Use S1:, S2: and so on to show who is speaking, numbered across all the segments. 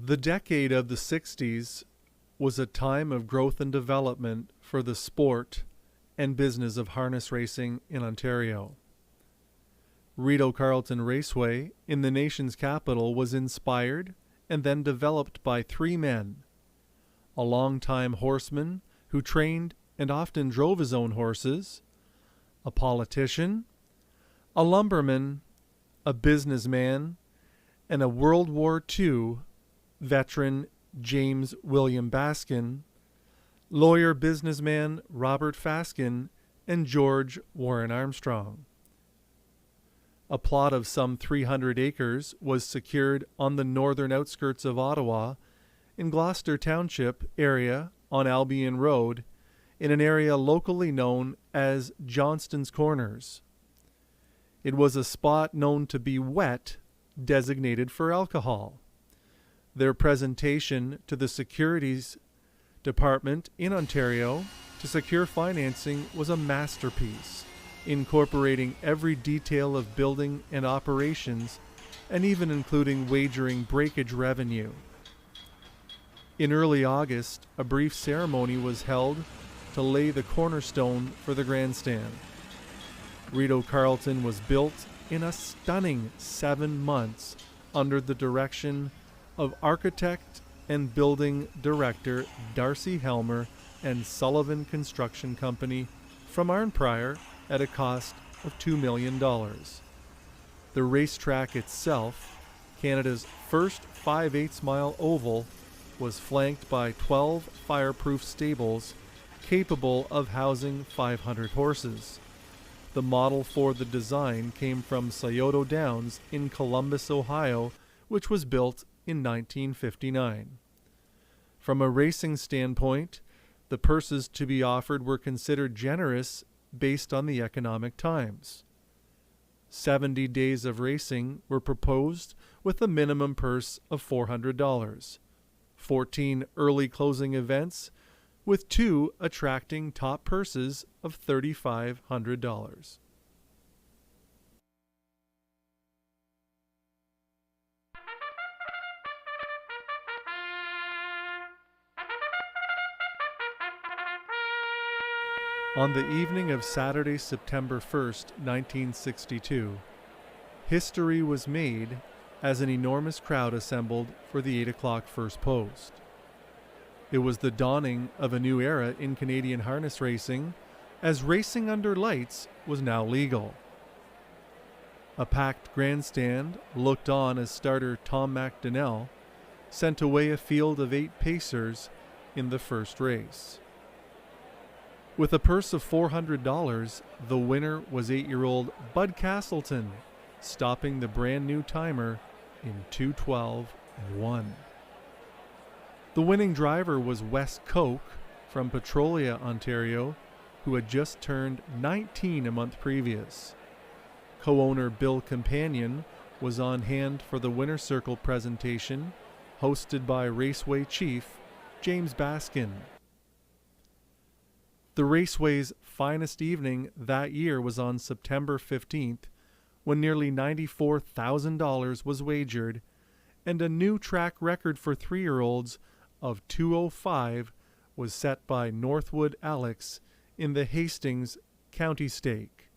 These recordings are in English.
S1: The decade of the 60s was a time of growth and development for the sport and business of harness racing in Ontario. Rideau Carleton Raceway in the nation's capital was inspired and then developed by three men: a longtime horseman who trained and often drove his own horses, a politician, a lumberman, a businessman, and a World War II veteran James William Baskin, lawyer businessman Robert Faskin, and George Warren Armstrong. A plot of some 300 acres was secured on the northern outskirts of Ottawa in Gloucester Township area on Albion Road in an area locally known as Johnston's Corners. It was a spot known to be wet, designated for alcohol. Their presentation to the Securities Department in Ontario to secure financing was a masterpiece, incorporating every detail of building and operations, and even including wagering breakage revenue. In early August, a brief ceremony was held to lay the cornerstone for the grandstand. Rideau Carleton was built in a stunning 7 months under the direction of architect and building director Darcy Helmer and Sullivan Construction Company from Arnprior at a cost of $2 million. The racetrack itself, Canada's first 5/8 mile oval, was flanked by 12 fireproof stables capable of housing 500 horses. The model for the design came from Scioto Downs in Columbus, Ohio, which was built in 1959. From a racing standpoint, the purses to be offered were considered generous based on the economic times. 70 days of racing were proposed with a minimum purse of $400. 14 early closing events, with 2 attracting top purses of $3,500. On the evening of Saturday, September 1st, 1962, history was made as an enormous crowd assembled for the 8 o'clock first post. It was the dawning of a new era in Canadian harness racing, as racing under lights was now legal. A packed grandstand looked on as starter Tom McDonnell sent away a field of 8 pacers in the first race. With a purse of $400, the winner was 8-year-old Bud Castleton, stopping the brand new timer in 2:12.1. The winning driver was Wes Koch from Petrolia, Ontario, who had just turned 19 a month previous. Co-owner Bill Companion was on hand for the Winner's Circle presentation, hosted by Raceway Chief James Baskin. The Raceway's finest evening that year was on September 15th, when nearly $94,000 was wagered, and a new track record for 3-year-olds of 2:05 was set by Northwood Alex in the Hastings County Stake.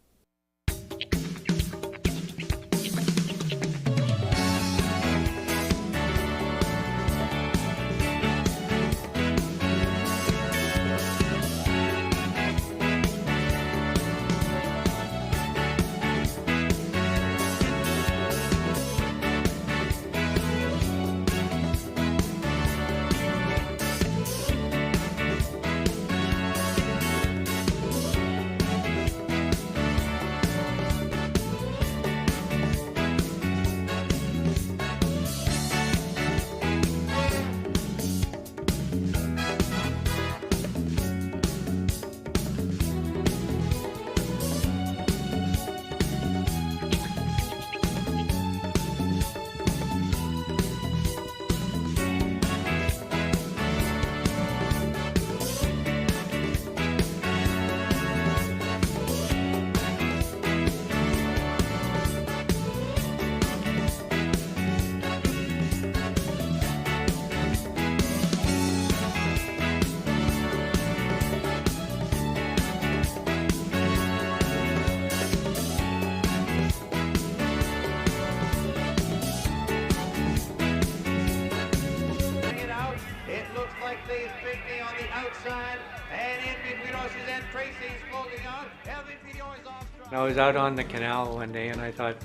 S2: I was out on the canal one day and I thought,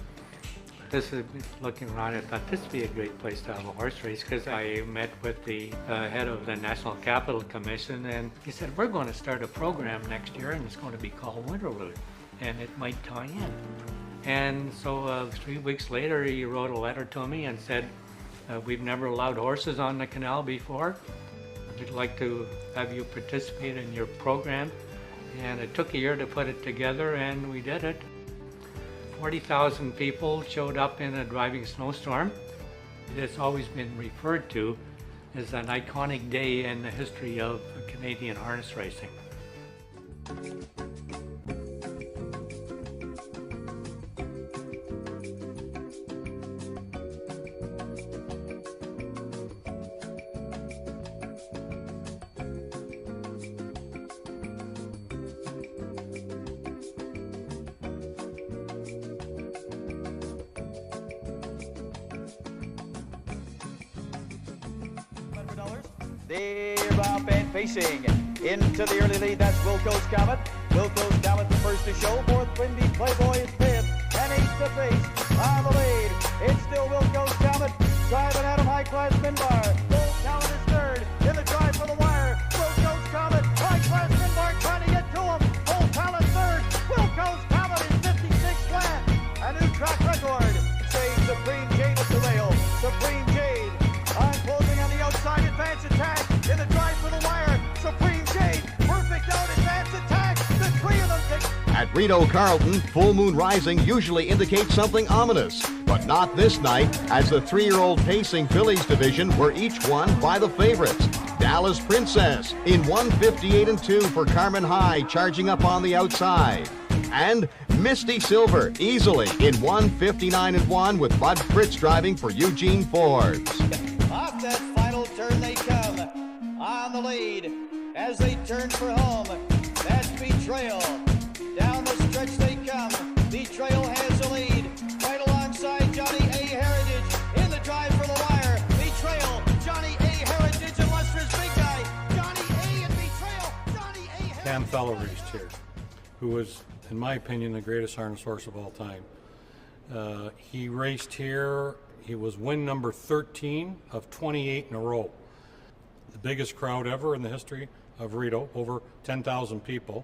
S2: looking around, I thought this would be a great place to have a horse race, because I met with the head of the National Capital Commission, and he said, we're going to start a program next year and it's going to be called Winterlude, and it might tie in. And so 3 weeks later he wrote a letter to me and said, we've never allowed horses on the canal before. We'd like to have you participate in your program. And it took a year to put it together, and we did it. 40,000 people showed up in a driving snowstorm. It's always been referred to as an iconic day in the history of Canadian harness racing.
S3: They're up and facing into the early lead. That's Wilco's Comet. Wilco's Comet the first to show. Fourth, Windy Playboy is fifth. And eighth to face on the lead. It's still Wilco's Comet driving at him. High class Minbar. Gold Comet is third in the drive for the wire. Wilco's Comet, high class Minbar trying to get to him. Gold Comet third. Wilco's Comet is 56 flat. A new track record. Say Supreme Jade at the rail. Supreme Jade on closing on the outside. Advance attack in the drive for the wire. Supreme Jade, perfect out, advance attack. The three of them take.
S4: At Rideau Carleton, full moon rising usually indicates something ominous, but not this night, as the 3-year-old pacing fillies division were each won by the favorites. Dallas Princess in 158-2 for Carmen High, charging up on the outside. And Misty Silver easily in 159-1 with Bud Fritz driving for Eugene Forbes.
S3: Off that final turn they come on the lead as they turn for home. That's Betrayal. Down the stretch they come. Betrayal has the lead right alongside Johnny A. Heritage in the drive for the wire. Betrayal, Johnny A. Heritage, and Lester's big guy. Johnny A. and Betrayal. Johnny A. Heritage.
S5: Cam Fellow raced here, who was, in my opinion, the greatest harness horse of all time. He raced here. He was win number 13 of 28 in a row. The biggest crowd ever in the history of Rideau, over 10,000 people,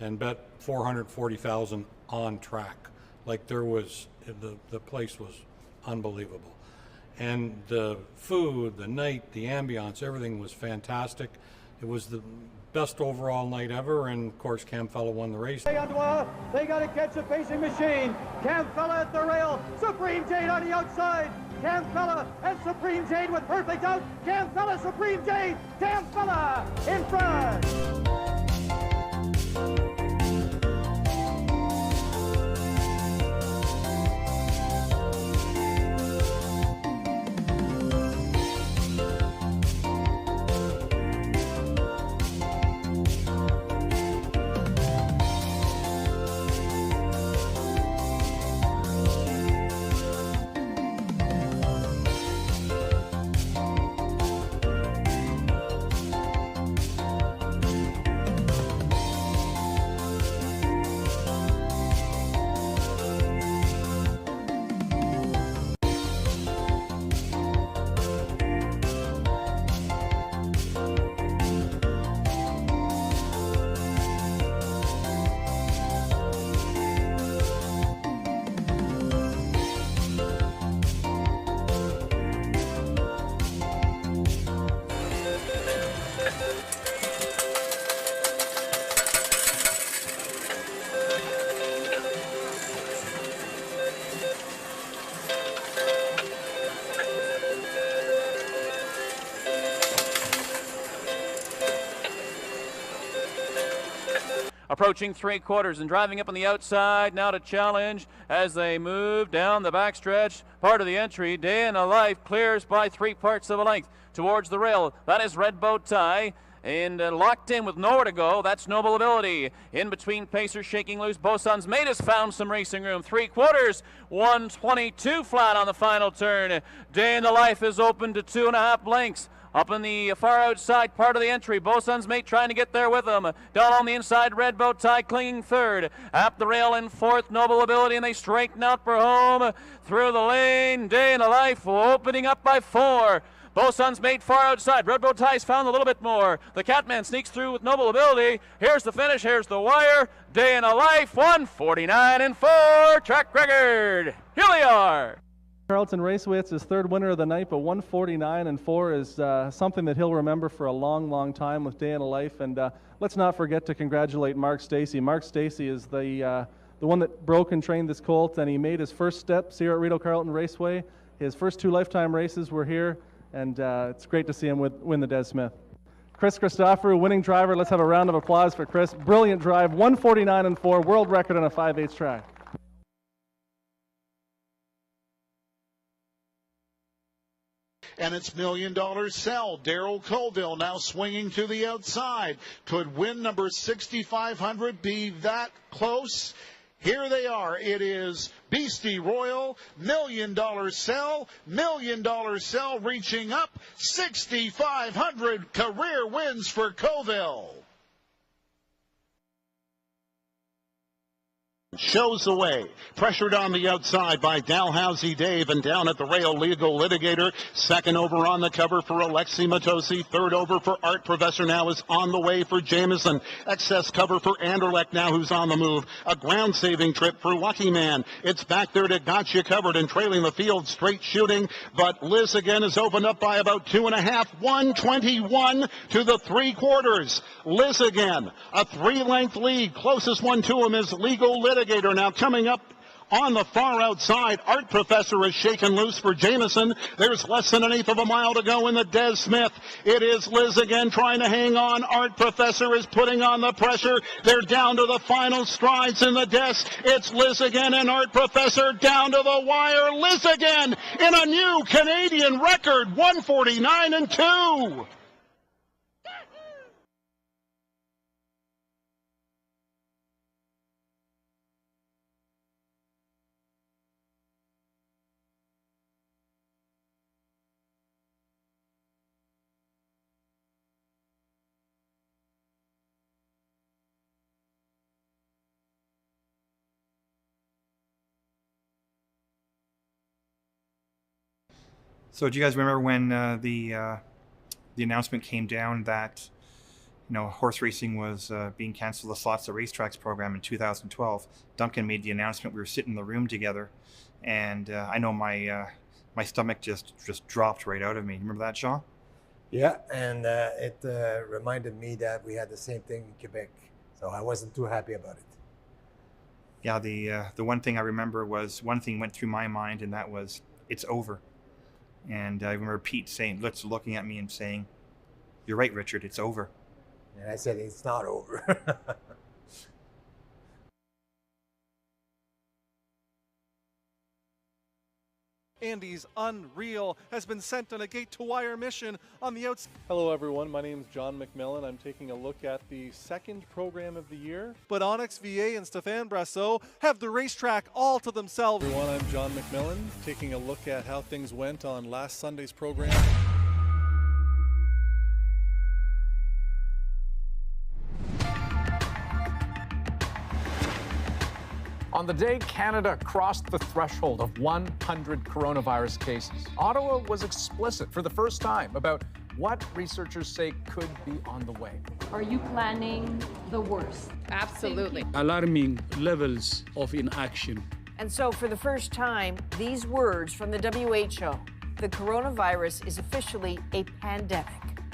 S5: and bet 440,000 on track. Like there was, the place was unbelievable. And the food, the night, the ambiance, everything was fantastic. It was the best overall night ever, and of course Cam Fellow won the race.
S3: They got to catch a pacing machine. Cam Fella at the rail. Supreme Jade on the outside. Cam Fella and Supreme Jade with perfect out. Cam Fella, Supreme Jade. Cam Fella in front.
S6: Approaching 3/4 and driving up on the outside now to challenge as they move down the backstretch. Part of the entry, Day in a Life clears by 3/4 of a length towards the rail. That is Red Bow Tie. And locked in with nowhere to go, that's Noble Ability. In between pacers shaking loose. Bosun's Mate has found some racing room. 3/4, 122 flat on the final turn. Day in the Life is open to 2.5 lengths Up in the far outside part of the entry, Bosun's mate trying to get there with him. Down on the inside, Red Bow Tie clinging third. Up the rail in fourth, Noble Ability, and they straighten out for home. Through the lane, Day in a Life opening up by 4. Bosun's mate far outside. Red Bow Tie's found a little bit more. The Catman sneaks through with Noble Ability. Here's the finish. Here's the wire. Day in a Life, 1:49.4. Track record. Here they are.
S7: Carleton Raceway, it's his third winner of the night, but 1:49.4 is something that he'll remember for a long, long time with Day in a Life. And let's not forget to congratulate Mark Stacey. Mark Stacey is the one that broke and trained this colt, and he made his first steps here at Rideau Carleton Raceway. His first 2 lifetime races were here, and it's great to see him win the Des Smith. Chris Christopheru, winning driver. Let's have a round of applause for Chris. Brilliant drive, 1:49.4, world record on a 5/8 track.
S8: And it's $1 Million Cell. Darrell Colville now swinging to the outside. Could win number 6,500 be that close? Here they are. It is Beastie Royal, $1 Million Cell, $1 Million Cell reaching up, 6,500 career wins for Colville. Shows the way. Pressured on the outside by Dalhousie Dave, and down at the rail, Legal Litigator. Second over on the cover for Alexi Matosi. Third over for Art Professor now is on the way for Jameson. Excess cover for Anderlecht now, who's on the move. A ground-saving trip for Lucky Man. It's back there to Gotcha Covered and trailing the field, straight shooting. But Liz again is opened up by about 2.5. 1:21 to the 3/4. Liz again, a 3-length lead. Closest one to him is Legal Litigator. Now coming up on the far outside, Art Professor is shaken loose for Jameson. There's less than 1/8 of a mile to go in the Des Smith. It is Liz again trying to hang on. Art Professor is putting on the pressure. They're down to the final strides in the Des. It's Liz again and Art Professor down to the wire. Liz again in a new Canadian record, 1:49.2.
S9: So do you guys remember when the announcement came down that horse racing was being canceled, the Slots of Racetracks program in 2012? Duncan made the announcement. We were sitting in the room together, and I know my stomach just dropped right out of me. Remember that, Shaw?
S10: Yeah, and it reminded me that we had the same thing in Quebec, so I wasn't too happy about it.
S9: Yeah, the one thing I remember was one thing went through my mind, and that was it's over. And I remember Pete looking at me and saying, "You're right, Richard, it's over."
S10: And I said, "It's not over."
S1: Andy's Unreal has been sent on a gate-to-wire mission on the outside. Hello everyone, my name is John McMillan. I'm taking a look at the second program of the year. But Onyx VA and Stéphane Brassot have the racetrack all to themselves. Everyone, I'm John McMillan, taking a look at how things went on last Sunday's program.
S11: On the day Canada crossed the threshold of 100 coronavirus cases, Ottawa was explicit for the first time about what researchers say could be on the way.
S12: Are you planning the worst?
S13: Absolutely. Alarming levels of inaction.
S14: And so for the first time, these words from the WHO, the coronavirus is officially a pandemic.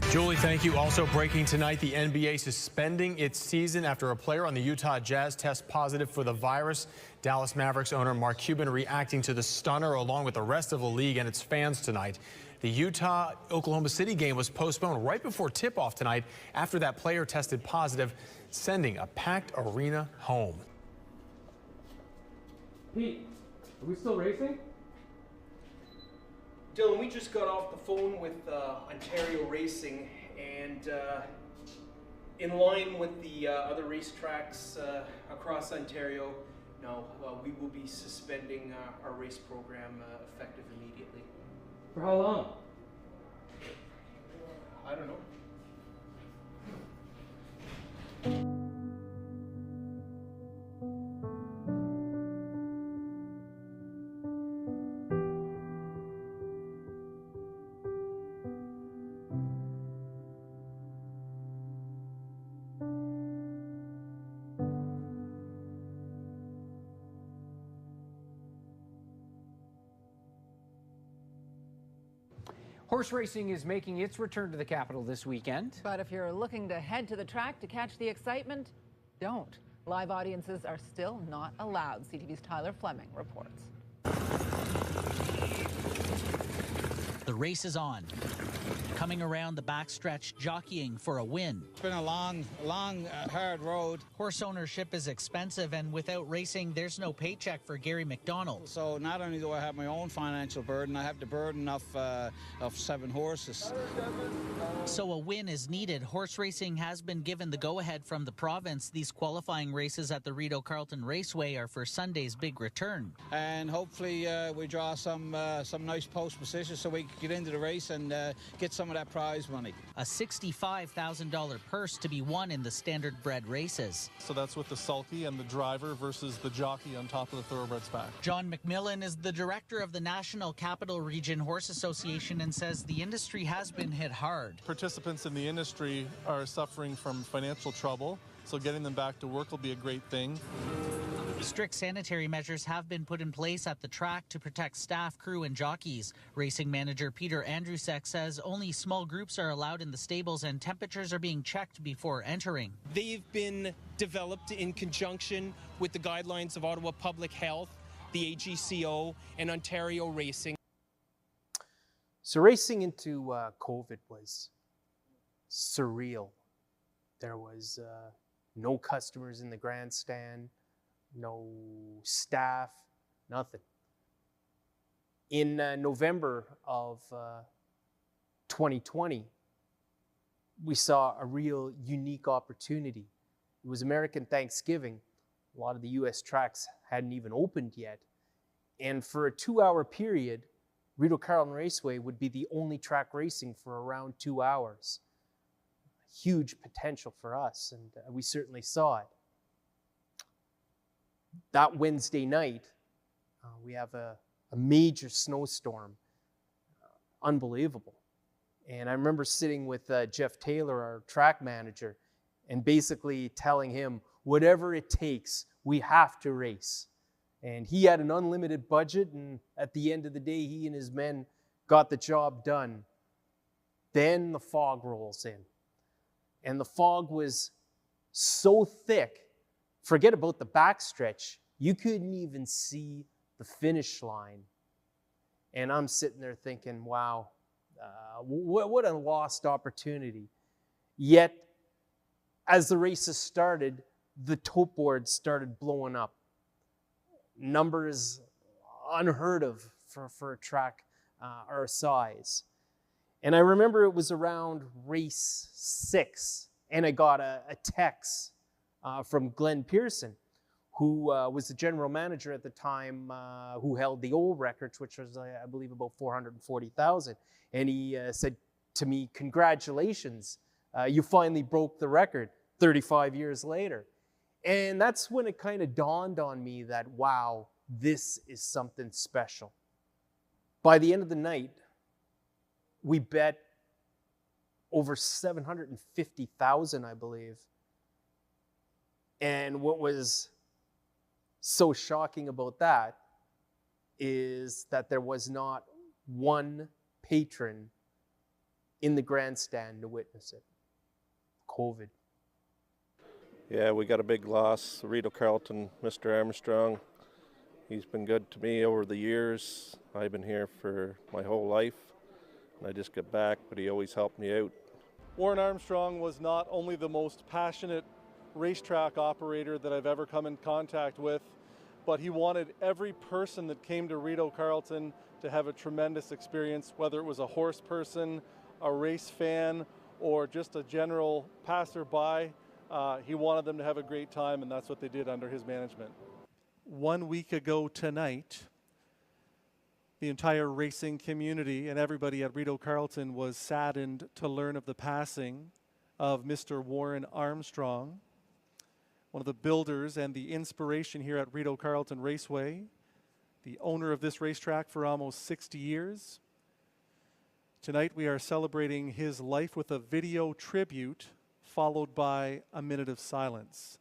S15: Julie, thank you. Also breaking tonight, the NBA suspending its season after a player on the Utah Jazz tests positive for the virus. Dallas Mavericks owner Mark Cuban reacting to the stunner along with the rest of the league and its fans tonight. The Utah-Oklahoma City game was postponed right before tip-off tonight after that player tested positive, sending a packed arena home.
S16: Pete, are we still racing? Dylan, we just got off the phone with Ontario Racing, and in line with the other racetracks across Ontario, no, we will be suspending our race program effective immediately. For how long? I don't know.
S17: Horse racing is making its return to the capital this weekend.
S18: But if you're looking to head to the track to catch the excitement, don't. Live audiences are still not allowed. CTV's Tyler Fleming reports.
S19: The race is on. Coming around the backstretch, jockeying for a win.
S20: It's been a long, hard road.
S19: Horse ownership is expensive, and without racing, there's no paycheck for Gary McDonald.
S20: So not only do I have my own financial burden, I have the burden of 7 horses.
S19: So a win is needed. Horse racing has been given the go-ahead from the province. These qualifying races at the Rideau Carleton Raceway are for Sunday's big return.
S20: And hopefully we draw some nice post positions so we can get into the race and get some of that prize money.
S19: A $65,000 purse to be won in the standard bred races.
S1: So that's with the sulky and the driver versus the jockey on top of the thoroughbred's back.
S19: John McMillan is the director of the National Capital Region Horse Association and says the industry has been hit hard.
S1: Participants in the industry are suffering from financial trouble, so getting them back to work will be a great thing.
S19: Strict sanitary measures have been put in place at the track to protect staff, crew, and jockeys. Racing manager Peter Andrusek says only small groups are allowed in the stables and temperatures are being checked before entering.
S16: They've been developed in conjunction with the guidelines of Ottawa Public Health, the AGCO, and Ontario Racing.
S17: So racing into COVID was surreal. There was no customers in the grandstand, no staff, nothing. In November of 2020, we saw a real unique opportunity. It was American Thanksgiving. A lot of the US tracks hadn't even opened yet. And for a 2-hour period, Rideau Carleton Raceway would be the only track racing for around 2 hours. Huge potential for us, and we certainly saw it. That Wednesday night, we have a major snowstorm. Unbelievable. And I remember sitting with Jeff Taylor, our track manager, and basically telling him, whatever it takes, we have to race. And he had an unlimited budget, and at the end of the day, he and his men got the job done. Then the fog rolls in. And the fog was so thick, forget about the backstretch, you couldn't even see the finish line. And I'm sitting there thinking, wow, what a lost opportunity. Yet, as the races started, the tote boards started blowing up. Numbers unheard of for a track our size. And I remember it was around race 6, and I got a text from Glenn Pearson, who was the general manager at the time, who held the old records, which was, I believe, about 440,000. And he said to me, congratulations, you finally broke the record 35 years later. And that's when it kind of dawned on me that, wow, this is something special. By the end of the night, we bet over 750,000, I believe. And what was so shocking about that is that there was not one patron in the grandstand to witness it. COVID.
S21: Yeah, we got a big loss. Rideau Carleton, Mr. Armstrong. He's been good to me over the years. I've been here for my whole life. And I just got back, but he always helped me out.
S1: Warren Armstrong was not only the most passionate racetrack operator that I've ever come in contact with, but he wanted every person that came to Rideau Carleton to have a tremendous experience, whether it was a horse person, a race fan, or just a general passerby. He wanted them to have a great time, and that's what they did under his management. 1 week ago tonight, The entire racing community and everybody at Rideau Carleton was saddened to learn of the passing of Mr. Warren Armstrong, one of the builders and the inspiration here at Rideau Carleton Raceway, the owner of this racetrack for almost 60 years. Tonight we are celebrating his life with a video tribute followed by a minute of silence.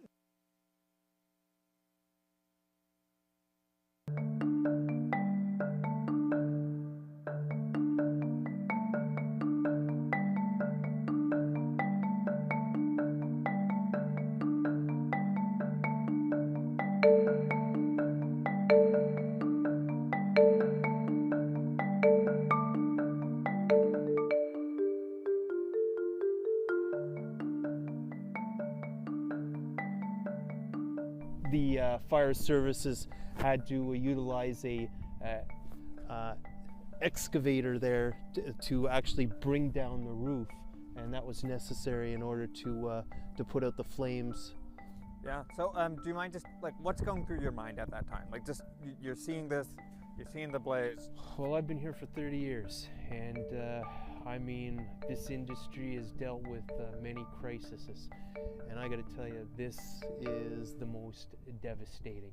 S2: The fire services had to utilize a excavator there to actually bring down the roof, and that was necessary in order to put out the flames.
S22: Yeah. So, do you mind just like what's going through your mind at that time? Like, just you're seeing this, you're seeing the blaze.
S2: Well, I've been here for 30 years, and I mean, this industry has dealt with many crises, and I got to tell you, this is the most devastating.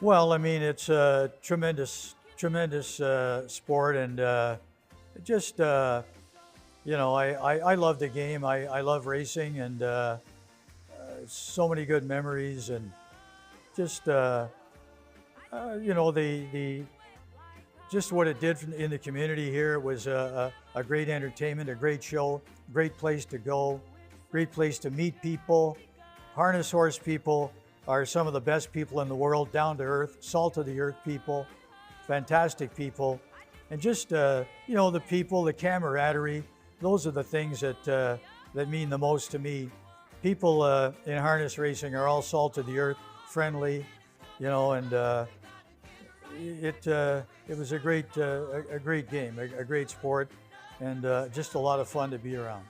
S23: Well, I mean, it's a tremendous sport, and just, you know, I love the game. I love racing, and so many good memories, and just, you know, just what it did in the community here. It was a great entertainment, a great show, great place to go, great place to meet people. Harness horse people are some of the best people in the world, down to earth, salt of the earth people, fantastic people. And just, you know, the people, the camaraderie, those are the things that, that mean the most to me. People in harness racing are all salt of the earth, friendly, you know, and it was a great game, a great sport, and just a lot of fun to be around.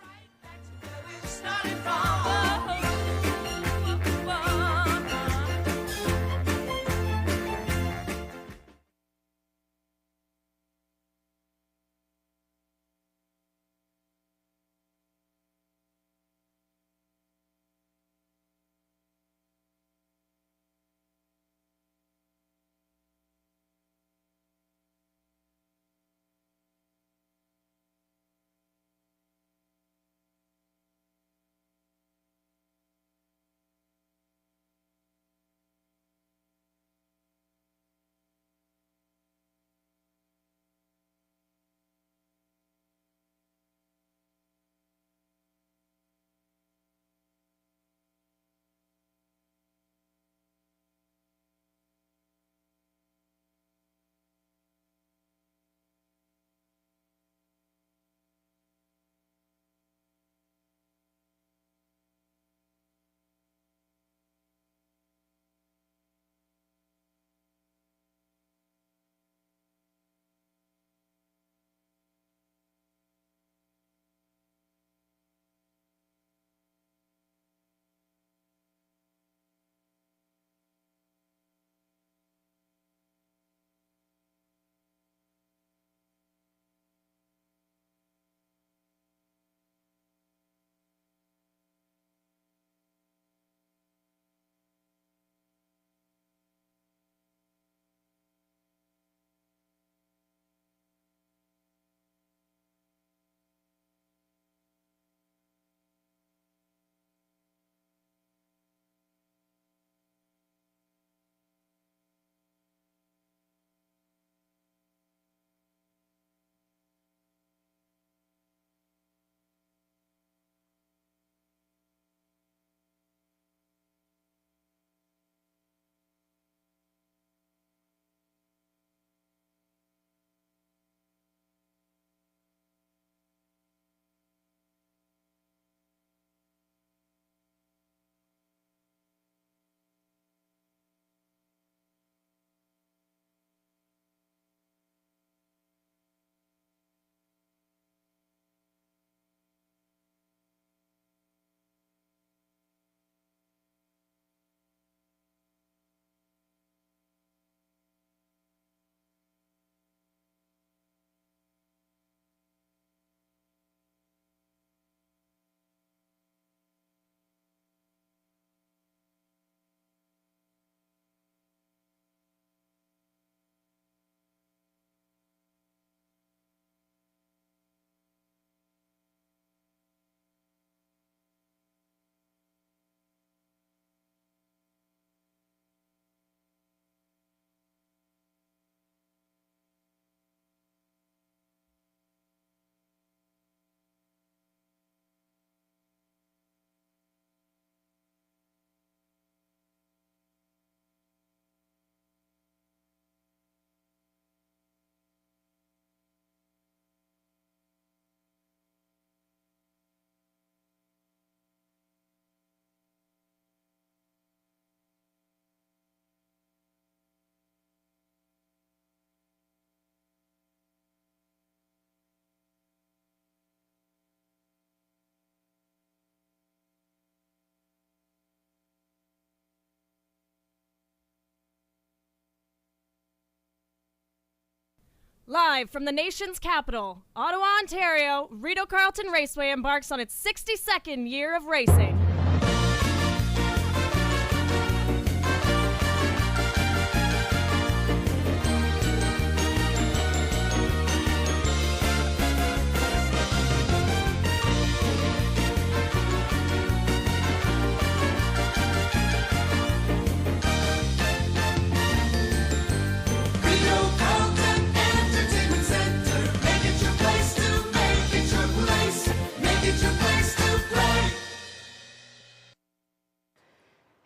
S3: Live from the nation's capital, Ottawa, Ontario, Rideau Carleton Raceway embarks on its 62nd year of racing.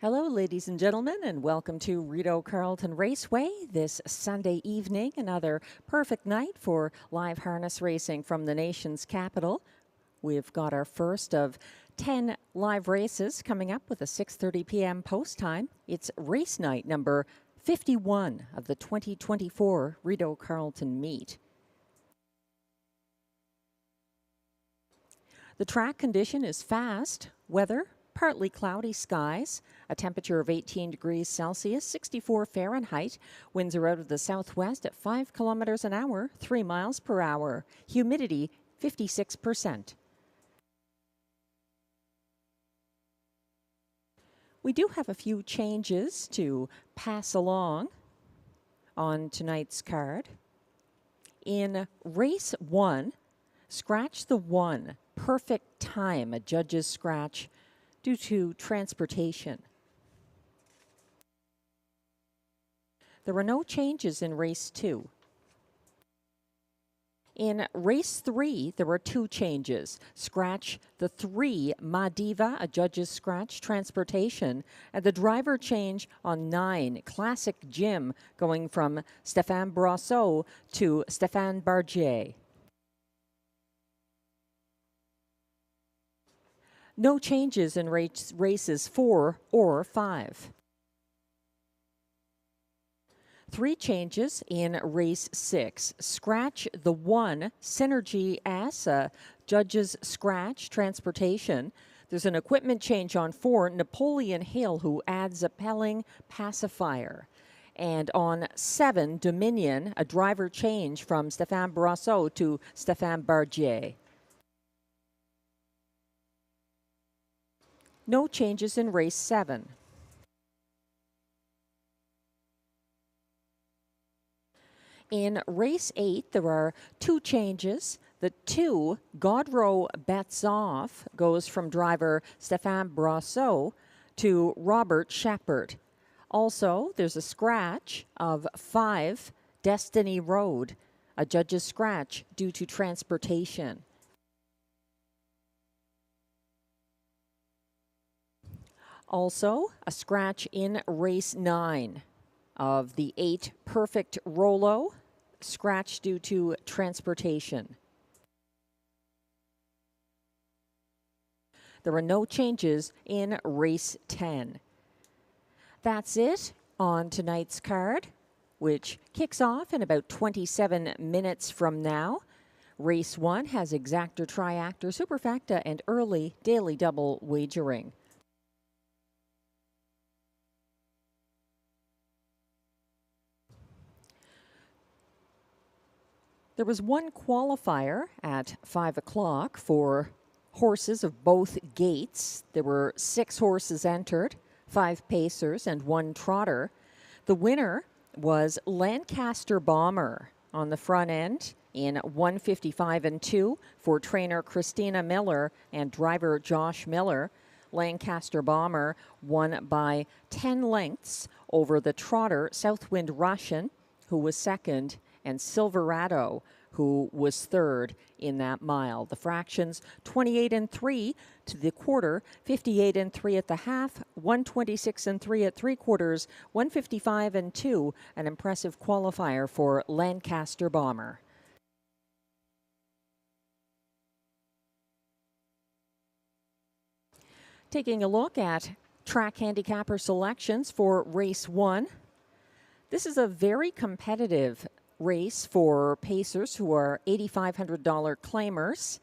S4: Hello, ladies and gentlemen, and welcome to Rideau Carleton Raceway this Sunday evening. Another perfect night for live harness racing from the nation's capital. We've got our first of 10 live races coming up with a 6:30 p.m. post time. It's race night number 51 of the 2024 Rideau Carleton meet. The track condition is fast, weather partly cloudy skies, a temperature of 18 degrees Celsius, 64 Fahrenheit. Winds are out of the southwest at 5 kilometers an hour, 3 miles per hour. Humidity 56%. We do have a few changes to pass along on tonight's card. In race 1, scratch the 1, perfect time, a judge's scratch due to transportation. There were no changes in race 2. In race 3, there were 2 changes. Scratch the 3, Madiva, a judge's scratch, transportation, and the driver change on 9, Classic Jim, going from Stéphane Brosseau to Stéphane Bargier. No changes in races 4 or 5. 3 changes in race 6. Scratch the 1, Synergy S, judge's scratch, transportation. There's an equipment change on 4, Napoleon Hill, who adds a Pelling pacifier. And on 7, Dominion, a driver change from Stéphane Brosseau to Stéphane Bargier. No changes in race 7. In race 8, there are 2 changes. The 2, Godreau Betzoff, goes from driver Stéphane Brosseau to Robert Shepard. Also, there's a scratch of 5, Destiny Road, a judge's scratch due to transportation. Also, a scratch in race 9 of the 8, Perfect Rollo, scratch due to transportation. There were no changes in race 10. That's it on tonight's card, which kicks off in about 27 minutes from now. Race 1 has exactor, triactor, superfecta, and early daily double wagering. There was one qualifier at 5 o'clock for horses of both gates. There were 6 horses entered, 5 pacers and 1 trotter. The winner was Lancaster Bomber on the front end in 1:55 and 2 for trainer Christina Miller and driver Josh Miller. Lancaster Bomber won by 10 lengths over the trotter Southwind Russian, who was second, and Silverado, who was third in that mile. The fractions 28 and 3 to the quarter, 58 and 3 at the half, 126 and 3 at 3/4, 155 and 2, an impressive qualifier for Lancaster Bomber. Taking a look at track handicapper selections for race 1. This is a very competitive race for pacers who are $8,500 claimers.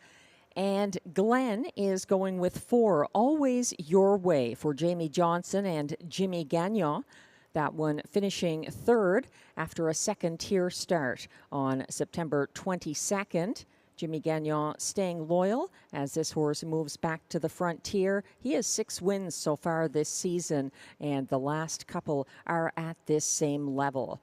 S4: And Glenn is going with 4, Always Your Way, for Jamie Johnson and Jimmy Gagnon. That one finishing third after a second-tier start on September 22nd. Jimmy Gagnon staying loyal as this horse moves back to the front tier. He has 6 wins so far this season, and the last couple are at this same level.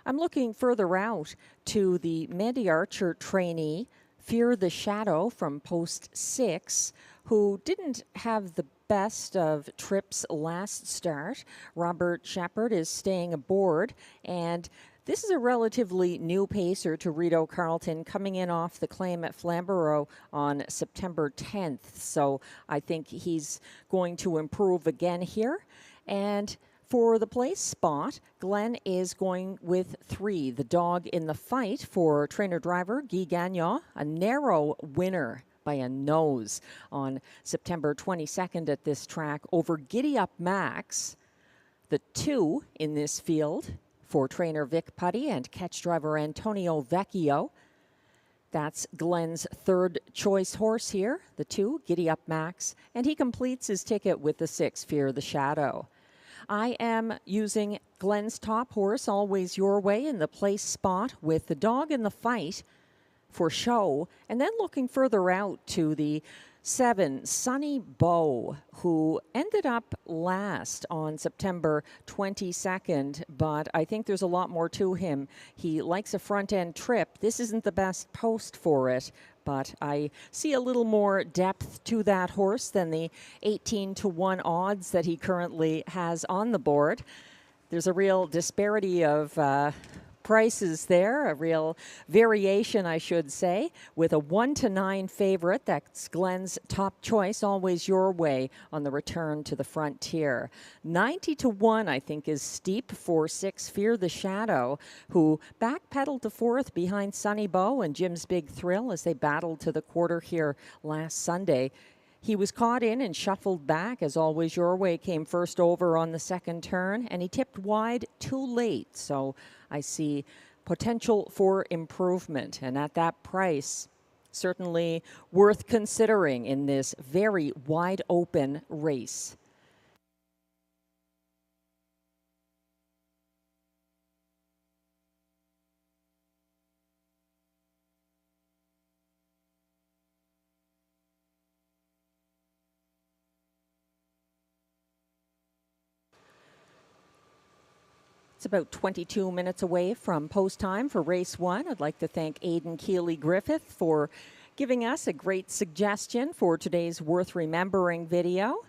S4: I'm looking further out to the Mandy Archer trainee, Fear the Shadow from post 6, who didn't have the best of trips last start. Robert Shepard is staying aboard, and this is a relatively new pacer to Rideau Carleton, coming in off the claim at Flamborough on September 10th. So I think he's going to improve again here. And for the place spot, Glenn is going with 3. The Dog in the Fight for trainer-driver Guy Gagnon, a narrow winner by a nose on September 22nd at this track over Giddy Up Max. The 2 in this field for trainer Vic Putty and catch driver Antonio Vecchio. That's Glenn's third choice horse here, the 2, Giddy Up Max, and he completes his ticket with the 6, Fear the Shadow. I am using Glenn's top horse, Always Your Way, in the place spot with the Dog in the Fight for show, and then looking further out to the 7, Sunny Bow, who ended up last on September 22nd, but I think there's a lot more to him. He likes a front-end trip. This isn't the best post for it, but I see a little more depth to that horse than the 18-1 odds that he currently has on the board. There's a real disparity of prices there, a real variation, I should say, with a 1-9 favorite. That's Glenn's top choice, Always Your Way, on the return to the front tier. 90-1, I think, is steep for 6, Fear the Shadow, who backpedaled to 4th behind Sunny Bow and Jim's Big Thrill as they battled to the quarter here last Sunday. He was caught in and shuffled back as Always Your Way came first over on the second turn, and he tipped wide too late. So I see potential for improvement, and at that price, certainly worth considering in this very wide open race. It's about 22 minutes away from post time for race 1. I'd like to thank Aidan Keeley-Griffith for giving us a great suggestion for today's Worth Remembering video.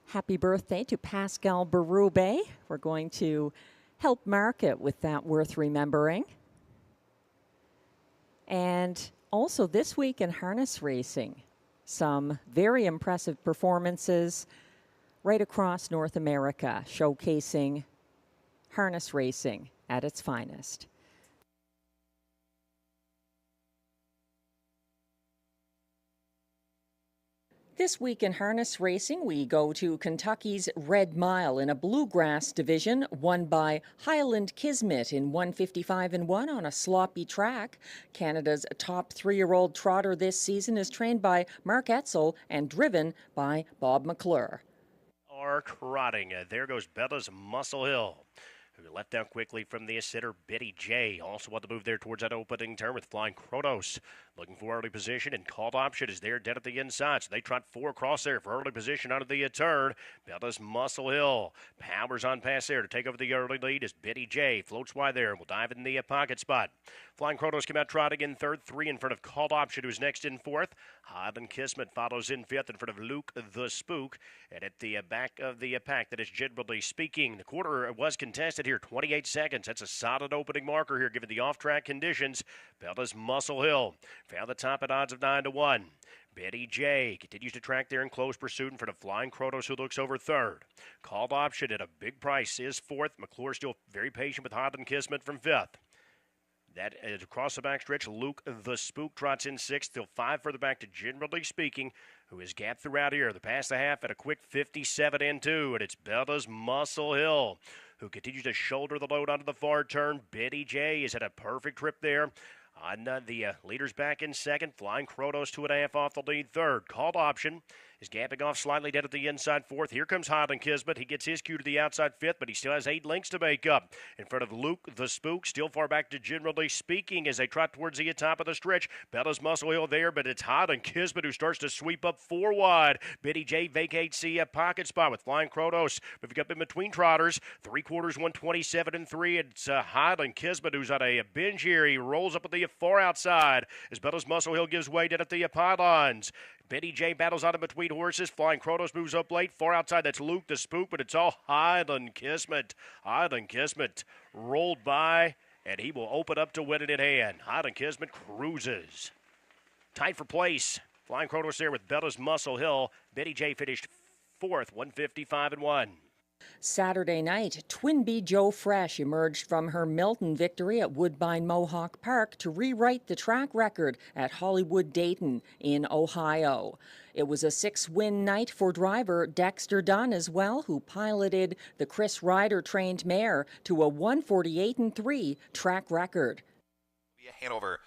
S4: Happy birthday to Pascal Berube. We're going to help market with that Worth Remembering. And also this week in harness racing, some very impressive performances right across North America, showcasing harness racing at its finest. This week in harness racing, we go to Kentucky's Red Mile in a bluegrass division won by Highland Kismet in 155-1 on a sloppy track. Canada's top 3-year-old trotter this season is trained by Mark Etzel and driven by Bob McClure.
S5: Trotting. There goes Bella's Muscle Hill, who left out quickly from the sitter Betty J. Also on the move there towards that opening turn with Flying Kronos. Looking for early position, and Called Option is there dead at the inside. So they trot 4 across there for early position out of the turn. Bella's Muscle Hill powers on past there to take over the early lead as Betty J floats wide there and will dive in the pocket spot. Flying Kronos came out trotting in third, 3 in front of Called Option, who's next in fourth. Highland Kismet follows in fifth in front of Luke the Spook. And at the back of the pack, that is Generally Speaking. The quarter was contested here, 28 seconds. That's a solid opening marker here, given the off-track conditions. Bella's Muscle Hill found the top at odds of 9-1. Betty J continues to track there in close pursuit in front of Flying Kronos, who looks over third. Called Option at a big price is fourth. McClure still very patient with Highland Kismet from fifth. That is across the backstretch. Luke the Spook trots in sixth. Still 5 further back to Generally Speaking, who is gapped throughout here. The past the half at a quick 57-2, and it's Bella's Muscle Hill, who continues to shoulder the load onto the far turn. Betty J has had a perfect trip there. On the leaders back in second. Flying Kronos 2.5 off the lead third. Called Option is gapping off slightly dead at the inside fourth. Here comes Highland Kismet. He gets his cue to the outside fifth, but he still has 8 lengths to make up. In front of Luke the Spook, still far back to Generally Speaking as they trot towards the top of the stretch. Bella's Muscle Hill there, but it's Highland Kismet who starts to sweep up 4 wide. Betty J vacates the pocket spot with Flying Kronos. Moving up in between trotters, 3/4, 127-3. It's Highland Kismet who's on a binge here. He rolls up at the far outside as Bella's Muscle Hill gives way dead at the pylons. Betty J battles out in between horses. Flying Kronos moves up late. Far outside, that's Luke the Spook, but it's all Highland Kismet. Highland Kismet rolled by, and he will open up to win it in hand. Highland Kismet cruises. Tied for place. Flying Kronos there with Bella's Muscle Hill. Betty J finished 4th, 155-1.
S4: Saturday night, Twin Bee Joe Fresh emerged from her Milton victory at Woodbine Mohawk Park to rewrite the track record at Hollywood Dayton in Ohio. It was a 6-win night for driver Dexter Dunn as well, who piloted the Chris Ryder-trained mare to a 148-3 track record.
S6: Hanover.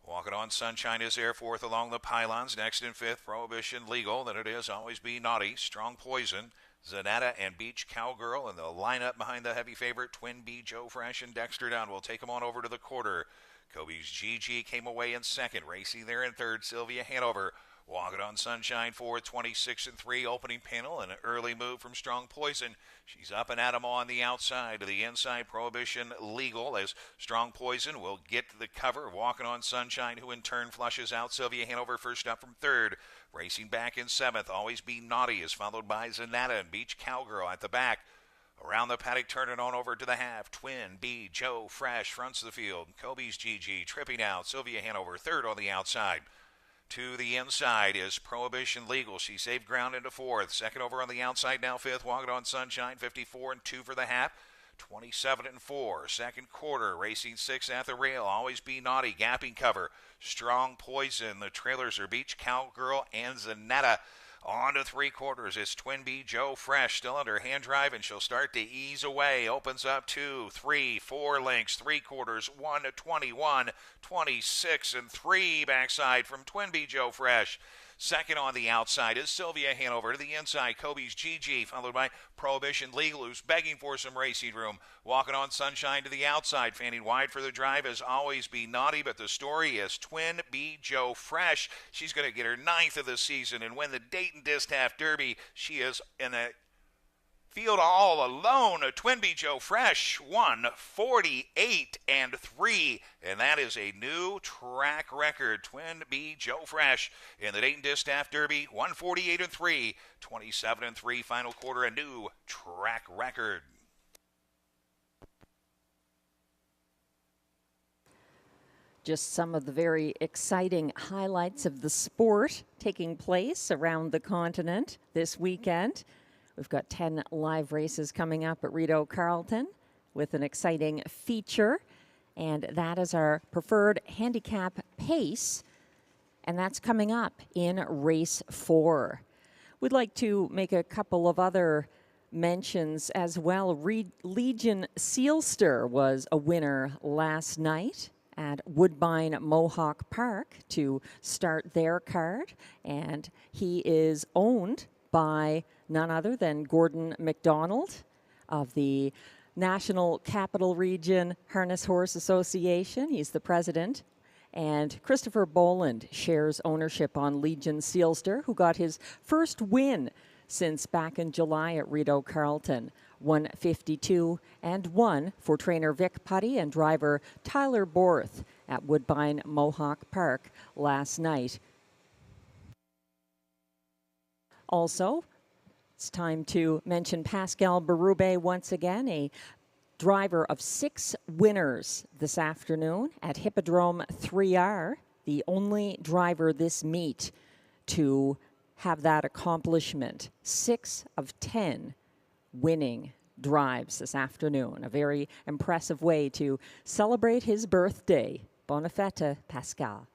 S6: Walking on Sunshine is there, fourth along the pylons. Next in fifth, Prohibition Legal. Then it is Always Be Naughty, Strong Poison, Zanetta and Beach Cowgirl. And the lineup behind the heavy favorite, Twin Bee Joe Fresh and Dexter Dunn. Will take them on over to the quarter. Kobe's GG came away in second. Racing there in third, Sylvia Hanover. Walking on Sunshine fourth, 26-3 opening panel, and an early move from Strong Poison. She's up and at 'em on the outside. To the inside, Prohibition Legal, as Strong Poison will get to the cover. Walking on Sunshine, who in turn flushes out Sylvia Hanover first up from third. Racing back in seventh, Always Be Naughty is followed by Zanetta and Beach Cowgirl at the back. Around the paddock, turning on over to the half. Twin Bee Joe Fresh fronts the field. Kobe's GG tripping out. Sylvia Hanover third on the outside. To the inside is Prohibition Legal. She saved ground into fourth. Second over on the outside, now fifth. Walking on Sunshine, 54-2 for the half. 27-4. Second quarter, racing sixth at the rail. Always Be Naughty, gapping cover. Strong Poison. The trailers are Beach Cowgirl and Zanetta. On to 3/4. It's Twin Bee Joe Fresh, still under hand drive, and she'll start to ease away. Opens up 2, 3, 4 lengths, 3/4, 1:21, 26-3 backside from Twin Bee Joe Fresh. Second on the outside is Sylvia Hanover. To the inside, Kobe's GG, followed by Prohibition Legal, who's begging for some racing room. Walking on Sunshine to the outside, fanning wide for the drive as Always Be Naughty, but the story is Twin Bee Joe Fresh. She's going to get her 9th of the season and win the Dayton Distaff Derby. She is in a field all alone. Twin Bee Joe Fresh won 48-3, and that is a new track record. Twin Bee Joe Fresh in the Dayton Distaff Derby, 148-3, 27-3 final quarter, a new track record.
S4: Just some of the very exciting highlights of the sport taking place around the continent this weekend. We've got 10 live races coming up at Rideau Carleton with an exciting feature, and that is our preferred handicap pace, and that's coming up in race 4. We'd like to make a couple of other mentions as well. Legion Sealster was a winner last night at Woodbine Mohawk Park to start their card, and he is owned by none other than Gordon McDonald of the National Capital Region Harness Horse Association. He's the president. And Christopher Boland shares ownership on Legion Sealster, who got his first win since back in July at Rideau Carleton. 152-1 for trainer Vic Putty and driver Tyler Borth at Woodbine Mohawk Park last night. Also, it's time to mention Pascal Berube once again, a driver of 6 winners this afternoon at Hippodrome 3R, the only driver this meet to have that accomplishment. 6 of 10 winning drives this afternoon. A very impressive way to celebrate his birthday. Bonne fête, Pascal.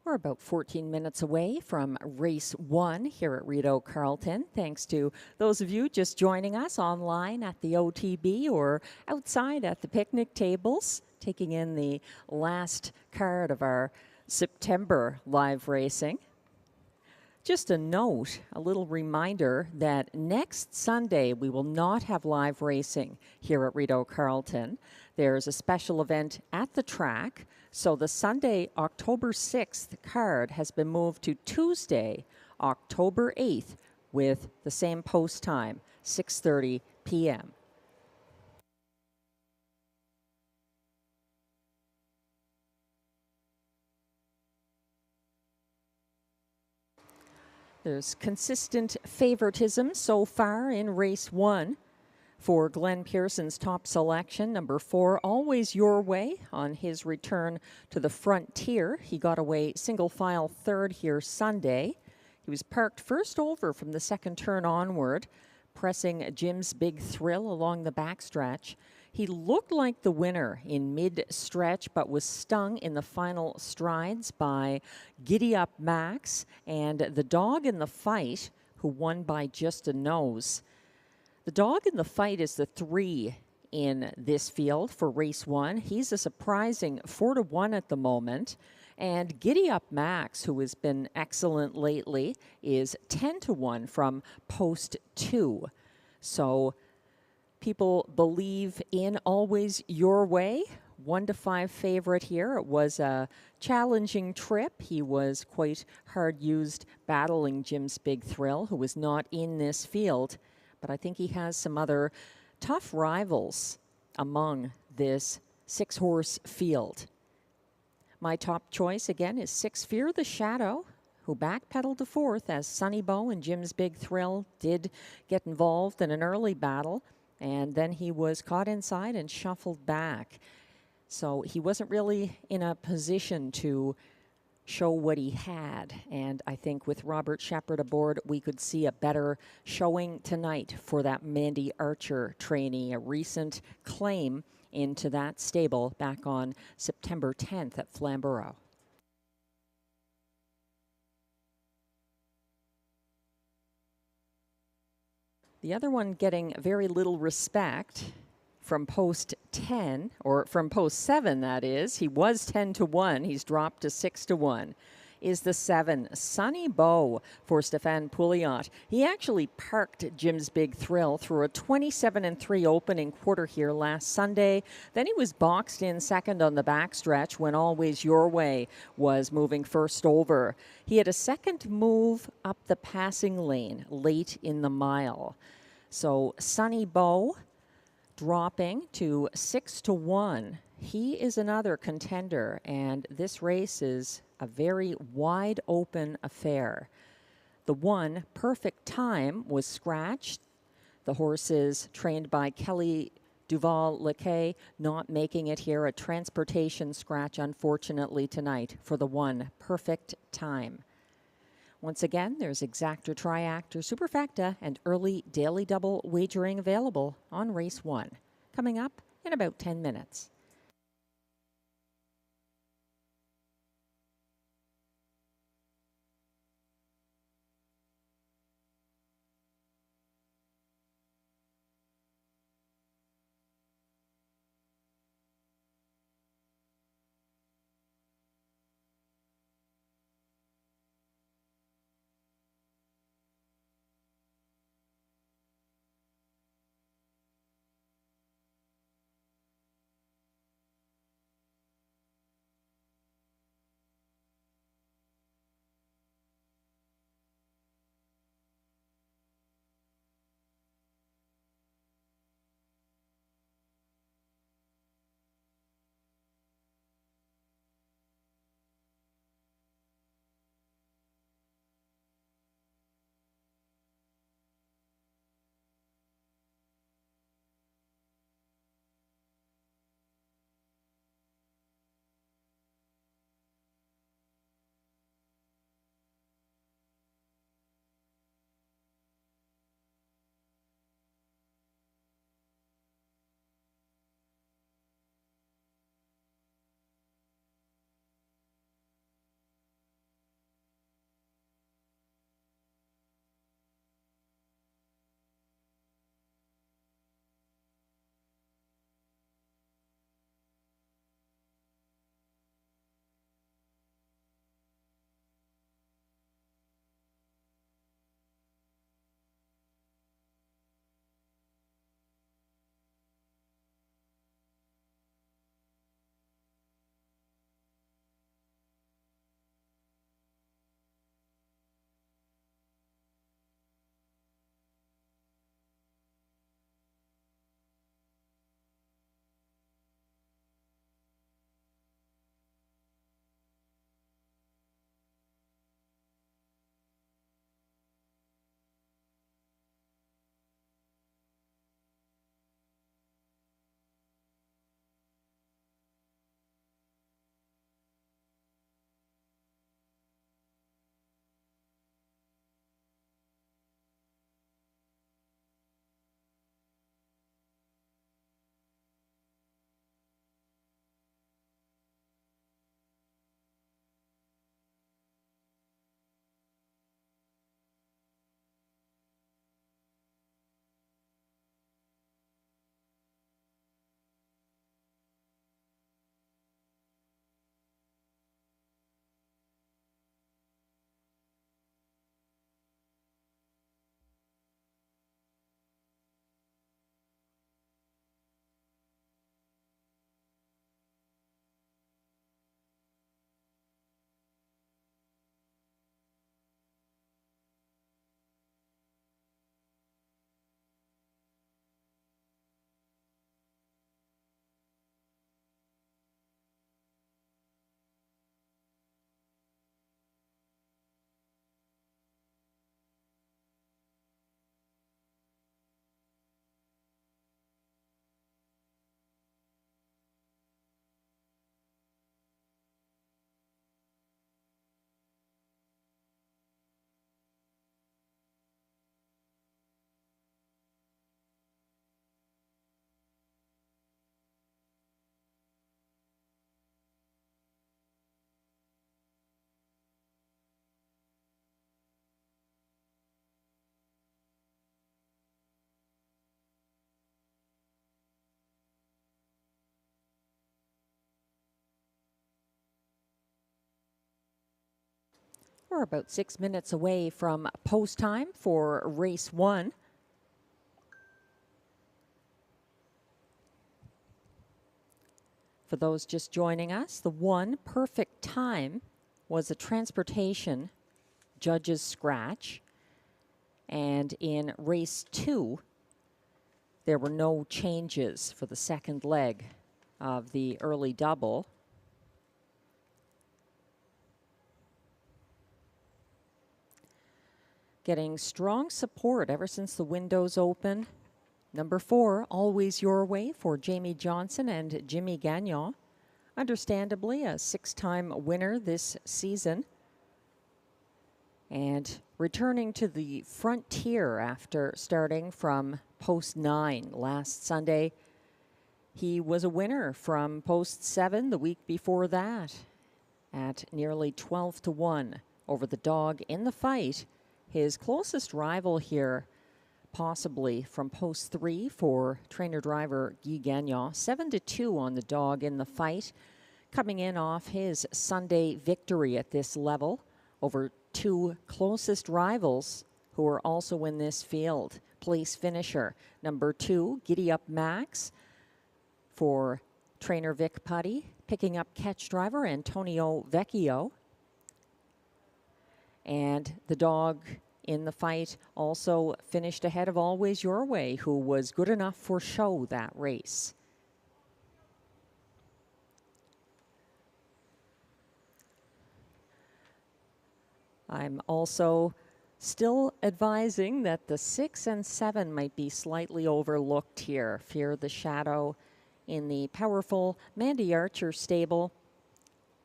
S4: We're about 14 minutes away from race 1 here at Rideau Carleton. Thanks to those of you just joining us online at the OTB or outside at the picnic tables, taking in the last card of our September live racing. Just a note, a little reminder that next Sunday we will not have live racing here at Rideau Carleton. There's a special event at the track, so the Sunday, October 6th card has been moved to Tuesday, October 8th, with the same post time, 6:30 p.m. There's consistent favoritism so far in race 1 for Glenn Pearson's top selection, number 4, Always Your Way, on his return to the Frontier. He got away single file third here Sunday. He was parked first over from the second turn onward, pressing Jim's Big Thrill along the backstretch. He looked like the winner in mid-stretch, but was stung in the final strides by Giddy Up Max and the Dog in the Fight, who won by just a nose. The Dog in the Fight is the 3 in this field for race 1. He's a surprising 4-1 at the moment. And Giddy Up Max, who has been excellent lately, is 10-1 from post 2. So people believe in Always Your Way. 1-5 favorite here. It was a challenging trip. He was quite hard used battling Jim's Big Thrill, who was not in this field. But I think he has some other tough rivals among this 6-horse field. My top choice, again, is 6 Fear the Shadow, who backpedaled to 4th as Sunny Bow and Jim's Big Thrill did get involved in an early battle, and then he was caught inside and shuffled back. So he wasn't really in a position to show what he had, and I think with Robert Shepard aboard, we could see a better showing tonight for that Mandy Archer trainee, a recent claim into that stable back on September 10th at Flamborough. The other one getting very little respect from post 10, or from post 7, that is. He was 10-1. He's dropped to 6-1. Is the 7, Sunny Bow, for Stéphane Pouliot. He actually parked Jim's Big Thrill through a 27-3 opening quarter here last Sunday. Then he was boxed in second on the backstretch when Always Your Way was moving first over. He had a second move up the passing lane late in the mile. So Sunny Bow dropping to 6-1. He is another contender, and this race is a very wide open affair. The 1, Perfect Time, was scratched. The horses trained by Kelly Duval-Lequet not making it here. A transportation scratch, unfortunately, tonight for the 1, Perfect Time. Once again, there's exactor, triactor, superfecta, and early daily double wagering available on race 1. Coming up in about 10 minutes. We're about 6 minutes away from post time for race 1. For those just joining us, the one perfect time was a transportation judge's scratch. And in race 2, there were no changes for the second leg of the early double. Getting strong support ever since the windows open. Number 4, Always Your Way for Jamie Johnson and Jimmy Gagnon. Understandably, a 6-time winner this season. And returning to the frontier after starting from post 9 last Sunday. He was a winner from post 7 the week before that at nearly 12-1 over the dog in the fight. His closest rival here, possibly from post 3 for trainer-driver Guy Gagnon. 7-2 on the dog in the fight, coming in off his Sunday victory at this level over 2 closest rivals who are also in this field. Place finisher, number 2, Giddy Up Max for trainer Vic Putty, picking up catch driver Antonio Vecchio. And the dog in the fight also finished ahead of Always Your Way, who was good enough for show that race. I'm also still advising that the 6 and 7 might be slightly overlooked here. Fear the Shadow in the powerful Mandy Archer stable,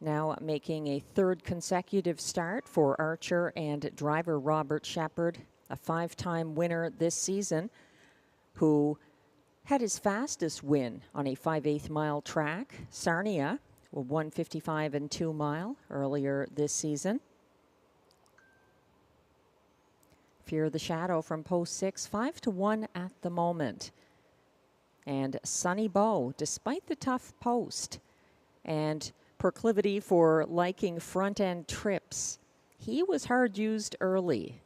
S4: now making a 3rd consecutive start for Archer and driver Robert Shepard, a 5-time winner this season, who had his fastest win on a 5/8 mile track, Sarnia, a 1:55 and 2 mile earlier this season. Fear the Shadow from post 6, 5-1 at the moment. And Sonny Bow, despite the tough post and proclivity for liking front-end trips, he was hard used early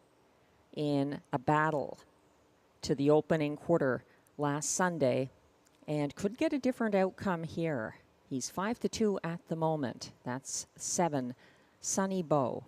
S4: in a battle to the opening quarter last Sunday and could get a different outcome here. He's 5-2 at the moment. That's 7, Sonny Bow.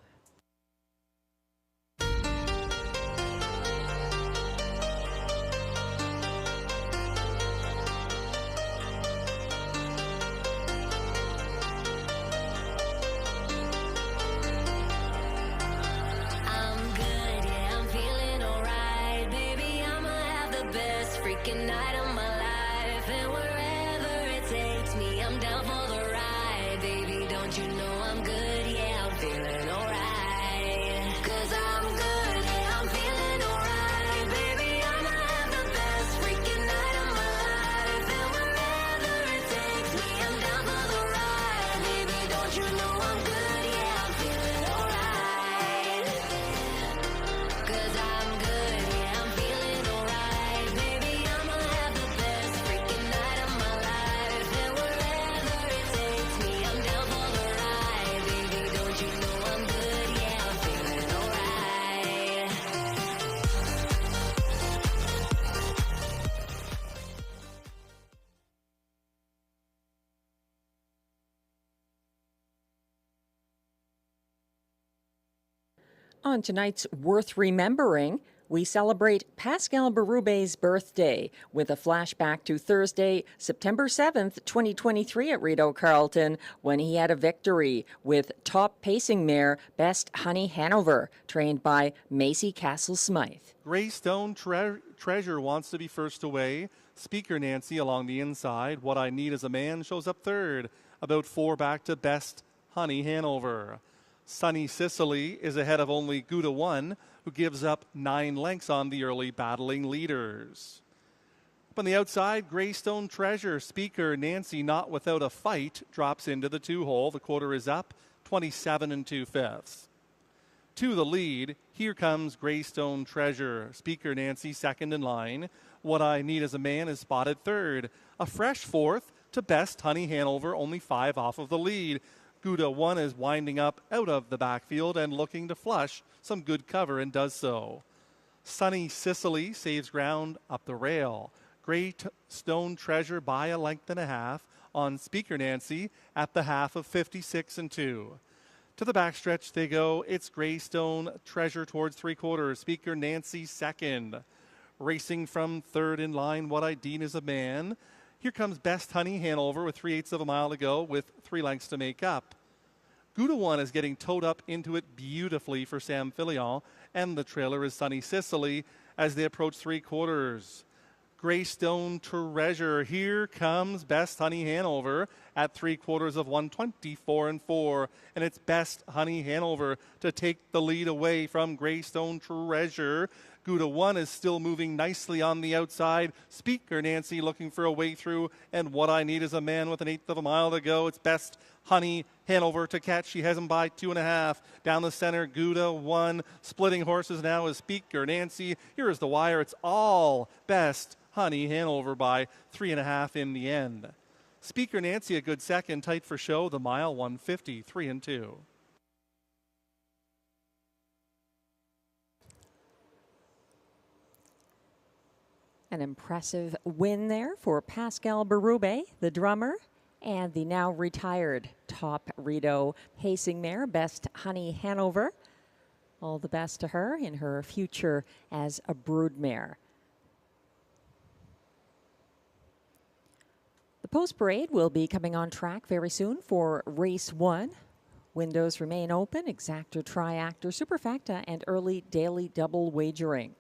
S4: On tonight's Worth Remembering, we celebrate Pascal Berrube's birthday with a flashback to Thursday, September 7th, 2023 at Rideau Carleton, when he had a victory with top pacing mare Best Honey Hanover, trained by Macy Castle-Smythe.
S1: Greystone Treasure wants to be first away. Speaker Nancy along the inside. What I Need Is a Man shows up third. About 4 back to Best Honey Hanover. Sunny Sicily is ahead of only Gouda 1, who gives up 9 lengths on the early battling leaders. Up on the outside, Greystone Treasure. Speaker Nancy Not Without a Fight drops into the 2-hole. The quarter is up, 27 2/5. To the lead, here comes Greystone Treasure. Speaker Nancy second in line. What I Need Is a Man is spotted third. A fresh 4th to Best Honey Hanover, only 5 off of the lead. Gouda 1 is winding up out of the backfield and looking to flush some good cover and does so. Sunny Sicily saves ground up the rail. Stone Treasure by a length and a half on Speaker Nancy at the half of 56 and 2. To the backstretch they go. It's Stone Treasure towards 3/4. Speaker Nancy second. Racing from third in line, What I Deem is a Man. Here comes Best Honey Hanover with 3/8 of a mile to go with 3 lengths to make up. Gouda 1 is getting towed up into it beautifully for Sam Filion, and the trailer is Sunny Sicily as they approach 3/4. Stone Treasure. Here comes Best Honey Hanover at 3/4 of 124 and 4. And it's Best Honey Hanover to take the lead away from Stone Treasure. Gouda 1 is still moving nicely on the outside. Speaker Nancy looking for a way through. And What I Need is a Man with 1/8 of a mile to go. It's Best Honey Hanover to catch. She has him by 2.5. Down the center, Gouda 1. Splitting horses now is Speaker Nancy. Here is the wire. It's all Best Honey Hanover by 3.5 in the end. Speaker Nancy a good second, tight for show. The mile 153 and 2.
S4: An impressive win there for Pascal Berube, the drummer, and the now retired top Rideau pacing mare, Best Honey Hanover. All the best to her in her future as a broodmare. The post parade will be coming on track very soon for race 1. Windows remain open, exactor, triactor, superfecta, and early daily double wagering.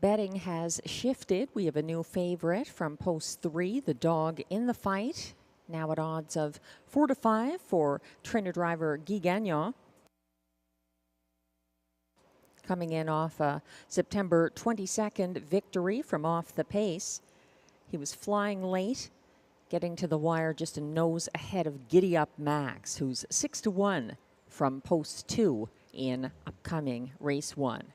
S4: Betting has shifted. We have a new favorite from post 3, the Dog in the Fight, now at odds of 4-5 for trainer driver Guy Gagnon. Coming in off a September 22nd victory from off the pace. He was flying late, getting to the wire just a nose ahead of Giddy Up Max, who's 6-1 from post 2 in upcoming race 1.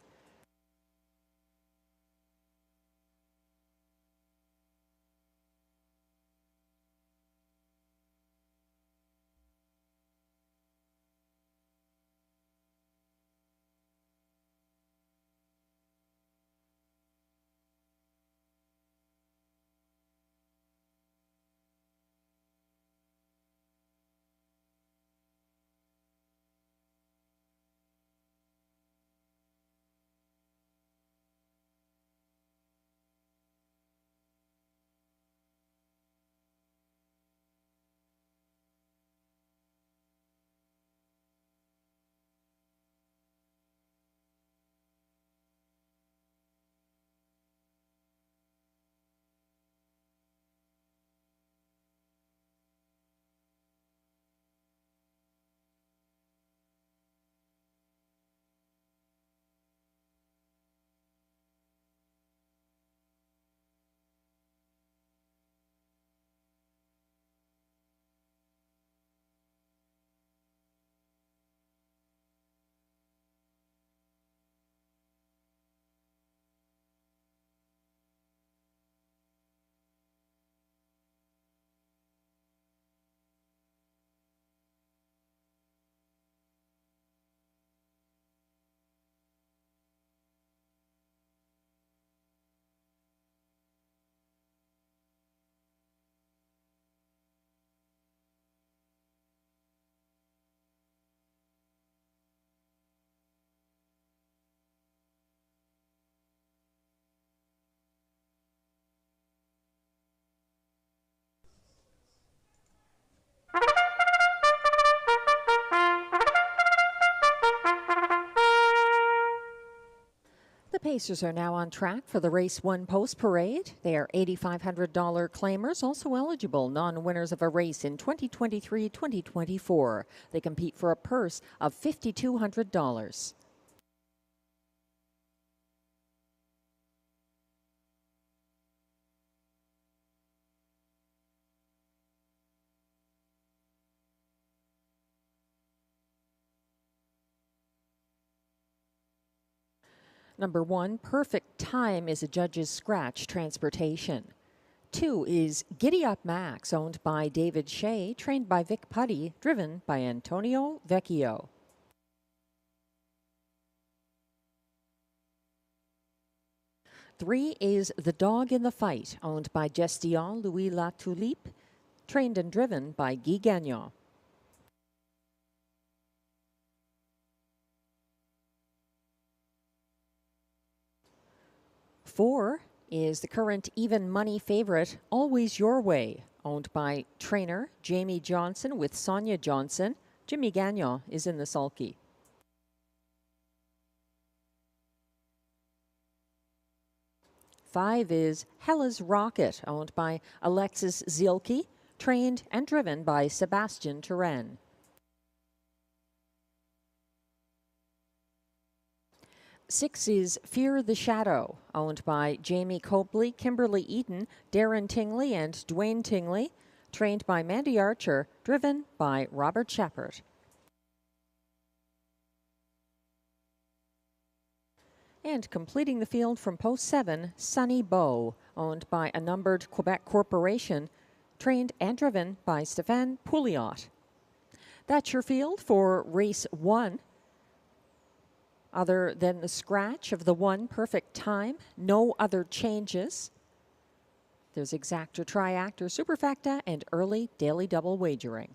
S4: The Pacers are now on track for the Race 1 Post Parade. They are $8,500 claimers, also eligible non-winners of a race in 2023-2024. They compete for a purse of $5,200. Number 1, Perfect Time is a judge's scratch transportation. 2 is Giddy Up Max, owned by David Shea, trained by Vic Putty, driven by Antonio Vecchio. 3 is The Dog in the Fight, owned by Gestion Louis La Tulipe, trained and driven by Guy Gagnon. 4 is the current even money favorite, Always Your Way, owned by trainer Jamie Johnson with Sonia Johnson. Jimmy Gagnon is in the sulky. 5 is Hella's Rocket, owned by Alexis Zielke, trained and driven by Sebastian Turenne. 6 is Fear the Shadow, owned by Jamie Copley, Kimberly Eaton, Darren Tingley, and Dwayne Tingley, trained by Mandy Archer, driven by Robert Shepard. And completing the field from post 7, Sunny Bow, owned by a numbered Quebec corporation, trained and driven by Stéphane Pouliot. That's your field for race 1. Other than the scratch of the 1 Perfect Time, no other changes. There's exacta, triactor, superfecta, and early daily double wagering.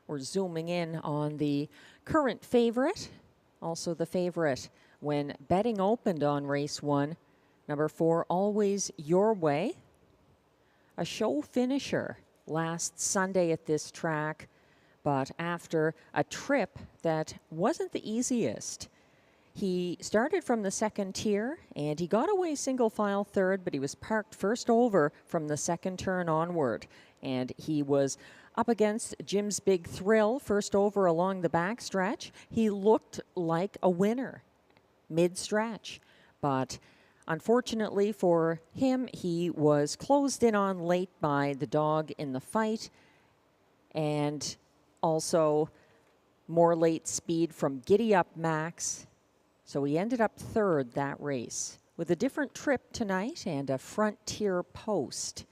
S4: We're zooming in on the current favorite, also the favorite when betting opened on race 1. Number 4, Always Your Way. A show finisher last Sunday at this track, but after a trip that wasn't the easiest. He started from the second tier and he got away single file third, but he was parked first over from the second turn onward. And he was up against Jim's Big Thrill, first over along the backstretch. He looked like a winner mid-stretch, but unfortunately for him, he was closed in on late by the Dog in the Fight, and also more late speed from Giddy Up Max. So he ended up third that race. With a different trip tonight and a front tier post,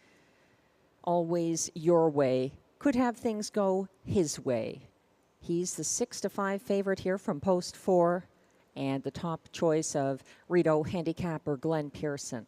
S4: Always Your Way could have things go his way. He's the 6-5 favorite here from post 4, and the top choice of Rideau handicapper Glenn Pearson.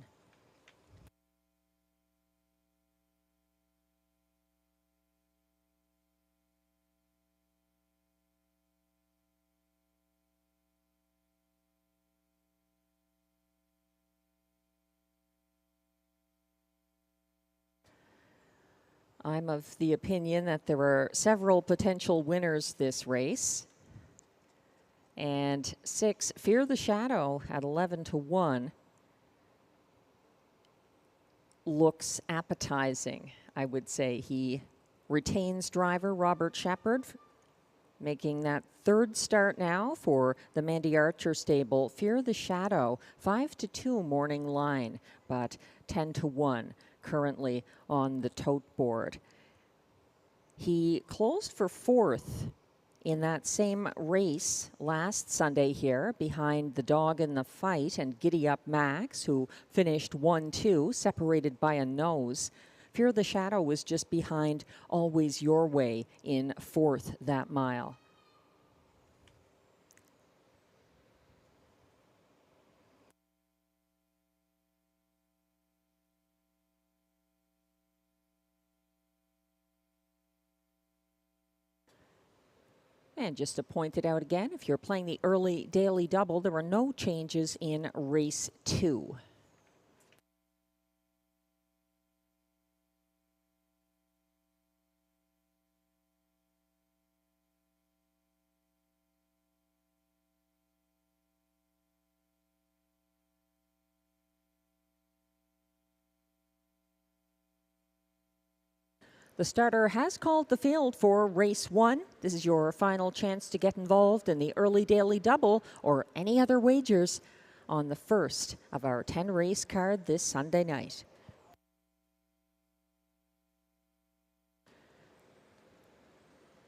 S4: I'm of the opinion that there were several potential winners this race. And 6, Fear the Shadow at 11-1 looks appetizing, I would say. He retains driver Robert Shepard, making that third start now for the Mandy Archer stable. Fear the Shadow, 5-2 morning line, but 10-1 currently on the tote board. He closed for 4th in that same race last Sunday here, behind the Dog in the Fight and Giddy Up Max, who finished 1-2, separated by a nose. Fear the Shadow was just behind Always Your Way in 4th that mile. And just to point it out again, if you're playing the early daily double, there were no changes in race 2. The starter has called the field for race 1. This is your final chance to get involved in the early daily double or any other wagers on the first of our 10 race card this Sunday night.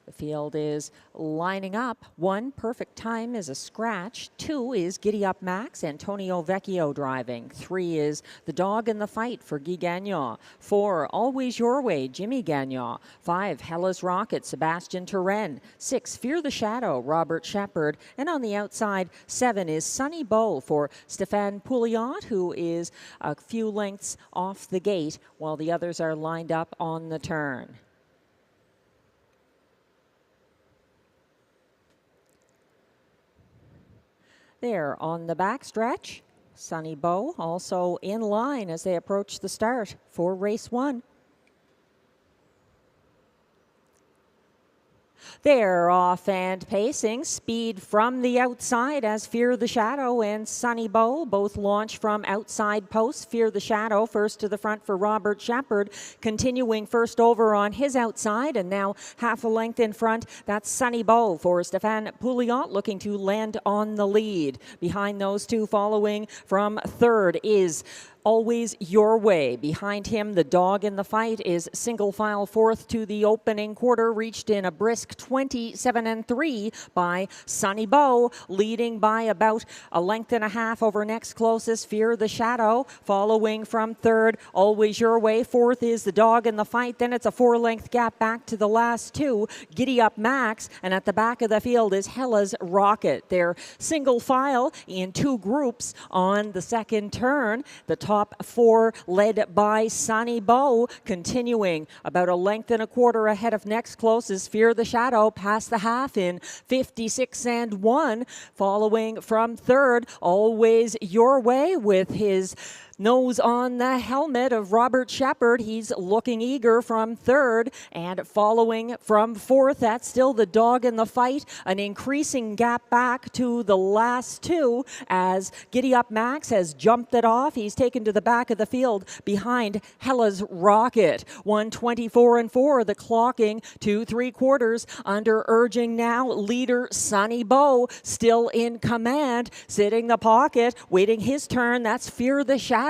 S4: The field is lining up. 1, Perfect Time is a scratch. 2 is Giddy Up Max, Antonio Vecchio driving. 3 is The Dog in the Fight for Guy Gagnon. 4, Always Your Way, Jimmy Gagnon. 5, Hella's Rocket, Sebastian Turenne. 6, Fear the Shadow, Robert Shepard. And on the outside, 7 is Sunny Bow for Stéphane Pouliot, who is a few lengths off the gate while the others are lined up on the turn. There on the backstretch, Sunny Bow also in line as they approach the start for race 1. They're off and pacing. Speed from the outside as Fear the Shadow and Sunny Bow both launch from outside posts. Fear the Shadow first to the front for Robert Shepard, continuing first over on his outside, and now half a length in front. That's Sunny Bow for Stéphane Pouliot, looking to land on the lead. Behind those two, following from third, is Always Your Way. Behind him, The Dog in the Fight is single file fourth to the opening quarter, reached in a brisk 27-3 by Sunny Bow, leading by about a length and a half over next closest, Fear the Shadow. Following from third, Always Your Way. Fourth is The Dog in the Fight. Then it's a 4-length gap back to the last two, Giddy Up Max. And at the back of the field is Hella's Rocket. They're single file in 2 groups on the second turn. The top 4 led by Sunny Bow, continuing about a length and a quarter ahead of next closest, Fear the Shadow, past the half in 56-1. Following from third, Always Your Way with his nose on the helmet of Robert Shepard. He's looking eager from third, and following from fourth, that's still The Dog in the Fight. An increasing gap back to the last two as Giddy Up Max has jumped it off. He's taken to the back of the field behind Hella's Rocket. 1:24-4, the clocking to 3/4 under urging now. Leader Sunny Bow still in command, sitting the pocket, waiting his turn. That's Fear the Shadow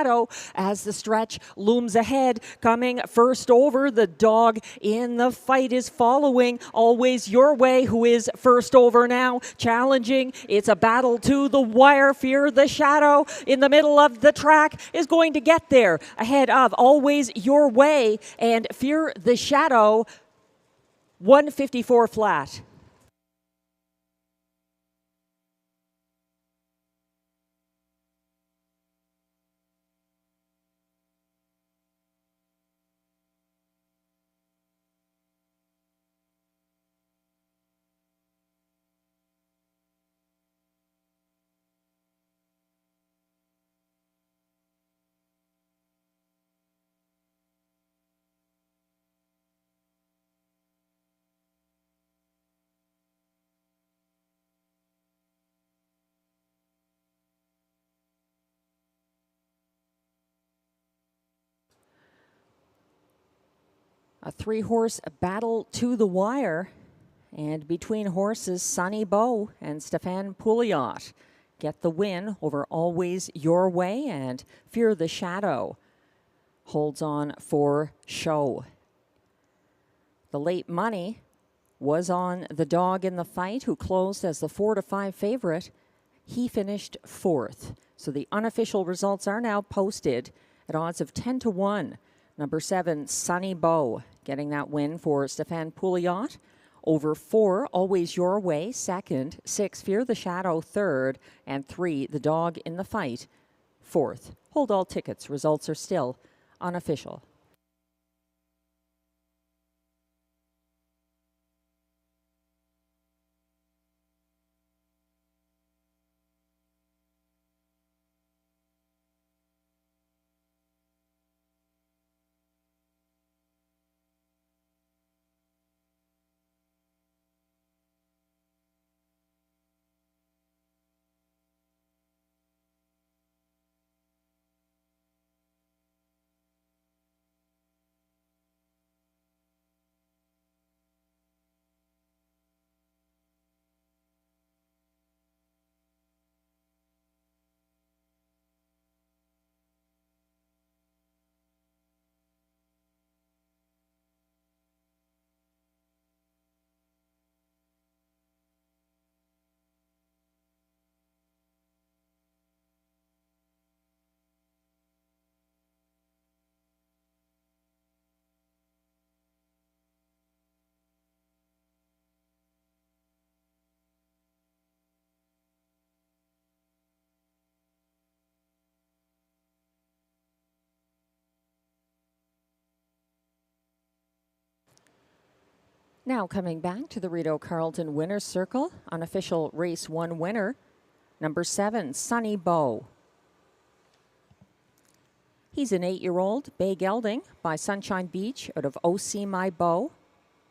S4: as the stretch looms ahead. Coming first over, The Dog in the Fight is following Always Your Way, who is first over now, challenging. It's a battle to the wire. Fear the Shadow in the middle of the track is going to get there ahead of Always Your Way and Fear the Shadow. 1:54 flat. A 3-horse battle to the wire, and between horses, Sunny Bow and Stéphane Pouliot get the win over Always Your Way, and Fear the Shadow holds on for show. The late money was on The Dog in the Fight, who closed as the 4-5 favorite. He finished fourth. So the unofficial results are now posted at odds of 10-1. Number 7, Sunny Bow, getting that win for Stéphane Pouliot. Over 4, Always Your Way, second. 6, Fear the Shadow, third. And 3, The Dog in the Fight, fourth. Hold all tickets. Results are still unofficial. Now coming back to the Rideau Carleton Winner's Circle, unofficial race 1 winner, number 7, Sunny Bow. He's an 8-year-old bay gelding by Sunshine Beach out of O.C. My Bow,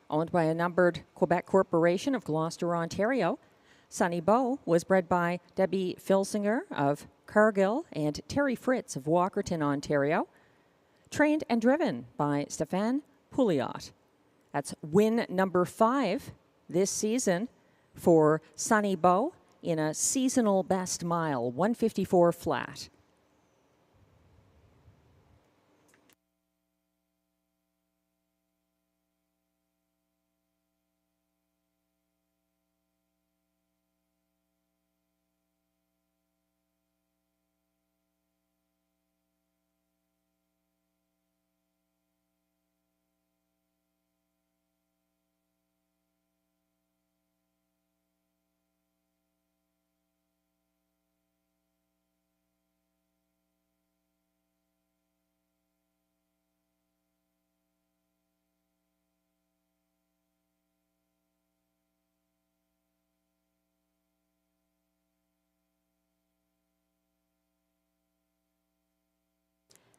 S4: owned by a numbered Quebec Corporation of Gloucester, Ontario. Sunny Bow was bred by Debbie Filsinger of Cargill and Terry Fritz of Walkerton, Ontario. Trained and driven by Stéphane Pouliot. That's win number 5 this season for Sunny Bow in a seasonal best mile, 154 flat.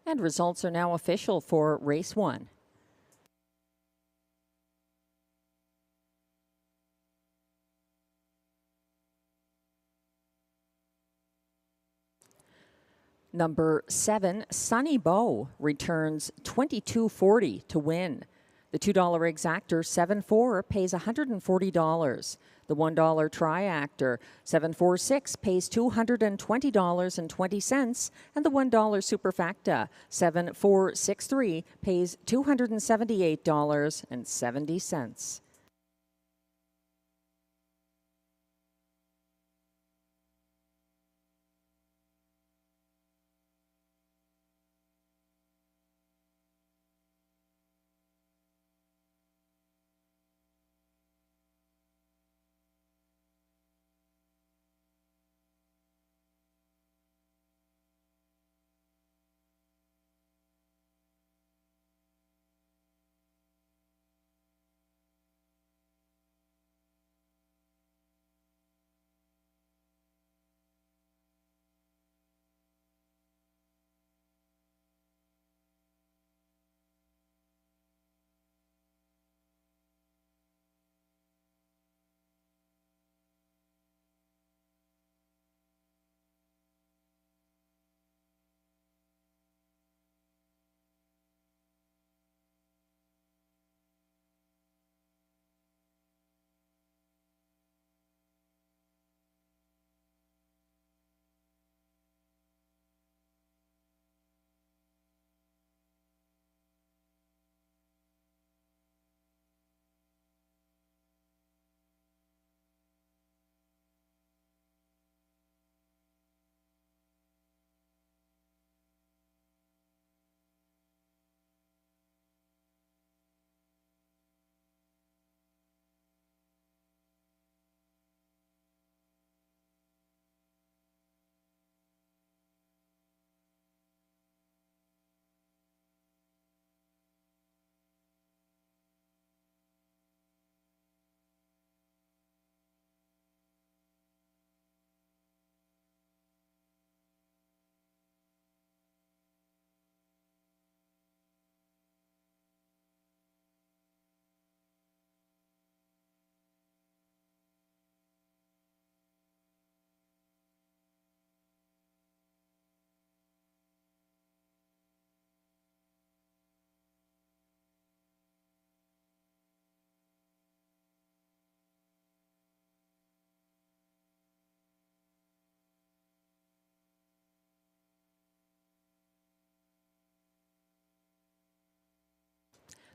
S4: And results are now official for race 1. Number 7, Sunny Bow, returns $22.40 to win. The $2 exactor 7-4 pays $140. The $1 triactor 746 pays $220.20, and the $1 superfecta 7463 pays $278.70.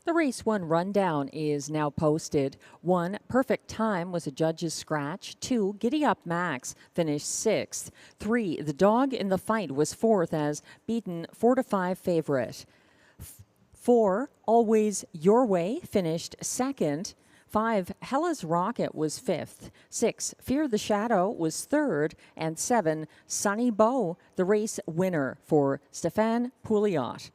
S4: The race 1 rundown is now posted. 1, Perfect Time was a judge's scratch. 2, Giddy Up Max finished 6th. 3, The Dog in the Fight was 4th as beaten 4-5 favorite. 4, Always Your Way finished 2nd. 5, Hella's Rocket was 5th. 6, Fear the Shadow was 3rd. And 7, Sunny Bow, the race winner for Stéphane Pouliot.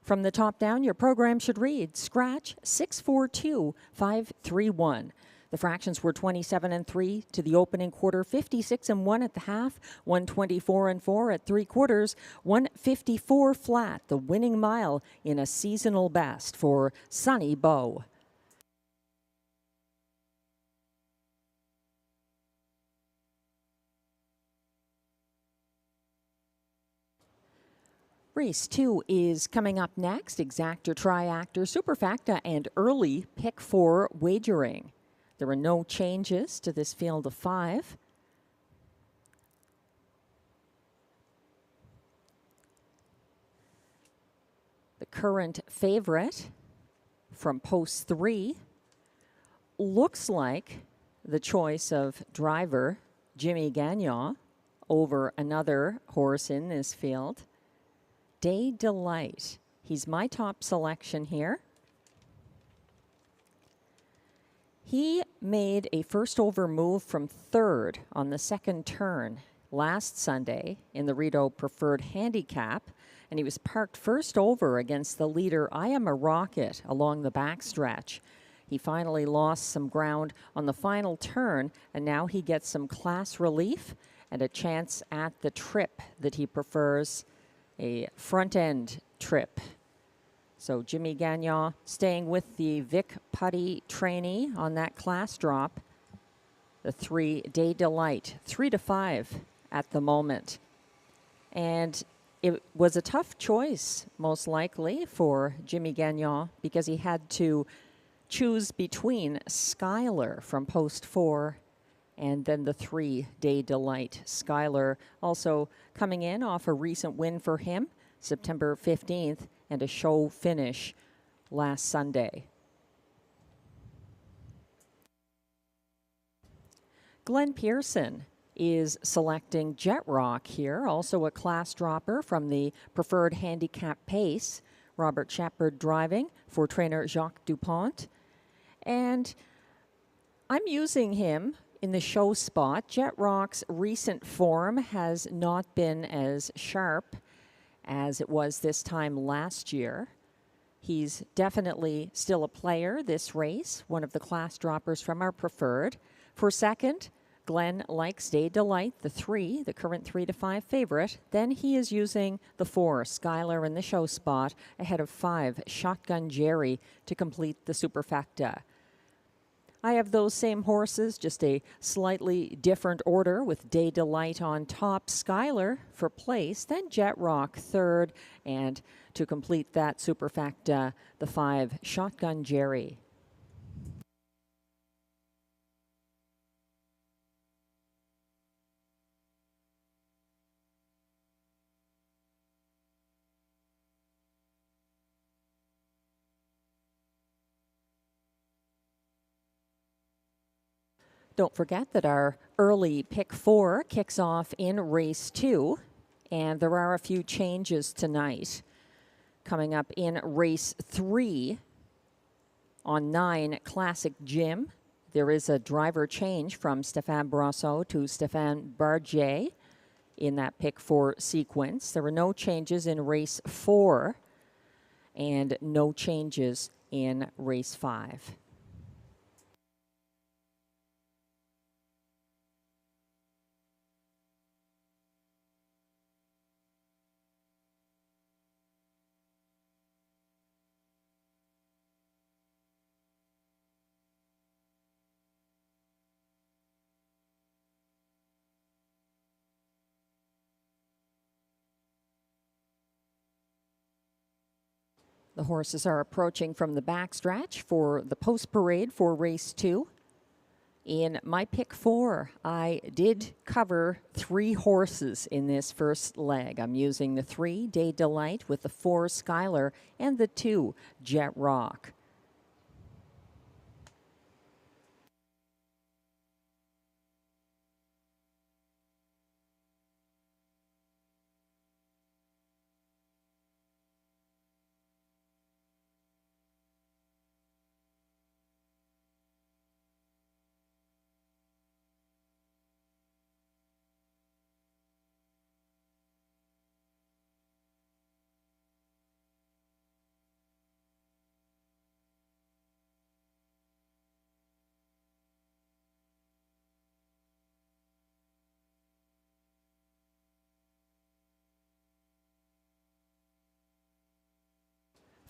S4: From the top down, your program should read scratch 642-531. The fractions were 27-3 to the opening quarter, 56-1 at the half, 124-4 at 3/4, 154 flat, the winning mile in a seasonal best for Sonny Bow. Race 2 is coming up next. Exactor, Triactor, Superfecta, and early pick 4 wagering. There are no changes to this field of 5. The current favorite from post 3 looks like the choice of driver Jimmy Gagnon over another horse in this field. Day Delight. He's my top selection here. He made a first over move from 3rd on the 2nd turn last Sunday in the Rideau Preferred Handicap, and he was parked first over against the leader I Am a Rocket along the backstretch. He finally lost some ground on the final turn, and now he gets some class relief and a chance at the trip that he prefers, a front-end trip. So Jimmy Gagnon staying with the Vic Putty trainee on that class drop. The 3 Day Delight, 3-5 at the moment. And it was a tough choice, most likely, for Jimmy Gagnon because he had to choose between Skylar from post 4 and then the 3 Day Delight. Skylar also coming in off a recent win for him, September 15th, and a show finish last Sunday. Glenn Pearson is selecting Jet Rock here, also a class dropper from the Preferred Handicap Pace. Robert Shepard driving for trainer Jacques Dupont. And I'm using him in the show spot. Jet Rock's recent form has not been as sharp as it was this time last year. He's definitely still a player this race, one of the class droppers from our Preferred. For second, Glenn likes Day Delight, the 3, the current 3-5 favorite. Then he is using the 4, Skylar in the show spot, ahead of 5, Shotgun Jerry, to complete the Superfecta. I have those same horses, just a slightly different order with Day Delight on top, Skylar for place, then Jet Rock 3rd, and to complete that Superfecta, the 5, Shotgun Jerry. Don't forget that our early pick 4 kicks off in race 2, and there are a few changes tonight. Coming up in race 3 on 9, Classic Jim, there is a driver change from Stéphane Brosseau to Stéphane Bargier in that pick 4 sequence. There were no changes in race 4 and no changes in race 5. The horses are approaching from the backstretch for the post parade for race 2. In my pick 4, I did cover 3 horses in this first leg. I'm using the 3 Day Delight with the 4 Skylar and the 2 Jet Rock.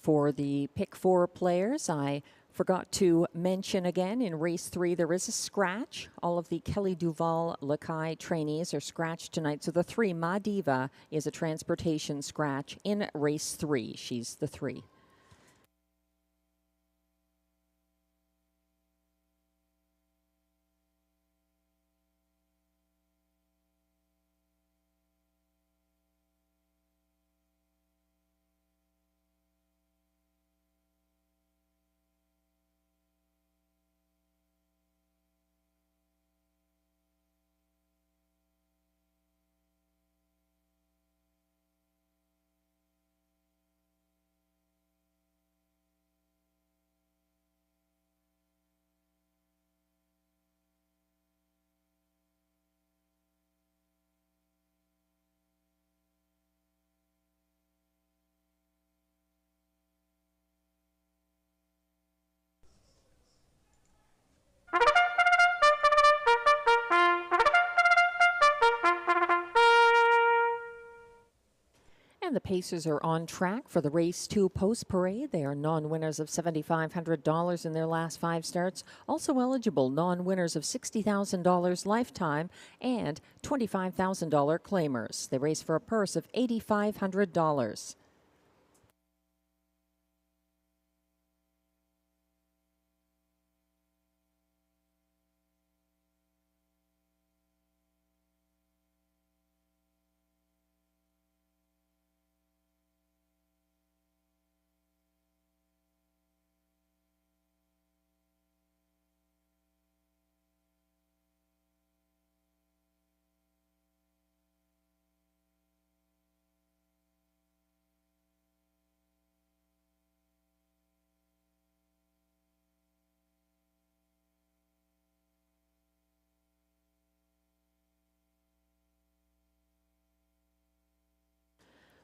S4: For the pick 4 players, I forgot to mention again, in race 3, there is a scratch. All of the Kelly Duval Lakai trainees are scratched tonight. So the 3, Madiva, is a transportation scratch in race 3. She's the 3. And the Pacers are on track for the race 2 post parade. They are non-winners of $7,500 in their last 5 starts. Also eligible non-winners of $60,000 lifetime and $25,000 claimers. They race for a purse of $8,500.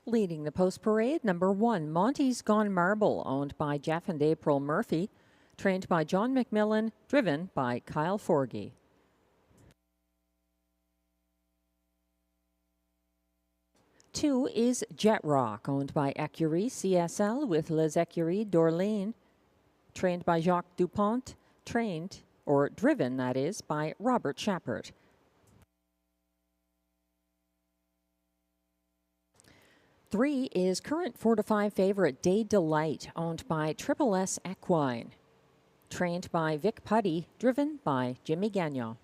S4: Leading the post parade, number 1, Monty's Gone Marble, owned by Jeff and April Murphy, trained by John McMillan, driven by Kyle Forgy. Two is Jet Rock, owned by Écurie CSL with Les Écuries d'Orléans, trained by Jacques Dupont, driven, that is, by Robert Shepard. 3 is current 4 to 5 favorite Day Delight, owned by Triple S Equine, trained by Vic Putty, driven by Jimmy Gagnon.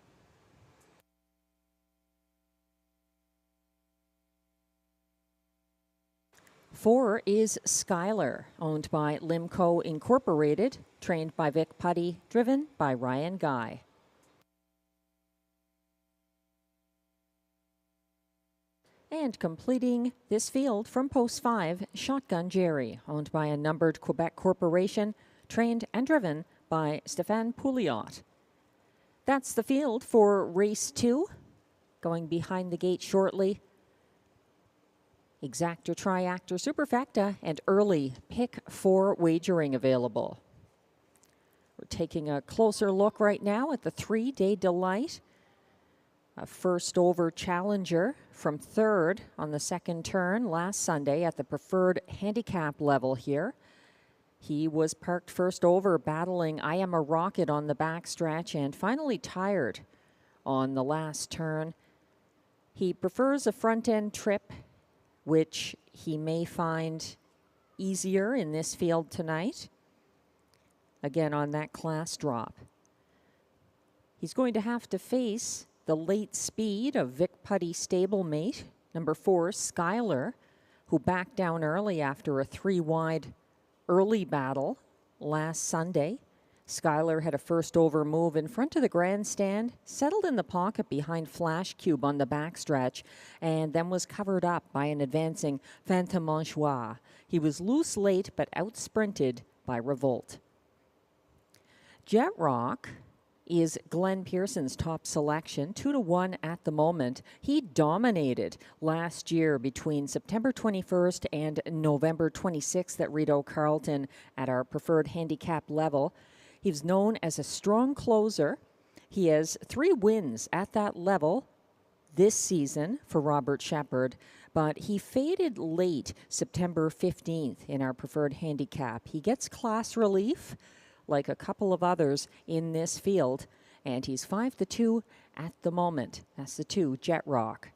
S4: 4 is Skylar, owned by Limco Incorporated, trained by Vic Putty, driven by Ryan Guy. And completing this field from post 5, Shotgun Jerry, owned by a numbered Quebec corporation, trained and driven by Stéphane Pouliot. That's the field for race 2. Going behind the gate shortly, Exactor, Triactor, Superfecta, and early pick 4 wagering available. We're taking a closer look right now at the 3 Day Delight. A first over challenger from 3rd on the second turn last Sunday at the preferred handicap level here. He was parked first over, battling I Am a Rocket on the backstretch and finally tired on the last turn. He prefers a front end trip, which he may find easier in this field tonight. Again, on that class drop. He's going to have to face the late speed of Vic Putty stablemate, number 4, Skylar, who backed down early after a 3-wide early battle last Sunday. Skylar had a first over move in front of the grandstand, settled in the pocket behind Flash Cube on the backstretch, and then was covered up by an advancing Phantom Manchois. He was loose late, but out-sprinted by Revolt. Jet Rock is Glenn Pearson's top selection, 2-1 at the moment. He dominated last year between September 21st and November 26th at Rideau Carleton at our preferred handicap level. He's known as a strong closer. He has 3 wins at that level this season for Robert Shepard, but he faded late September 15th in our preferred handicap. He gets class relief, like a couple of others in this field, and he's 5-2 at the moment. That's the 2, Jet Rock.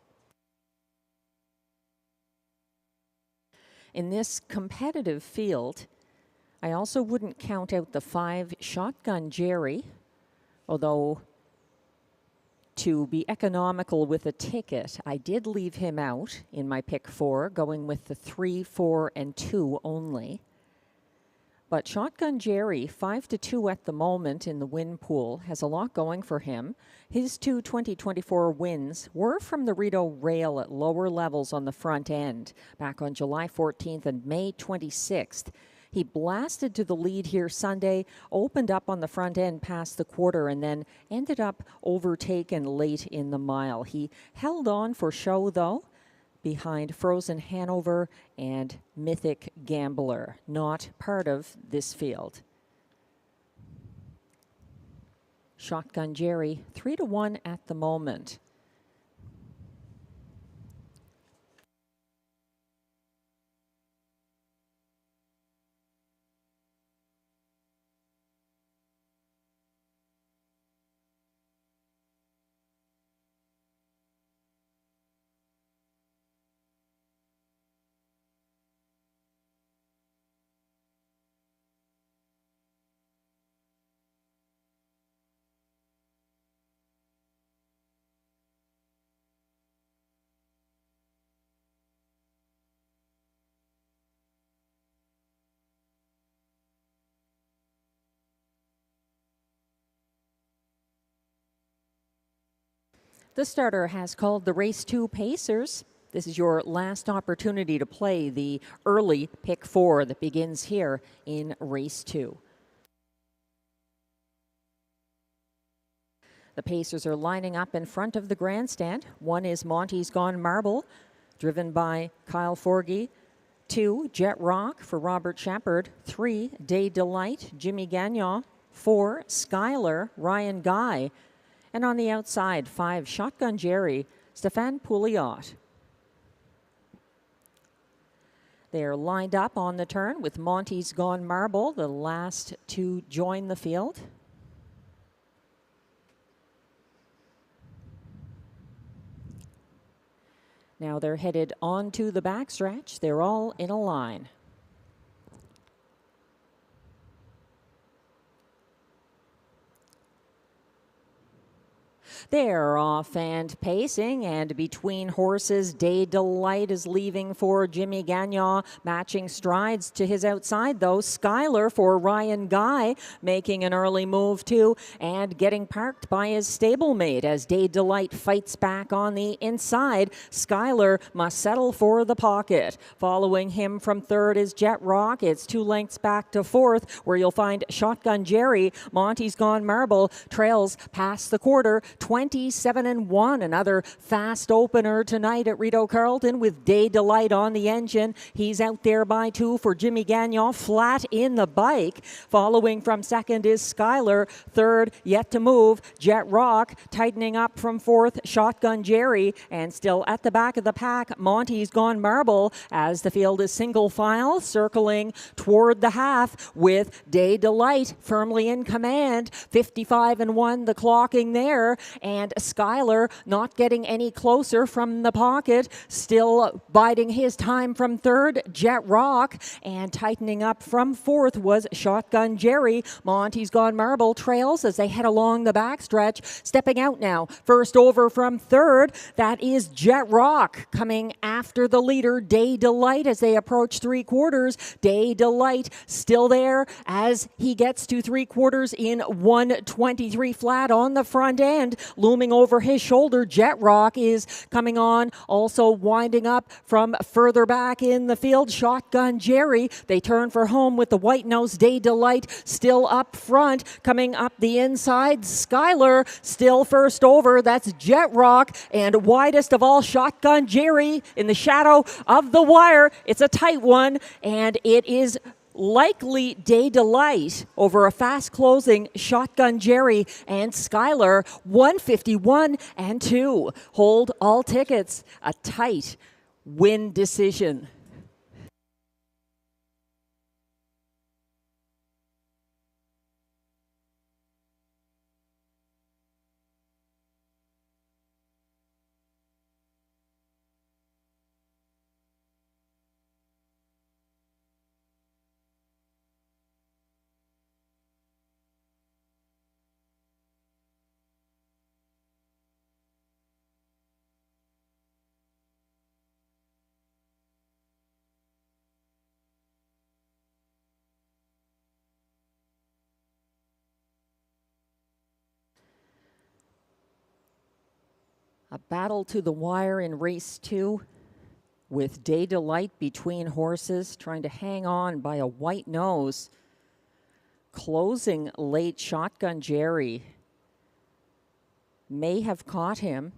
S4: In this competitive field, I also wouldn't count out the 5, Shotgun Jerry, although to be economical with a ticket, I did leave him out in my pick 4, going with the 3, 4, and 2 only. But Shotgun Jerry, 5-2 at the moment in the win pool, has a lot going for him. His 2 2024 wins were from the Rideau rail at lower levels on the front end, back on July 14th and May 26th. He blasted to the lead here Sunday, opened up on the front end past the quarter, and then ended up overtaken late in the mile. He held on for show, though, behind Frozen Hanover and Mythic Gambler, not part of this field. Shotgun Jerry, 3-1 at the moment. The starter has called the Race 2 Pacers. This is your last opportunity to play the early pick 4 that begins here in Race 2. The Pacers are lining up in front of the grandstand. 1 is Monty's Gone Marble, driven by Kyle Forgy. 2, Jet Rock for Robert Shepard. 3, Day Delight, Jimmy Gagnon. 4, Skylar, Ryan Guy. And on the outside, 5, Shotgun Jerry, Stéphane Pouliot. They are lined up on the turn with Monty's Gone Marble, the last to join the field. Now they're headed onto the backstretch. They're all in a line. They're off and pacing, and between horses, Day Delight is leaving for Jimmy Gagnon, matching strides to his outside, though. Skylar for Ryan Guy, making an early move too, and getting parked by his stablemate as Day Delight fights back on the inside. Skylar must settle for the pocket. Following him from 3rd is Jet Rock. It's 2 lengths back to 4th, where you'll find Shotgun Jerry. Monty's Gone Marble trails past the quarter, 27-1. Another fast opener tonight at Rideau Carleton with Day Delight on the engine. He's out there by 2 for Jimmy Gagnon, flat in the bike. Following from 2nd is Skylar. 3rd, yet to move, Jet Rock. Tightening up from 4th, Shotgun Jerry. And still at the back of the pack, Monty's Gone Marble, as the field is single file, circling toward the half with Day Delight firmly in command. 55-1, the clocking there. And Skylar not getting any closer from the pocket, still biding his time from 3rd, Jet Rock, and tightening up from 4th was Shotgun Jerry. Monty's Gone Marble trails as they head along the backstretch. Stepping out now, first over from 3rd, that is Jet Rock, coming after the leader, Day Delight, as they approach 3/4. Day Delight still there as he gets to 3/4 in 1:23 flat on the front end. Looming over his shoulder, Jet Rock is coming on, also winding up from further back in the field. Shotgun Jerry, they turn for home with the white-nosed Day Delight still up front. Coming up the inside, Skylar still first over. That's Jet Rock, and widest of all, Shotgun Jerry in the shadow of the wire. It's a tight one, and it is likely Day Delight over a fast closing Shotgun Jerry and Skylar. 151-2. Hold all tickets. A tight win decision. A battle to the wire in race 2 with Day Delight between horses, trying to hang on by a white nose. Closing late, Shotgun Jerry may have caught him.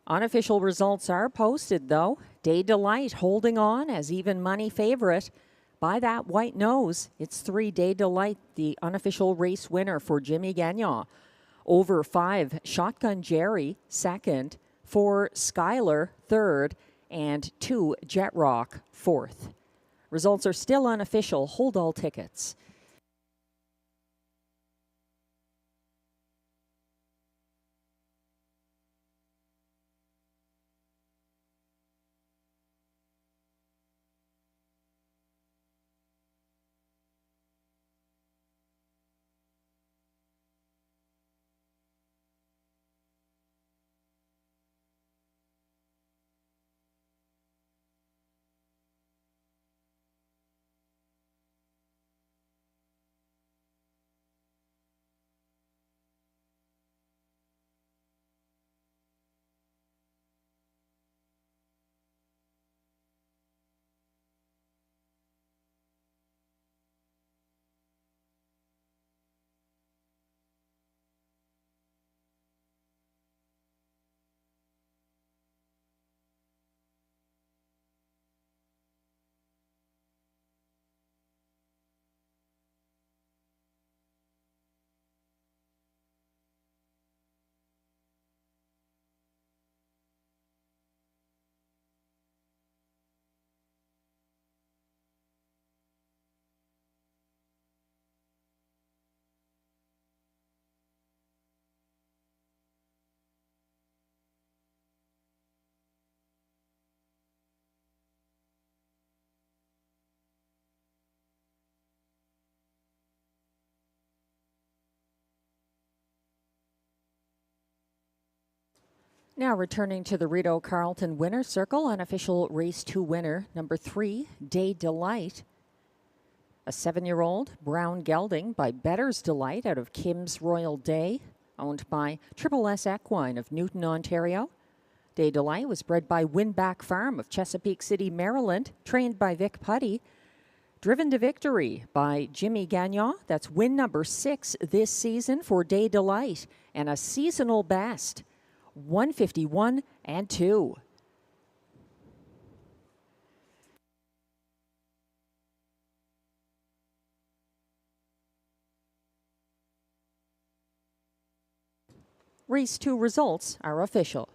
S4: Unofficial results are posted, though. Day Delight holding on as even money favorite by that white nose. It's 3 Day Delight, the unofficial race winner for Jimmy Gagnon. Over 5, Shotgun Jerry, second. 4, Skylar, third. And 2, Jet Rock, fourth. Results are still unofficial. Hold all tickets. Now returning to the Rideau Carleton winner circle, unofficial race 2 winner, number 3, Day Delight. A 7-year-old brown gelding by Better's Delight out of Kim's Royal Day, owned by Triple S Equine of Newton, Ontario. Day Delight was bred by Winback Farm of Chesapeake City, Maryland, trained by Vic Putty. Driven to Victory by Jimmy Gagnon. That's win number 6 this season for Day Delight, and a seasonal best. 151 and 2. Race 2 results are official.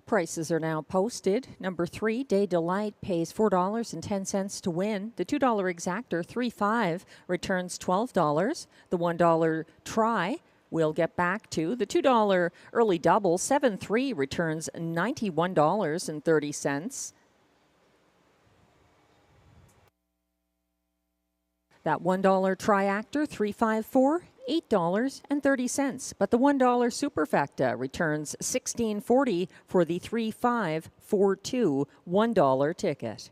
S4: Prices are now posted. Number 3, Day Delight, pays $4.10 to win. The $2 exactor, 3.5, returns $12. The $1 try, we'll get back to. The $2 early double, 7.3, returns $91.30. That $1 triactor, 3.54, $8.30. But the $1 superfecta returns $16.40 for the 3.542 $1 ticket.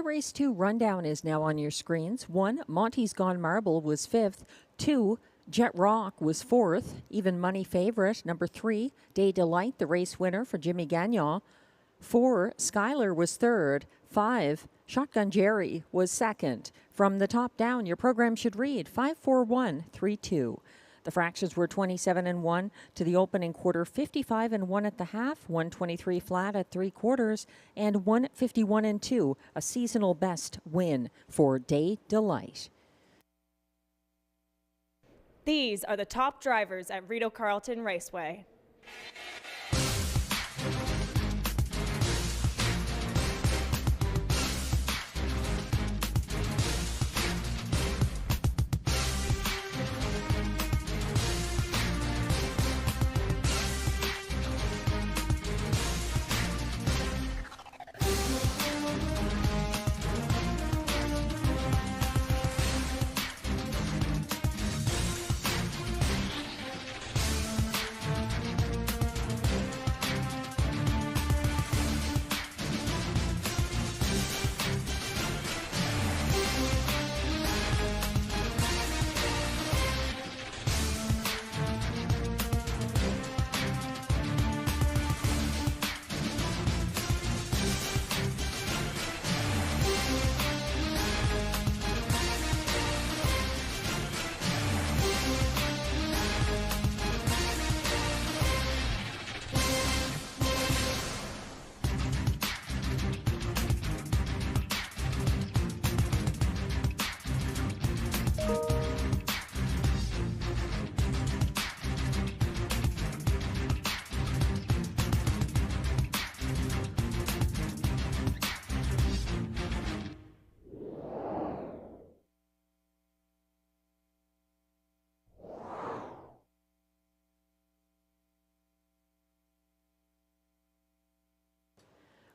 S4: The race 2 rundown is now on your screens. 1, Monty's Gone Marble was 5th. 2, Jet Rock was 4th. Even money favorite, number 3, Day Delight, the race winner for Jimmy Gagnon. 4, Skylar was 3rd. 5, Shotgun Jerry was 2nd. From the top down, your program should read 5-4-1-3-2. The fractions were 27-1 to the opening quarter, 55-1 at the half, 123 flat at 3/4, and 151-2, a seasonal best win for Day Delight.
S3: These are the top drivers at Rideau Carleton Raceway.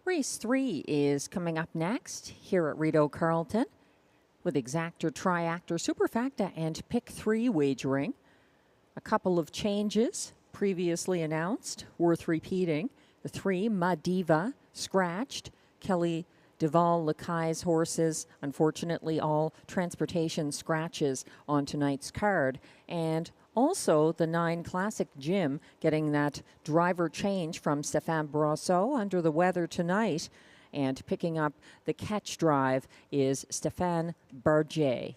S4: Race 3 is coming up next here at Rideau Carleton with exactor, triactor, superfecta, and pick 3 wagering. A couple of changes previously announced worth repeating. The 3, Madiva, scratched. Kelly Duval Lakai's horses, unfortunately all transportation scratches on tonight's card. And also the 9 Classic Jim getting that driver change from Stéphane Brosseau under the weather tonight. And picking up the catch drive is Stéphane Barget.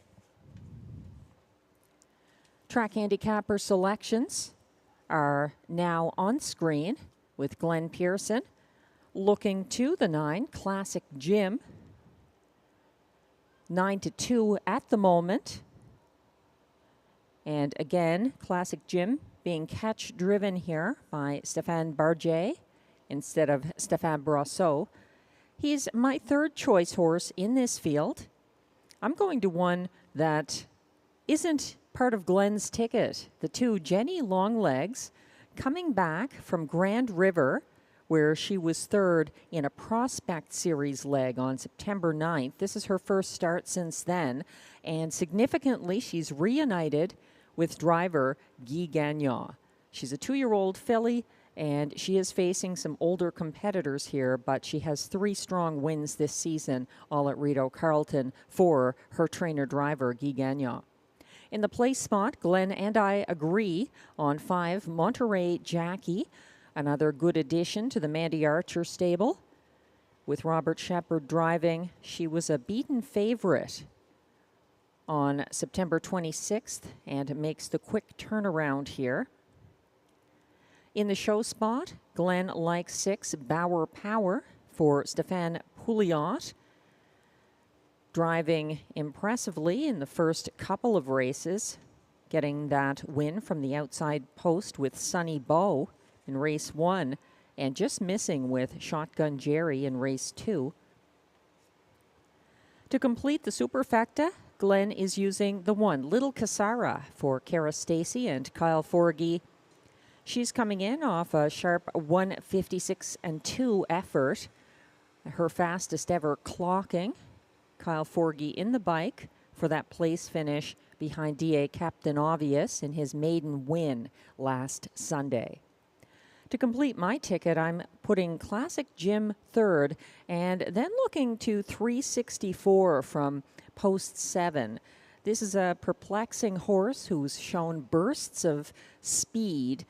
S4: Track handicapper selections are now on screen with Glenn Pearson looking to the 9 Classic Jim. 9-2 at the moment. And again, Classic Jim being catch driven here by Stéphane Barget instead of Stéphane Brosseau. He's my 3rd choice horse in this field. I'm going to one that isn't part of Glenn's ticket. The 2, Jenny Longlegs, coming back from Grand River, where she was 3rd in a Prospect Series leg on September 9th. This is her first start since then. And significantly, she's reunited with driver Guy Gagnon. She's a 2-year-old filly, and she is facing some older competitors here, but she has 3 strong wins this season, all at Rideau Carleton for her trainer driver Guy Gagnon. In the place spot, Glenn and I agree on 5, Monterey Jackie, another good addition to the Mandy Archer stable. With Robert Shepard driving, she was a beaten favorite on September 26th and makes the quick turnaround here. In the show spot, Glenn likes 6, Bauer Power for Stéphane Pouliot, driving impressively in the first couple of races, getting that win from the outside post with Sonny Bow in race 1, and just missing with Shotgun Jerry in race 2. To complete the superfecta, Glenn is using the 1, Little Cassara for Cara Stacey and Kyle Forgy. She's coming in off a sharp 1:56.2 effort, her fastest ever clocking. Kyle Forgy in the bike for that place finish behind D.A. Captain Obvious in his maiden win last Sunday. To complete my ticket, I'm putting Classic Jim third and then looking to 364 from post 7. This is a perplexing horse who's shown bursts of speed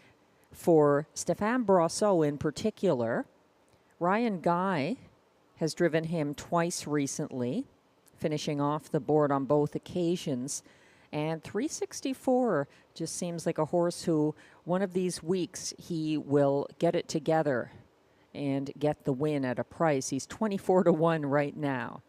S4: for Stéphane Brosseau in particular. Ryan Guy has driven him twice recently, finishing off the board on both occasions. And 364 just seems like a horse who, one of these weeks, he will get it together and get the win at a price. He's 24-1 right now.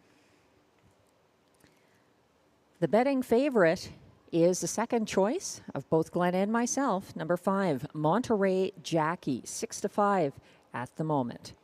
S4: The betting favorite is the second choice of both Glenn and myself, number 5, Monterey Jackie, 6-5 at the moment.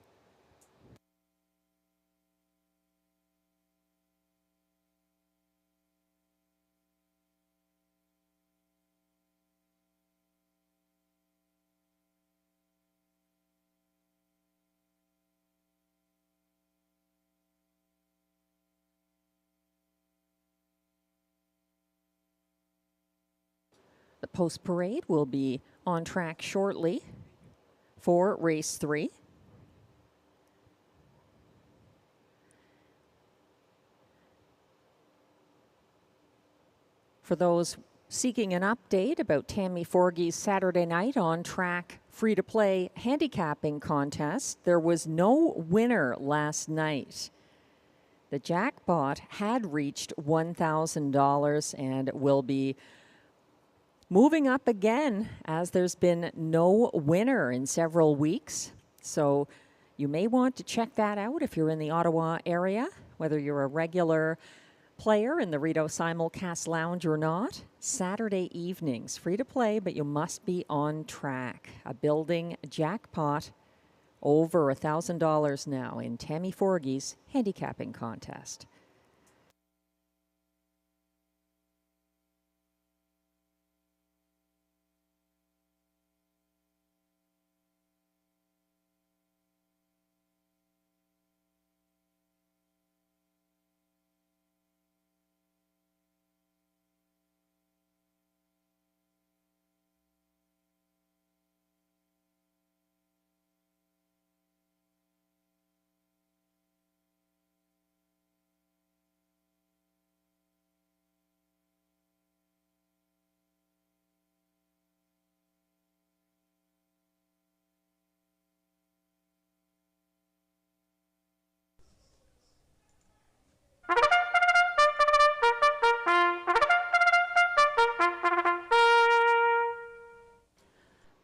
S4: The post parade will be on track shortly for race 3. For those seeking an update about Tammy Forgey's Saturday night on track free-to-play handicapping contest, there was no winner last night. The jackpot had reached $1,000 and will be moving up again as there's been no winner in several weeks. So you may want to check that out if you're in the Ottawa area, whether you're a regular player in the Rideau Simulcast Lounge or not. Saturday evenings, free to play, but you must be on track. A building jackpot over $1,000 now in Tammy Forgey's handicapping contest.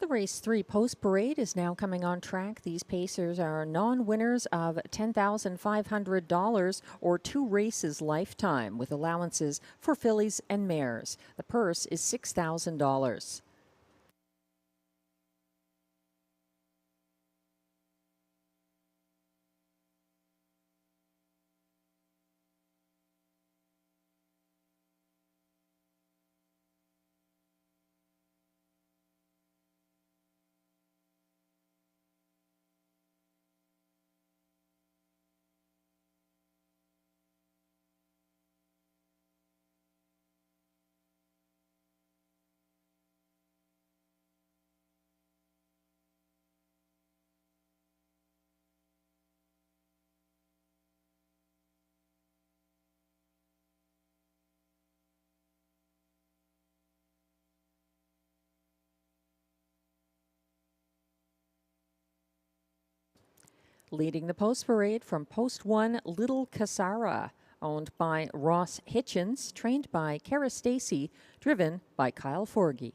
S4: The race 3 post parade is now coming on track. These pacers are non-winners of $10,500 or 2 races lifetime with allowances for fillies and mares. The purse is $6,000. Leading the post parade from post 1, Little Cassara, owned by Ross Hitchens, trained by Kara Stacey, driven by Kyle Forgey.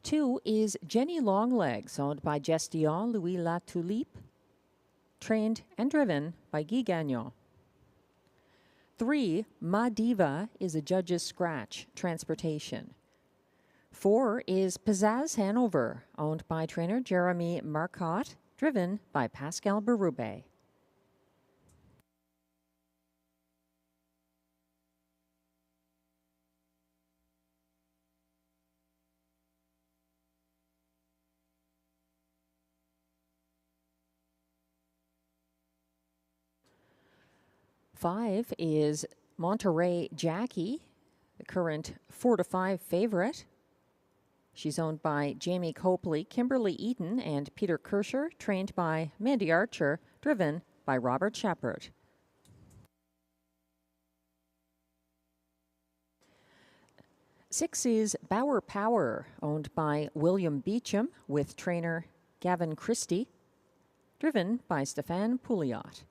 S4: Two is Jenny Longlegs, owned by Gestion Louis La Tulipe, trained and driven by Guy Gagnon. 3, Ma Diva is a judge's scratch, transportation. 4 is Pizzazz Hanover, owned by trainer Jeremy Marcotte, driven by Pascal Berube. Five is Monterey Jackie, the current 4-5 favorite. She's owned by Jamie Copley, Kimberly Eaton, and Peter Kirscher, trained by Mandy Archer, driven by Robert Shepard. Six is Bauer Power, owned by William Beecham, with trainer Gavin Christie, driven by Stéphane Pouliot.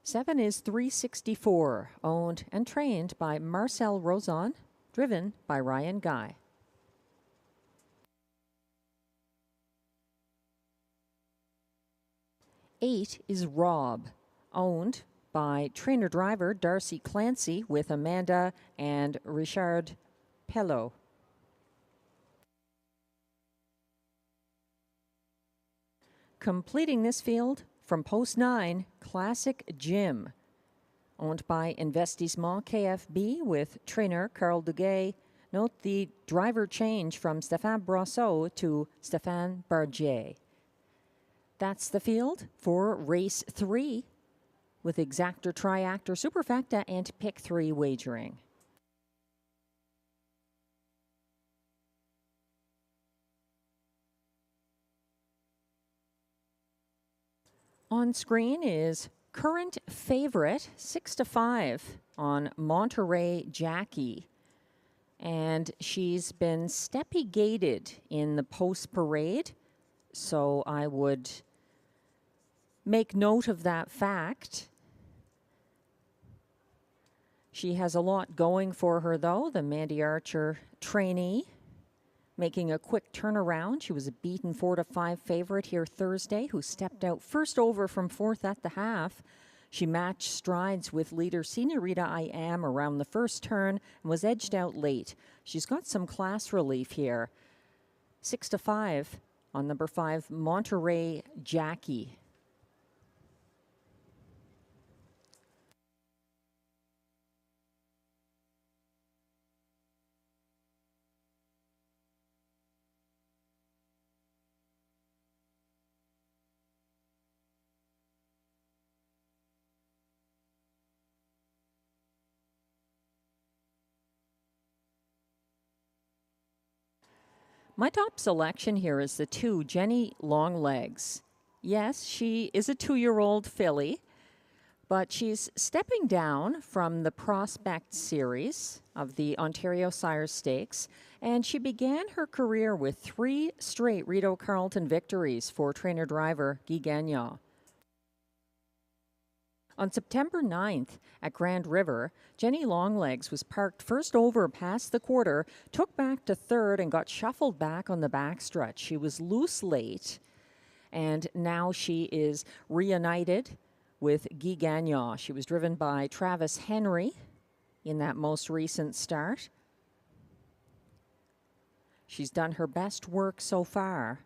S4: 7 is 364, owned and trained by Marcel Rozon, driven by Ryan Guy. 8 is Rob, owned by trainer-driver Darcy Clancy with Amanda and Richard Pello. Completing this field from post 9, Classic Gym, owned by Investissement KFB with trainer Carl Duguay. Note the driver change from Stéphane Brosseau to Stéphane Bargier. That's the field for race 3 with Exactor, Triactor, Superfecta, and Pick 3 wagering. On screen is current favorite 6-5 on Monterey Jackie. And she's been steppy gated in the post parade, so I would make note of that fact. She has a lot going for her, though, the Mandy Archer trainee, making a quick turnaround. She was a beaten 4-5 favorite here Thursday, who stepped out first over from 4th at the half. She matched strides with leader Senorita I Am around the first turn and was edged out late. She's got some class relief here. 6-5 on number 5, Monterey Jackie. My top selection here is the 2, Jenny Longlegs. Yes, she is a 2-year-old filly, but she's stepping down from the Prospect Series of the Ontario Sire Stakes, and she began her career with 3 straight Rideau Carleton victories for trainer-driver Guy Gagnon. On September 9th at Grand River, Jenny Longlegs was parked first over past the quarter, took back to 3rd, and got shuffled back on the backstretch. She was loose late, and now she is reunited with Guy Gagnon. She was driven by Travis Henry in that most recent start. She's done her best work so far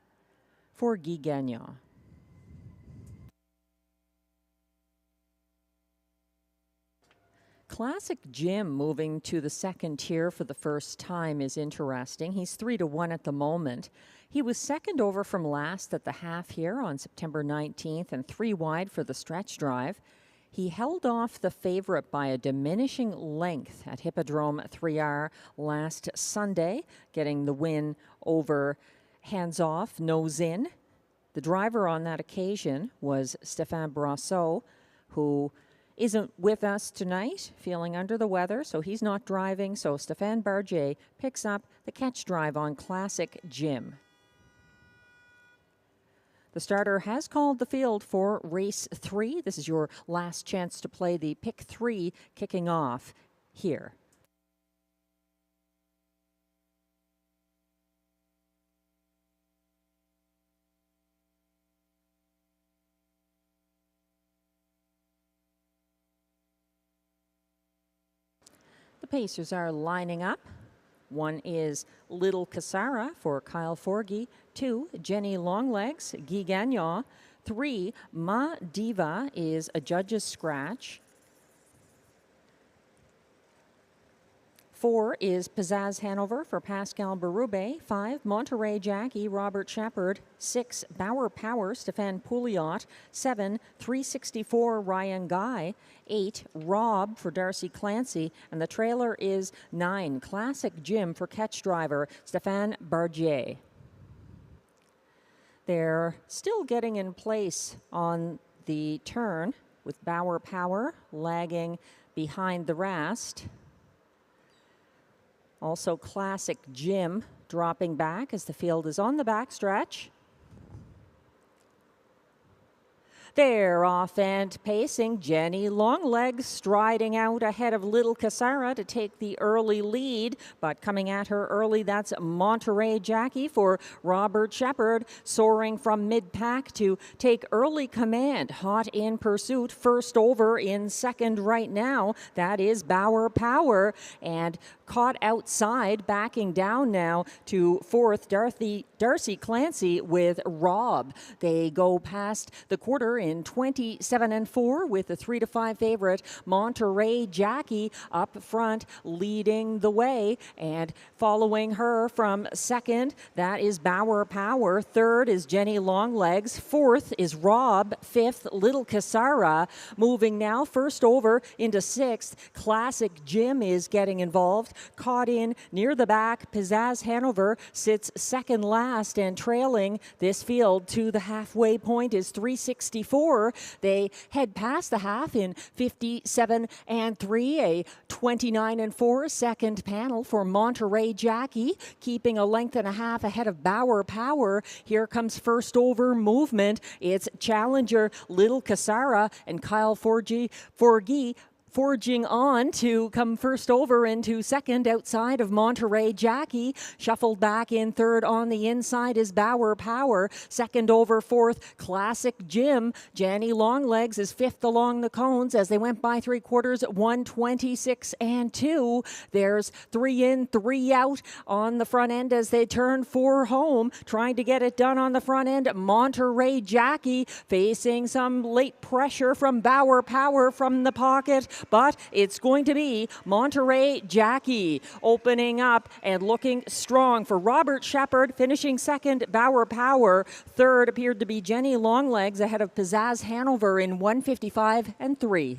S4: for Guy Gagnon. Classic Jim moving to the second tier for the first time is interesting. He's 3-1 at the moment. He was second over from last at the half here on September 19th and 3 wide for the stretch drive. He held off the favorite by a diminishing length at Hippodrome 3R last Sunday, getting the win over Hands Off, Nose In. The driver on that occasion was Stéphane Brosseau, who isn't with us tonight, feeling under the weather, so he's not driving. So Stéphane Bargier picks up the catch drive on Classic Jim. The starter has called the field for race 3. This is your last chance to play the pick 3 kicking off here. The Pacers are lining up. 1 is Little Cassara for Kyle Forgy. 2, Jenny Longlegs, Guy Gagnon. 3, Ma Diva is a judge's scratch. 4 is Pizzazz Hanover for Pascal Berube. 5, Monterey Jackie, Robert Shepard. 6, Bauer Power, Stefan Pouliot. 7, 364, Ryan Guy. 8, Rob for Darcy Clancy. And the trailer is 9, Classic Jim for Catch Driver, Stefan Bargier. They're still getting in place on the turn with Bauer Power lagging behind the rest. Also Classic Jim dropping back as the field is on the backstretch. They're off and pacing. Jenny Longlegs striding out ahead of Little Casara to take the early lead. But coming at her early, that's Monterey Jackie for Robert Shepard, soaring from mid-pack to take early command. Hot in pursuit, first over in second right now. That is Bauer Power. And caught outside, backing down now to fourth, Darcy Clancy with Rob. They go past the quarter in 27-4 with the 3-5 favorite Monterey Jackie up front leading the way, and following her from second, that is Bauer Power. Third is Jenny Longlegs. Fourth is Rob. Fifth, Little Casara. Moving now first over into sixth, Classic Jim is getting involved. Caught in near the back, Pizzazz Hanover sits second last, and trailing this field to the halfway point is 364. They head past the half in 57-3, a 29-4 second panel for Monterey Jackie, keeping a length and a half ahead of Bauer Power. Here comes first over movement. It's challenger Little Casara and Kyle Forgy forging on to come first over into second outside of Monterey Jackie. Shuffled back in third on the inside is Bauer Power. Second over fourth, Classic Jim. Jenny Longlegs is fifth along the cones as they went by three quarters, 126-2. There's 3 in, 3 out on the front end as they turn 4 home. Trying to get it done on the front end, Monterey Jackie facing some late pressure from Bauer Power from the pocket. But it's going to be Monterey Jackie opening up and looking strong for Robert Shepard, finishing second, Bauer Power. Third appeared to be Jenny Longlegs ahead of Pizzazz Hanover in 155-3.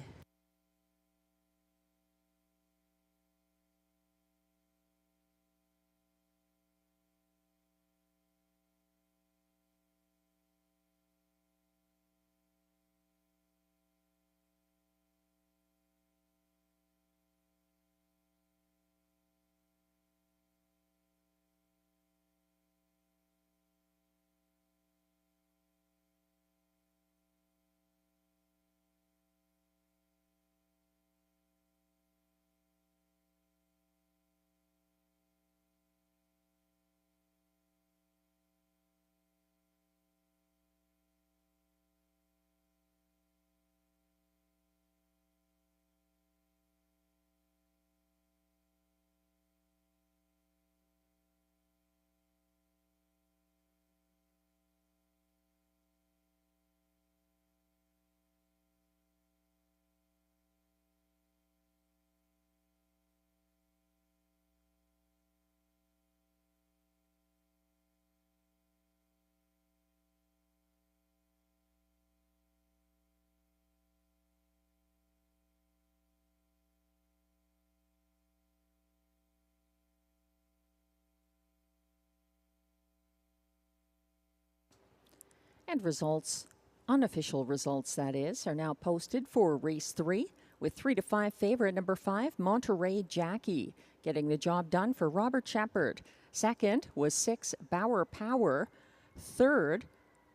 S4: And results, unofficial results that is, are now posted for race 3 with 3-5 favorite number 5, Monterey Jackie, getting the job done for Robert Shepard. Second was 6, Bauer Power. Third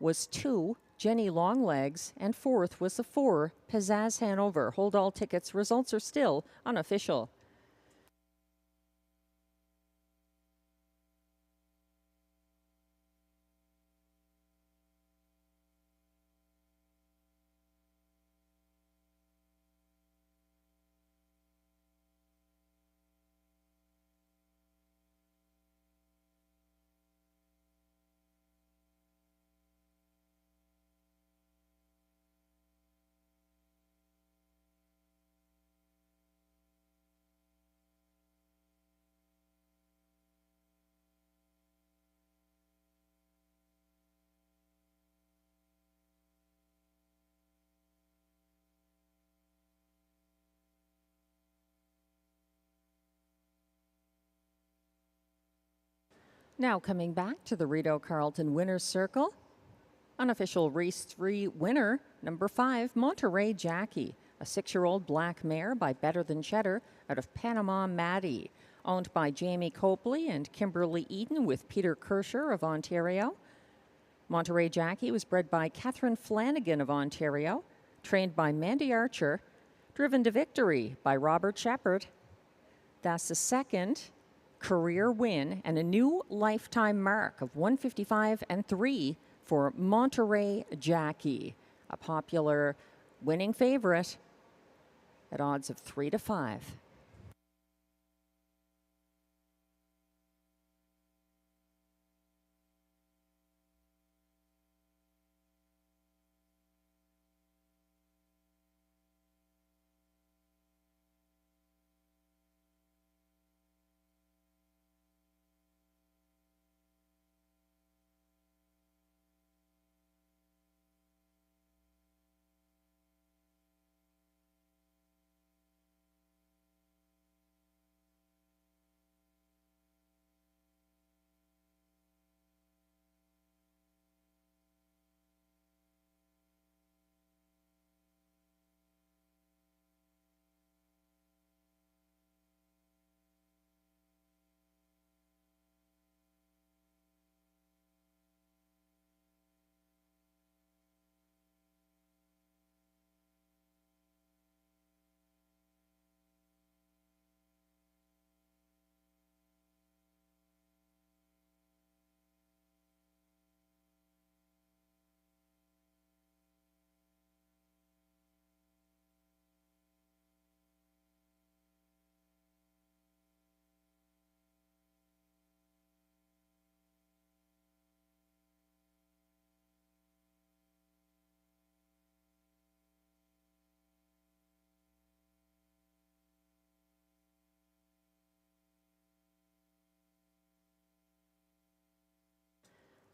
S4: was 2, Jenny Longlegs. And fourth was the 4, Pizzazz Hanover. Hold all tickets. Results are still unofficial. Now coming back to the Rideau Carleton Winners Circle. Unofficial Race 3 winner, number 5, Monterey Jackie, a 6-year-old black mare by Better Than Cheddar out of Panama Maddie, owned by Jamie Copley and Kimberly Eden with Peter Kirscher of Ontario. Monterey Jackie was bred by Catherine Flanagan of Ontario, trained by Mandy Archer, driven to victory by Robert Shepard. That's the second career win and a new lifetime mark of 155 and 3 for Monterey Jackie, a popular winning favorite at odds of 3 to 5.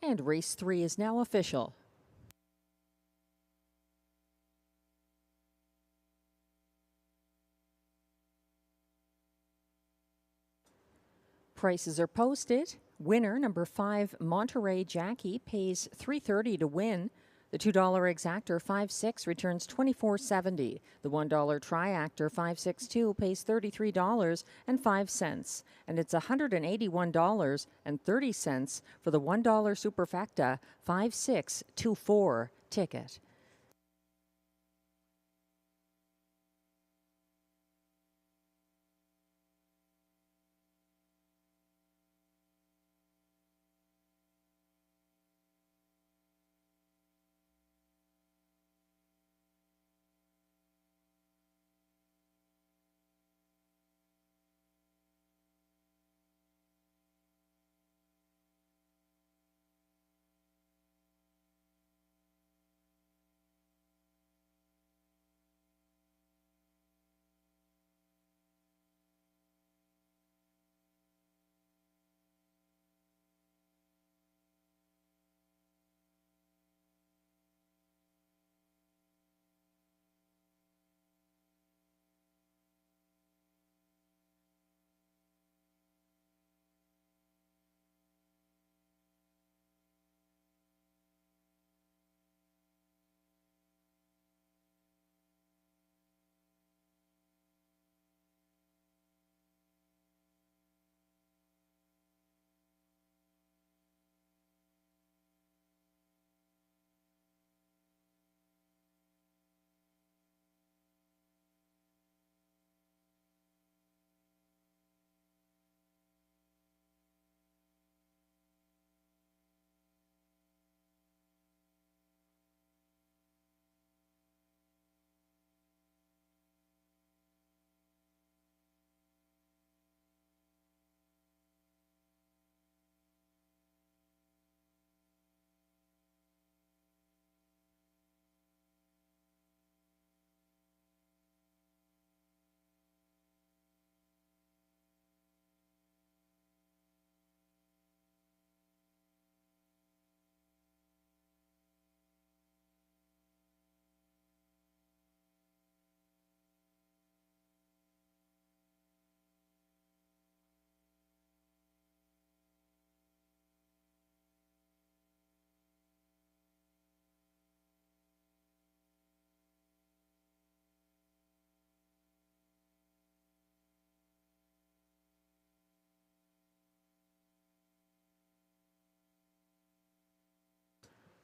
S4: And race 3 is now official. Prices are posted. Winner number 5 Monterey Jackie pays $3.30 to win. The $2 exactor 5.6 returns $24.70. The $1 triactor 5.62 pays $33.05, and it's $181.30 for the $1 superfecta 5.624 ticket.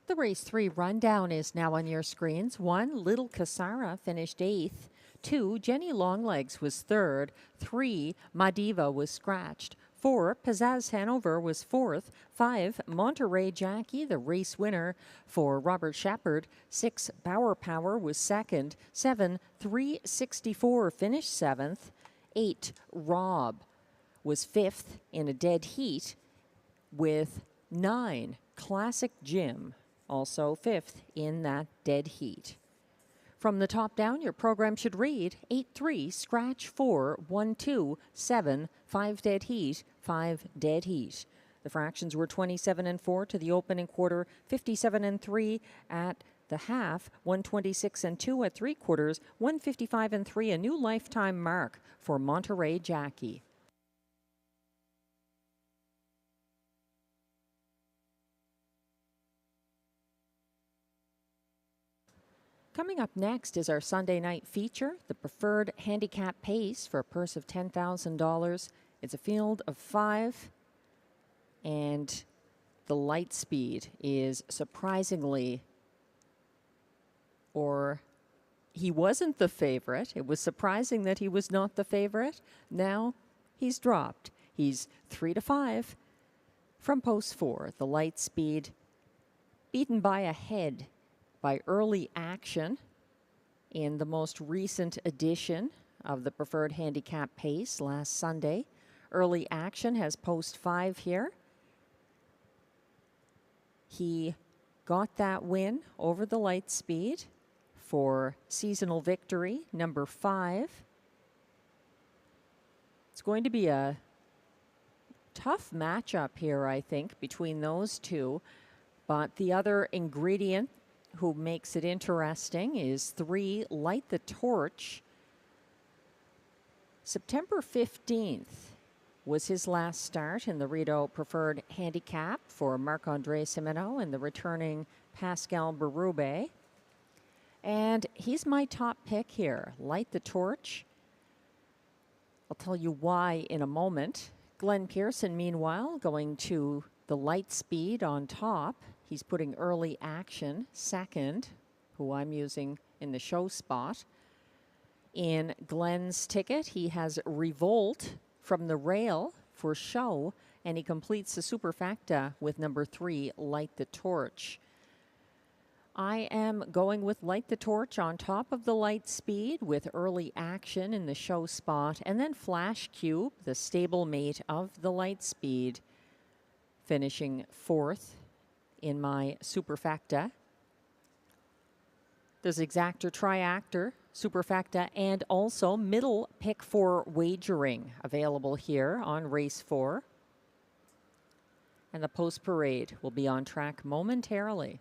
S4: The race 3 rundown is now on your screens. 1, Little Casara finished 8th. 2, Jenny Longlegs was 3rd. 3, Madiva was scratched. 4, Pizzazz Hanover was 4th. 5, Monterey Jackie, the race winner for Robert Shepard. 6, Bauer Power was 2nd. 7, 364 finished 7th. 8, Rob was 5th in a dead heat with 9, Classic Jim, also 5th in that dead heat. From the top down, your program should read 8-3, scratch 4, 1-2, 7, 5 dead heat, 5 dead heat. The fractions were 27-4 to the opening quarter, 57-3 at the half, 126-2 at 3/4, 155-3, a new lifetime mark for Monterey Jackie. Coming up next is our Sunday night feature, the Preferred Handicap Pace for a purse of $10,000. It's a field of 5, and the light speed is surprisingly, or he wasn't the favorite. It was surprising that he was not the favorite. Now he's dropped. He's 3-5 from post 4. The light speed beaten by a head by Early Action in the most recent edition of the Preferred Handicap Pace last Sunday. Early Action has post 5 here. He got that win over the light speed for seasonal victory number 5. It's going to be a tough matchup here, I think, between those two. But the other ingredient who makes it interesting is 3, Light the Torch. September 15th was his last start in the Rideau Preferred Handicap for Marc-Andre Simino and the returning Pascal Berube. And he's my top pick here, Light the Torch. I'll tell you why in a moment. Glenn Pearson, meanwhile, going to the light speed on top. He's putting Early Action second, who I'm using in the show spot. In Glenn's ticket, he has Revolt from the rail for show, and he completes the superfecta with number 3, Light the Torch. I am going with Light the Torch on top of the light speed with Early Action in the show spot, and then Flash Cube, the stablemate of the light speed, finishing 4th in my superfecta. There's Exactor, Triactor, superfecta, and also middle pick for wagering available here on race 4. And the post parade will be on track momentarily.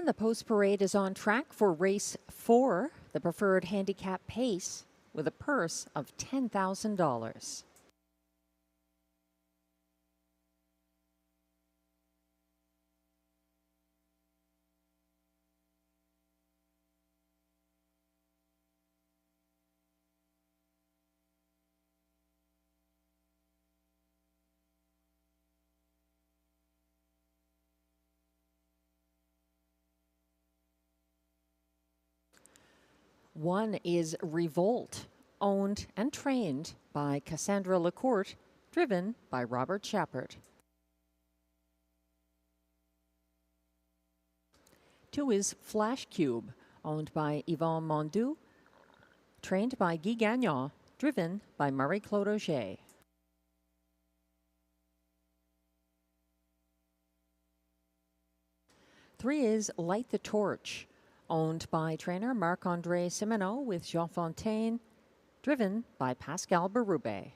S4: And the post parade is on track for race 4, the preferred handicap pace, with a purse of $10,000. One is Revolt, owned and trained by Cassandra Lacourte, driven by Robert Shepard. 2 is Flash Cube, owned by Yvon Mondu, trained by Guy Gagnon, driven by Marie-Claude Auger. 3 is Light the Torch, owned by trainer Marc-André Simoneau with Jean Fontaine, driven by Pascal Berube.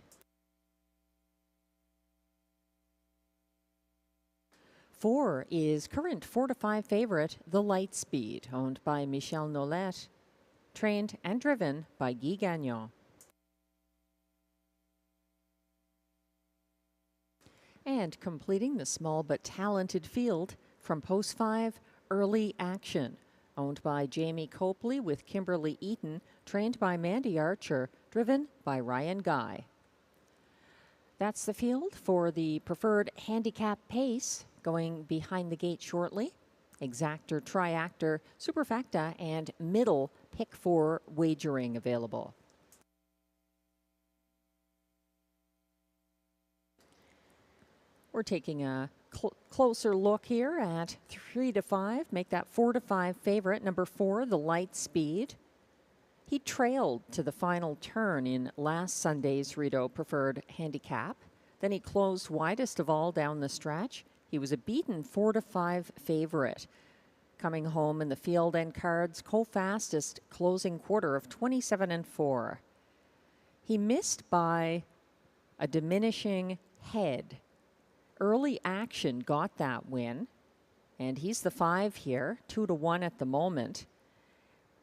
S4: 4 is current 4-5 favorite The Lightspeed, owned by Michel Nollet, trained and driven by Guy Gagnon. And completing the small but talented field from Post 5, Early Action, owned by Jamie Copley with Kimberly Eaton, trained by Mandy Archer, driven by Ryan Guy. That's the field for the preferred handicap pace, going behind the gate shortly. Exactor, Triactor, Superfecta, and middle pick 4 wagering available. We're taking a closer look here at 3-5. Make that 4-5 favorite. Number 4, The Lightspeed. He trailed to the final turn in last Sunday's Rideau Preferred Handicap. Then he closed widest of all down the stretch. He was a beaten 4-5 favorite, coming home in the field and cards co-fastest closing quarter of 27-4. He missed by a diminishing head. Early Action got that win, and he's the 5 here, 2-1 at the moment.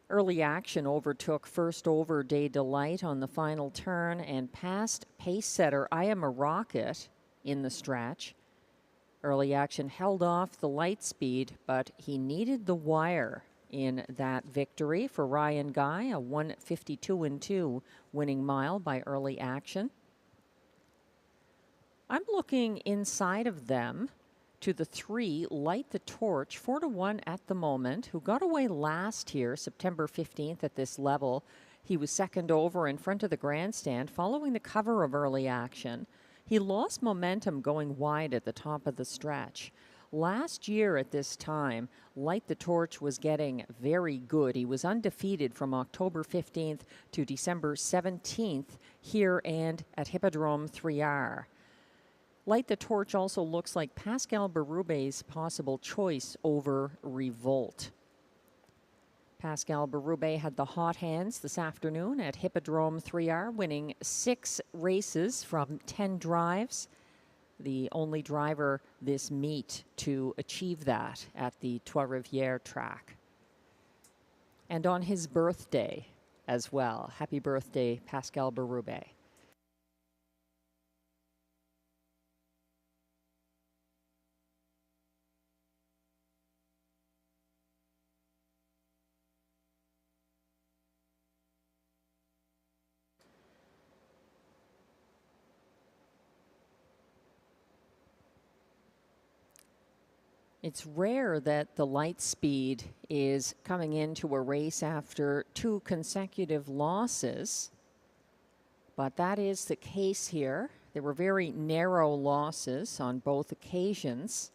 S4: Early Action overtook First Over Day Delight on the final turn and passed pace setter I Am a Rocket in the stretch. Early Action held off The Lightspeed, but he needed the wire in that victory for Ryan Guy, a 1:52.2 winning mile by Early Action. I'm looking inside of them to the 3, Light the Torch, 4-1 at the moment, who got away last here, September 15th at this level. He was second over in front of the grandstand following the cover of Early Action. He lost momentum going wide at the top of the stretch. Last year at this time, Light the Torch was getting very good. He was undefeated from October 15th to December 17th here and at Hippodrome 3R. Light the Torch also looks like Pascal Berube's possible choice over Revolt. Pascal Berube had the hot hands this afternoon at Hippodrome 3R, winning 6 races from 10 drives. The only driver this meet to achieve that at the Trois Rivières track. And on his birthday as well. Happy birthday, Pascal Berube. It's rare that the Lightspeed is coming into a race after 2 consecutive losses, but that is the case here. There were very narrow losses on both occasions.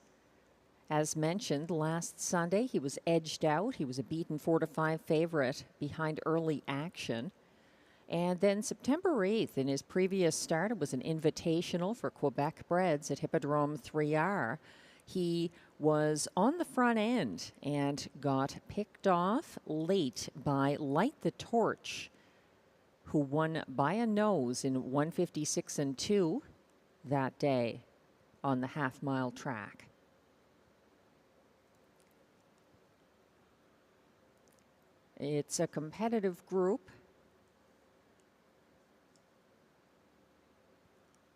S4: As mentioned, last Sunday he was edged out. He was a beaten 4-5 favorite behind Early Action. And then September 8th, in his previous start, it was an invitational for Quebec breds at Hippodrome 3R. He was on the front end and got picked off late by Light the Torch, who won by a nose in 1:56.2 that day on the half-mile track. It's a competitive group.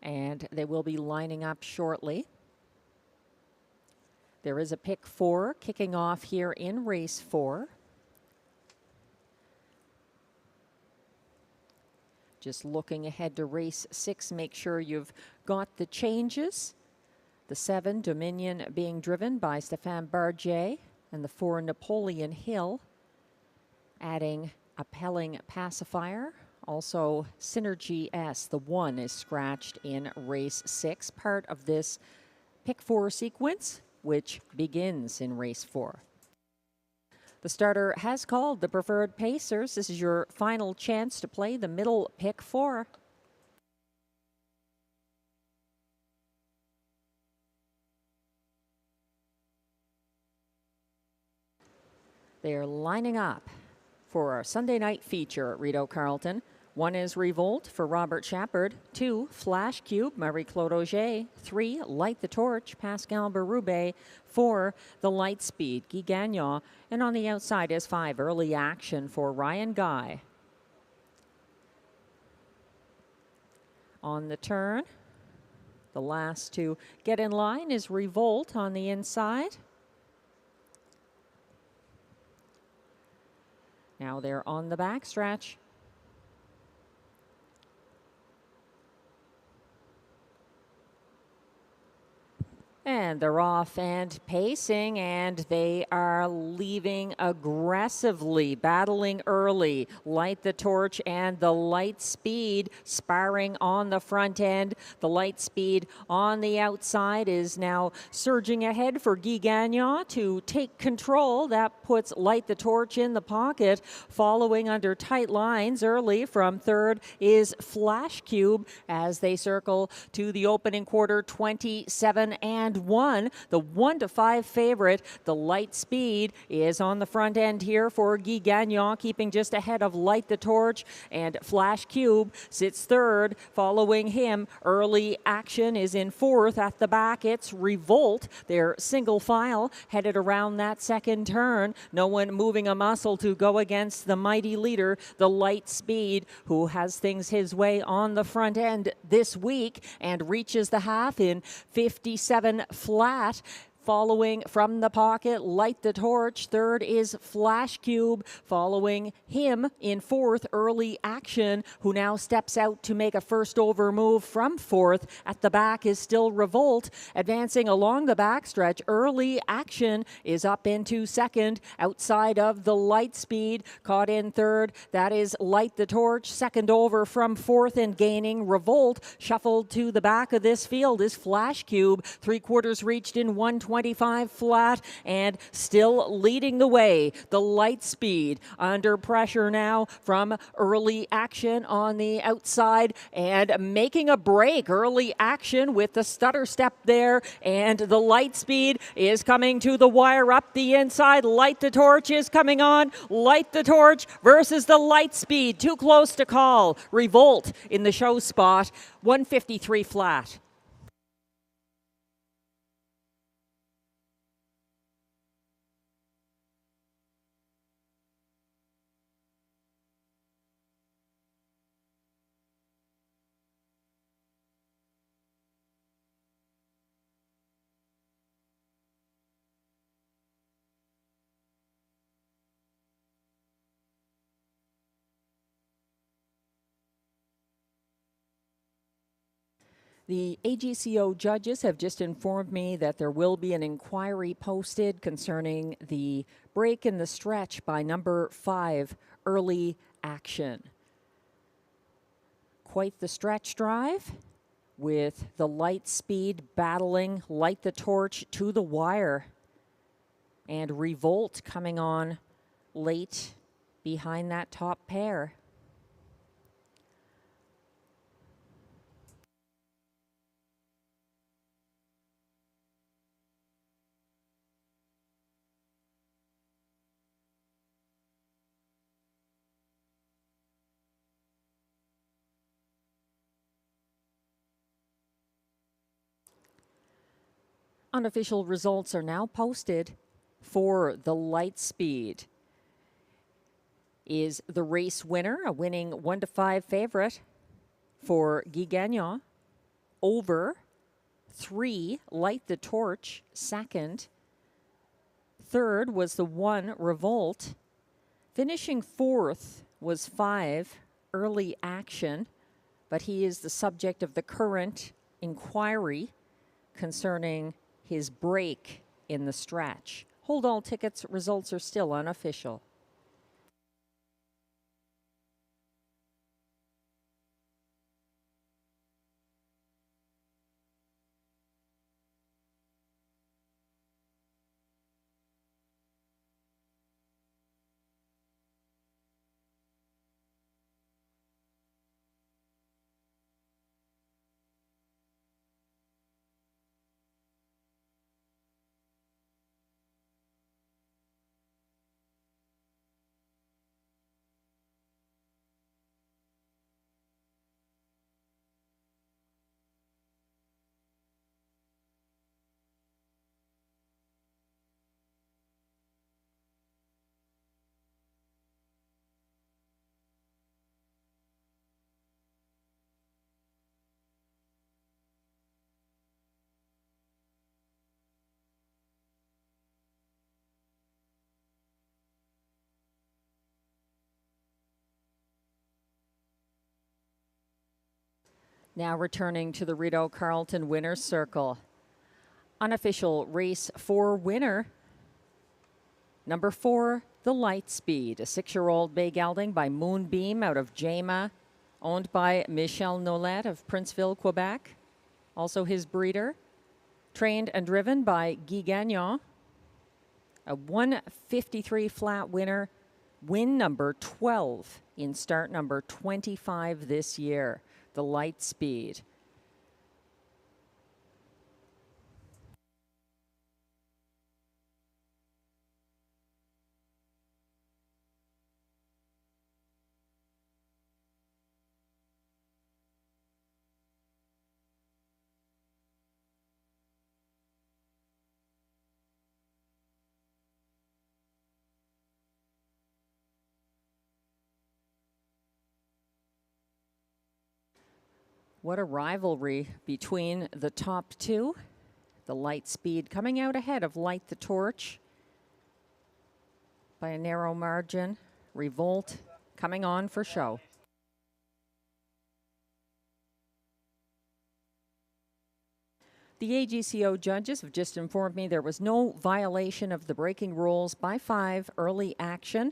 S4: And they will be lining up shortly. There is a pick 4 kicking off here in race 4. Just looking ahead to race 6, make sure you've got the changes. The 7, Dominion, being driven by Stéphane Barget, and the 4, Napoleon Hill, adding a Pelling Pacifier. Also, Synergy S, the 1, is scratched in race 6, part of this pick 4 sequence, which begins in race 4. The starter has called the preferred pacers. This is your final chance to play the middle pick 4. They're lining up for our Sunday night feature at Rideau Carleton. 1 is Revolt for Robert Shepard. 2, Flash Cube, Marie-Claude Auger. 3, Light the Torch, Pascal Berube. 4, The Light Speed, Guy Gagnon. And on the outside is 5, Early Action for Ryan Guy. On the turn, the last to get in line is Revolt on the inside. Now they're on the backstretch. And they're off and pacing, and they are leaving aggressively, battling early. Light the Torch and the Light Speed sparring on the front end. The Light Speed on the outside is now surging ahead for Guy Gagnon to take control. That puts Light the Torch in the pocket. Following under tight lines early from third is Flash Cube as they circle to the opening quarter, 27 and 1. The 1-5 favorite, the Light Speed, is on the front end here for Guy Gagnon, keeping just ahead of Light the Torch, and Flash Cube sits third. Following him, Early Action is in fourth. At the back, it's Revolt. They're single file headed around that second turn. No one moving a muscle to go against the mighty leader, the Light Speed, who has things his way on the front end this week and reaches the half in 57 flat. Following from the pocket, Light the Torch. Third is Flash Cube. Following him in fourth, Early Action, who now steps out to make a first over move from fourth. At the back is still Revolt. Advancing along the backstretch, Early Action is up into second, outside of the Light Speed. Caught in third, that is Light the Torch. Second over from fourth and gaining Revolt. Shuffled to the back of this field is Flash Cube. 3/4 reached in 1:25 flat and still leading the way. The Light Speed under pressure now from Early Action on the outside and making a break. Early Action with the stutter step there, and the Light Speed is coming to the wire up the inside. Light the Torch is coming on. Light the Torch versus the Light Speed. Too close to call. Revolt in the show spot. 153 flat. The AGCO judges have just informed me that there will be an inquiry posted concerning the break in the stretch by number 5, Early Action. Quite the stretch drive with the Light Speed battling Light the Torch to the wire, and Revolt coming on late behind that top pair. Unofficial results are now posted for the Light Speed. is the race winner, a winning 1-5 favorite for Guy Gagnon. Over 3, Light the Torch, second. Third was the 1, Revolt. Finishing fourth was 5, Early Action, but he is the subject of the current inquiry concerning his break in the stretch. Hold all tickets, results are still unofficial. Now returning to the Rideau Carleton Winner's Circle. Unofficial race 4 winner, number 4, the Lightspeed, a 6-year-old bay gelding by Moonbeam out of Jama, owned by Michel Nollet of Princeville, Quebec, also his breeder. Trained and driven by Guy Gagnon, a 153 flat winner, win number 12 in start number 25 this year. The Lightspeed. What a rivalry between the top two. The Lightspeed coming out ahead of Light the Torch by a narrow margin. Revolt coming on for show. The AGCO judges have just informed me there was no violation of the braking rules by 5, Early Action,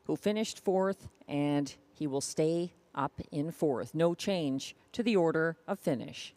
S4: who finished 4th, and he will stay up in 4th. No change to the order of finish.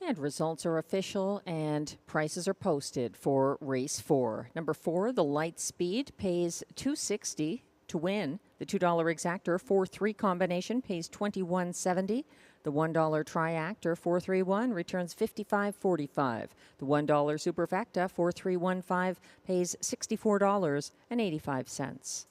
S4: And results are official and prices are posted for race 4. Number 4, the Lightspeed, pays $260 to win. The $2 exactor 4-3 combination pays $21.70. The $1 triactor 431 returns $55.45. The $1 superfecta 4315 pays $64.85.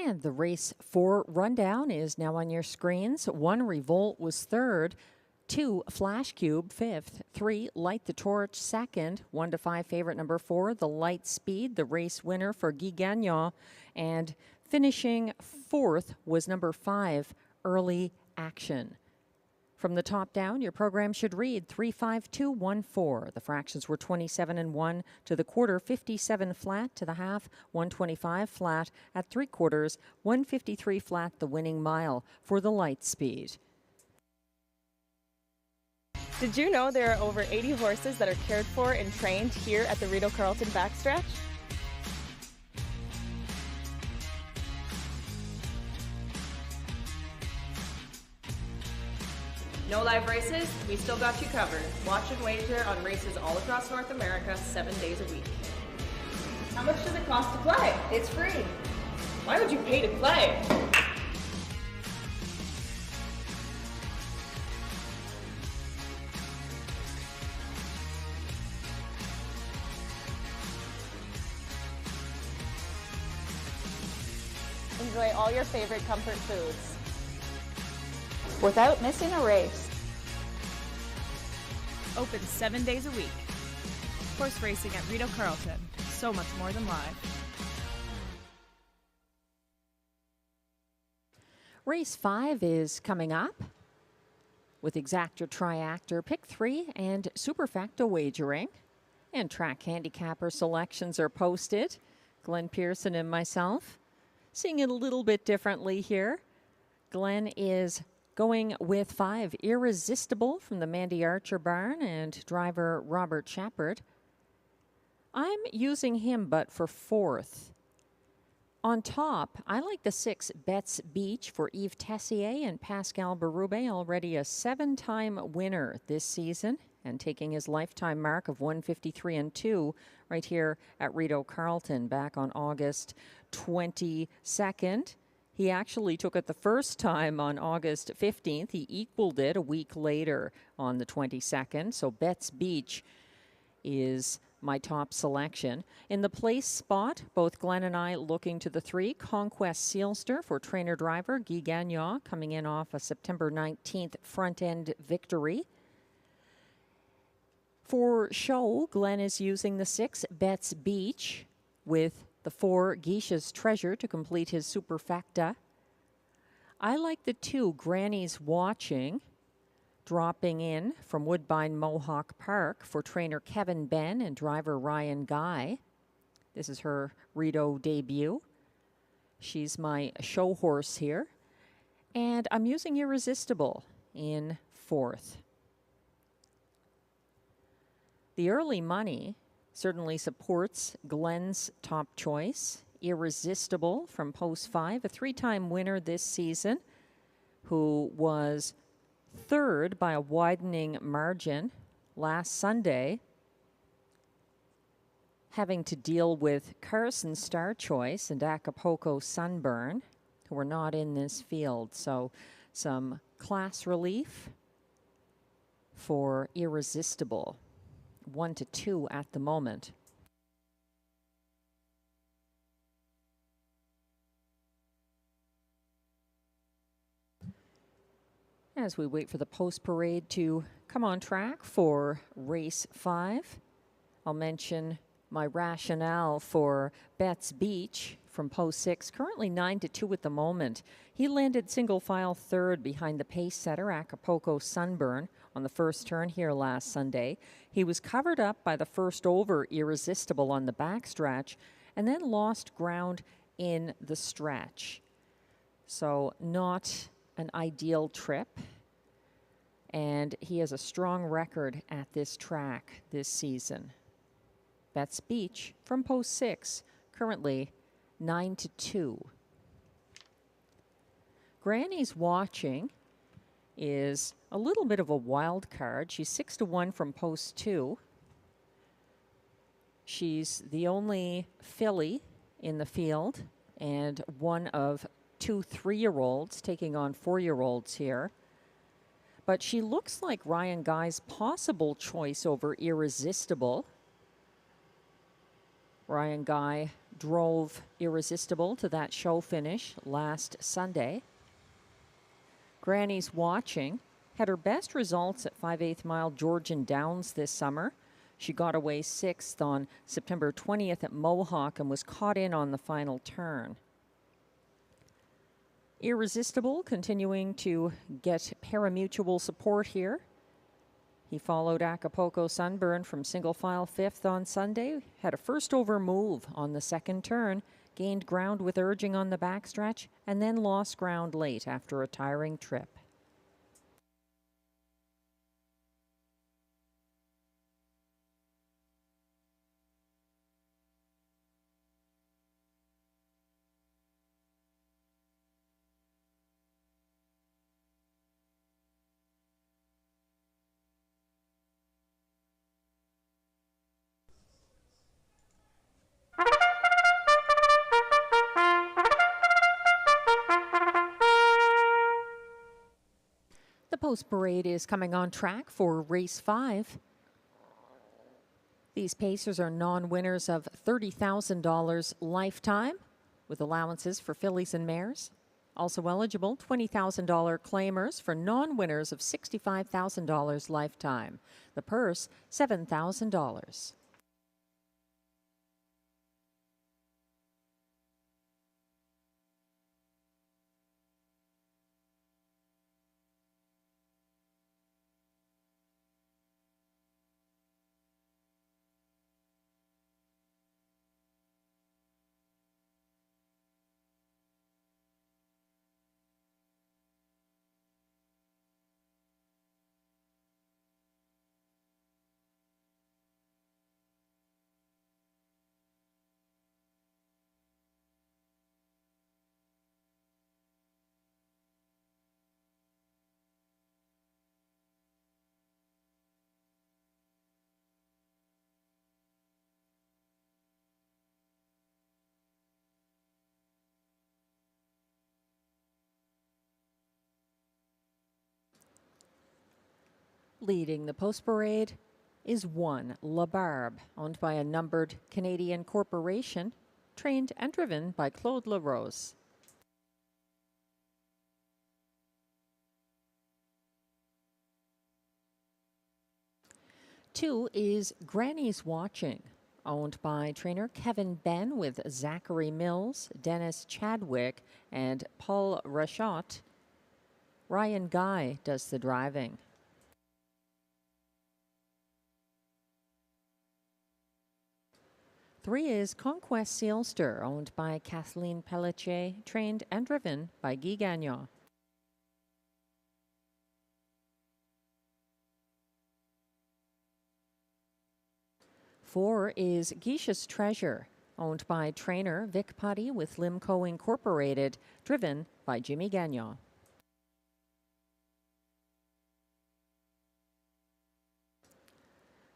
S4: And the race 4 rundown is now on your screens. 1, Revolt was third. 2, Flash Cube, 5th. 3, Light the Torch, 2nd. 1 to 5 favorite number 4, the Light Speed, the race winner for Guy Gagnon. And finishing 4th was number 5, Early Action. From the top down, your program should read 3-5-2-1-4. The fractions were 27 and 1 to the quarter, 57 flat to the half, 125 flat at 3/4, 153 flat the winning mile for the Light Speed.
S7: Did you know there are over 80 horses that are cared for and trained here at the Rideau Carleton backstretch? No live races? We still got you covered. Watch and wager on races all across North America 7 days a week. How much does it cost to play? It's free. Why would you pay to play? Enjoy all your favorite comfort foods without missing a race.
S3: Open 7 days a week. Horse racing at Rideau Carleton. So much more than live.
S4: Race 5 is coming up with Exactor, Triactor, Pick 3, and Superfecta wagering. And track handicapper selections are posted. Glenn Pearson and myself seeing it a little bit differently here. Glenn is going with 5, Irresistible from the Mandy Archer barn and driver Robert Shepard. I'm using him, but for 4th. On top, I like the 6, Betts Beach for Yves Tessier and Pascal Berube, already a 7-time winner this season and taking his lifetime mark of 153 and 2 right here at Rideau Carleton back on August 22nd. He actually took it the first time on August 15th. He equaled it a week later on the 22nd. So Betts Beach is my top selection. In the place spot, both Glenn and I looking to the 3, Conquest Sealster for trainer-driver Guy Gagnon, coming in off a September 19th front-end victory. For show, Glenn is using the 6, Betts Beach, with the 4, Geisha's Treasure to complete his superfecta. I like the 2, Granny's Watching, dropping in from Woodbine Mohawk Park for trainer Kevin Ben and driver Ryan Guy. This is her Rideau debut. She's my show horse here. And I'm using Irresistible in 4th. The early money certainly supports Glenn's top choice. Irresistible from Post 5, a 3-time winner this season, who was 3rd by a widening margin last Sunday, having to deal with Carson Star Choice and Acapulco Sunburn, who were not in this field. So some class relief for Irresistible. 1 to 2 at the moment. As we wait for the post parade to come on track for race 5, I'll mention my rationale for Betts Beach from post 6, currently 9 to 2 at the moment. He landed single file 3rd behind the pace setter Acapulco Sunburn on the first turn here last Sunday. He was covered up by the first over Irresistible on the backstretch and then lost ground in the stretch. So not an ideal trip. And he has a strong record at this track this season. Betts Beach from post 6, currently 9 to 2. Granny's Watching is a little bit of a wild card. She's 6 to 1 from post 2. She's the only filly in the field and one of 2 3-year-olds taking on 4-year-olds here. But she looks like Ryan Guy's possible choice over Irresistible. Ryan Guy drove Irresistible to that show finish last Sunday. Granny's Watching had her best results at 5/8 mile Georgian Downs this summer. She got away 6th on September 20th at Mohawk and was caught in on the final turn. Irresistible continuing to get parimutuel support here. He followed Acapulco Sunburn from single file 5th on Sunday, had a first over move on the second turn, gained ground with urging on the backstretch, and then lost ground late after a tiring trip. The post parade is coming on track for race 5. These pacers are non-winners of $30,000 lifetime with allowances for fillies and mares. Also eligible, $20,000 claimers for non-winners of $65,000 lifetime. The purse, $7,000. Leading the post parade is 1 La Barbe, owned by a numbered Canadian corporation, trained and driven by Claude LaRose. Two is Granny's Watching, owned by trainer Kevin Ben with Zachary Mills, Dennis Chadwick, and Paul Rachot. Ryan Guy does the driving. Three is Conquest Sealster, owned by Kathleen Pelletier, trained and driven by Guy Gagnon. Four is Geisha's Treasure, owned by trainer Vic Putty with Limco Incorporated, driven by Jimmy Gagnon.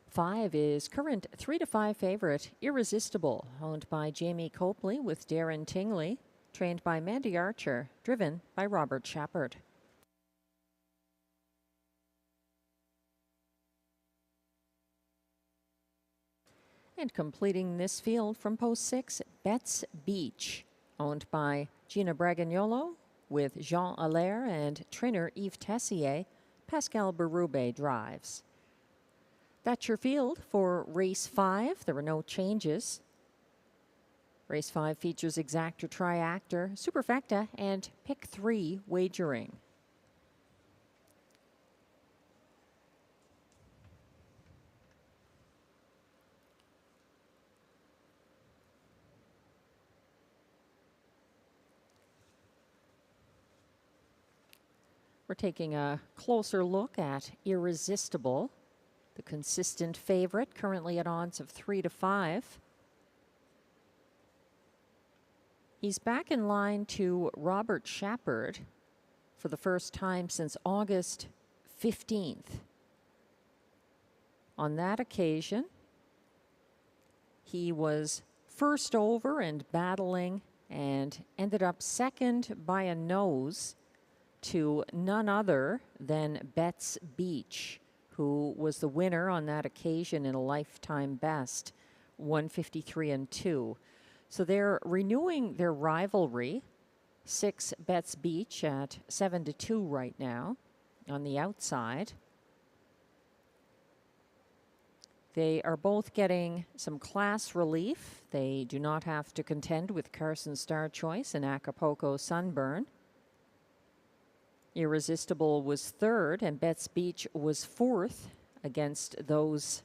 S4: Five is current 3 to 5 favorite Irresistible, owned by Jamie Copley with Darren Tingley, trained by Mandy Archer, driven by Robert Shepard. And completing this field from post 6, Betts Beach, owned by Gina Bragagnolo with Jean Allaire and trainer Yves Tessier. Pascal Berube drives. That's your field for race 5. There were no changes. Race 5 features exactor, triactor, superfecta, and pick 3 wagering. We're taking a closer look at Irresistible, the consistent favorite, currently at odds of 3 to 5. He's back in line to Robert Shepard for the first time since August 15th. On that occasion, he was first over and battling and ended up second by a nose to none other than Betts Beach, who was the winner on that occasion in a lifetime best, 153-2. So they're renewing their rivalry. 6 Betts Beach at 7-2 right now on the outside. They are both getting some class relief. They do not have to contend with Carson Star Choice and Acapulco Sunburn. Irresistible was 3rd and Betts Beach was 4th against those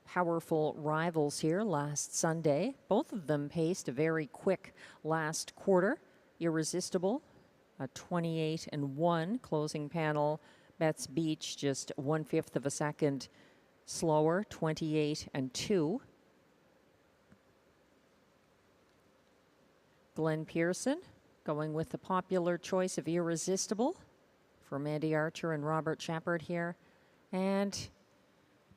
S4: powerful rivals here last Sunday. Both of them paced a very quick last quarter. Irresistible, a 28-1 closing panel. Betts Beach just 1/5 of a second slower, 28-2. Glenn Pearson going with the popular choice of Irresistible for Mandy Archer and Robert Shepard here. And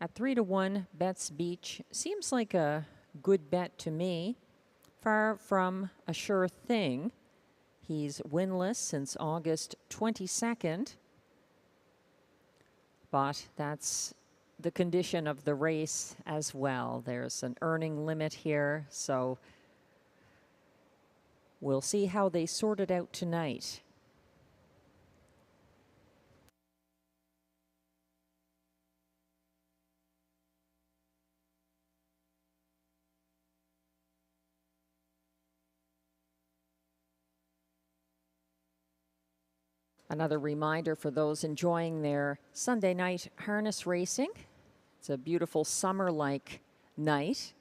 S4: at 3-1, Betts Beach seems like a good bet to me. Far from a sure thing. He's winless since August 22nd. But that's the condition of the race as well. There's an earning limit here, so we'll see how they sort it out tonight. Another reminder for those enjoying their Sunday night harness racing. It's a beautiful summer-like night.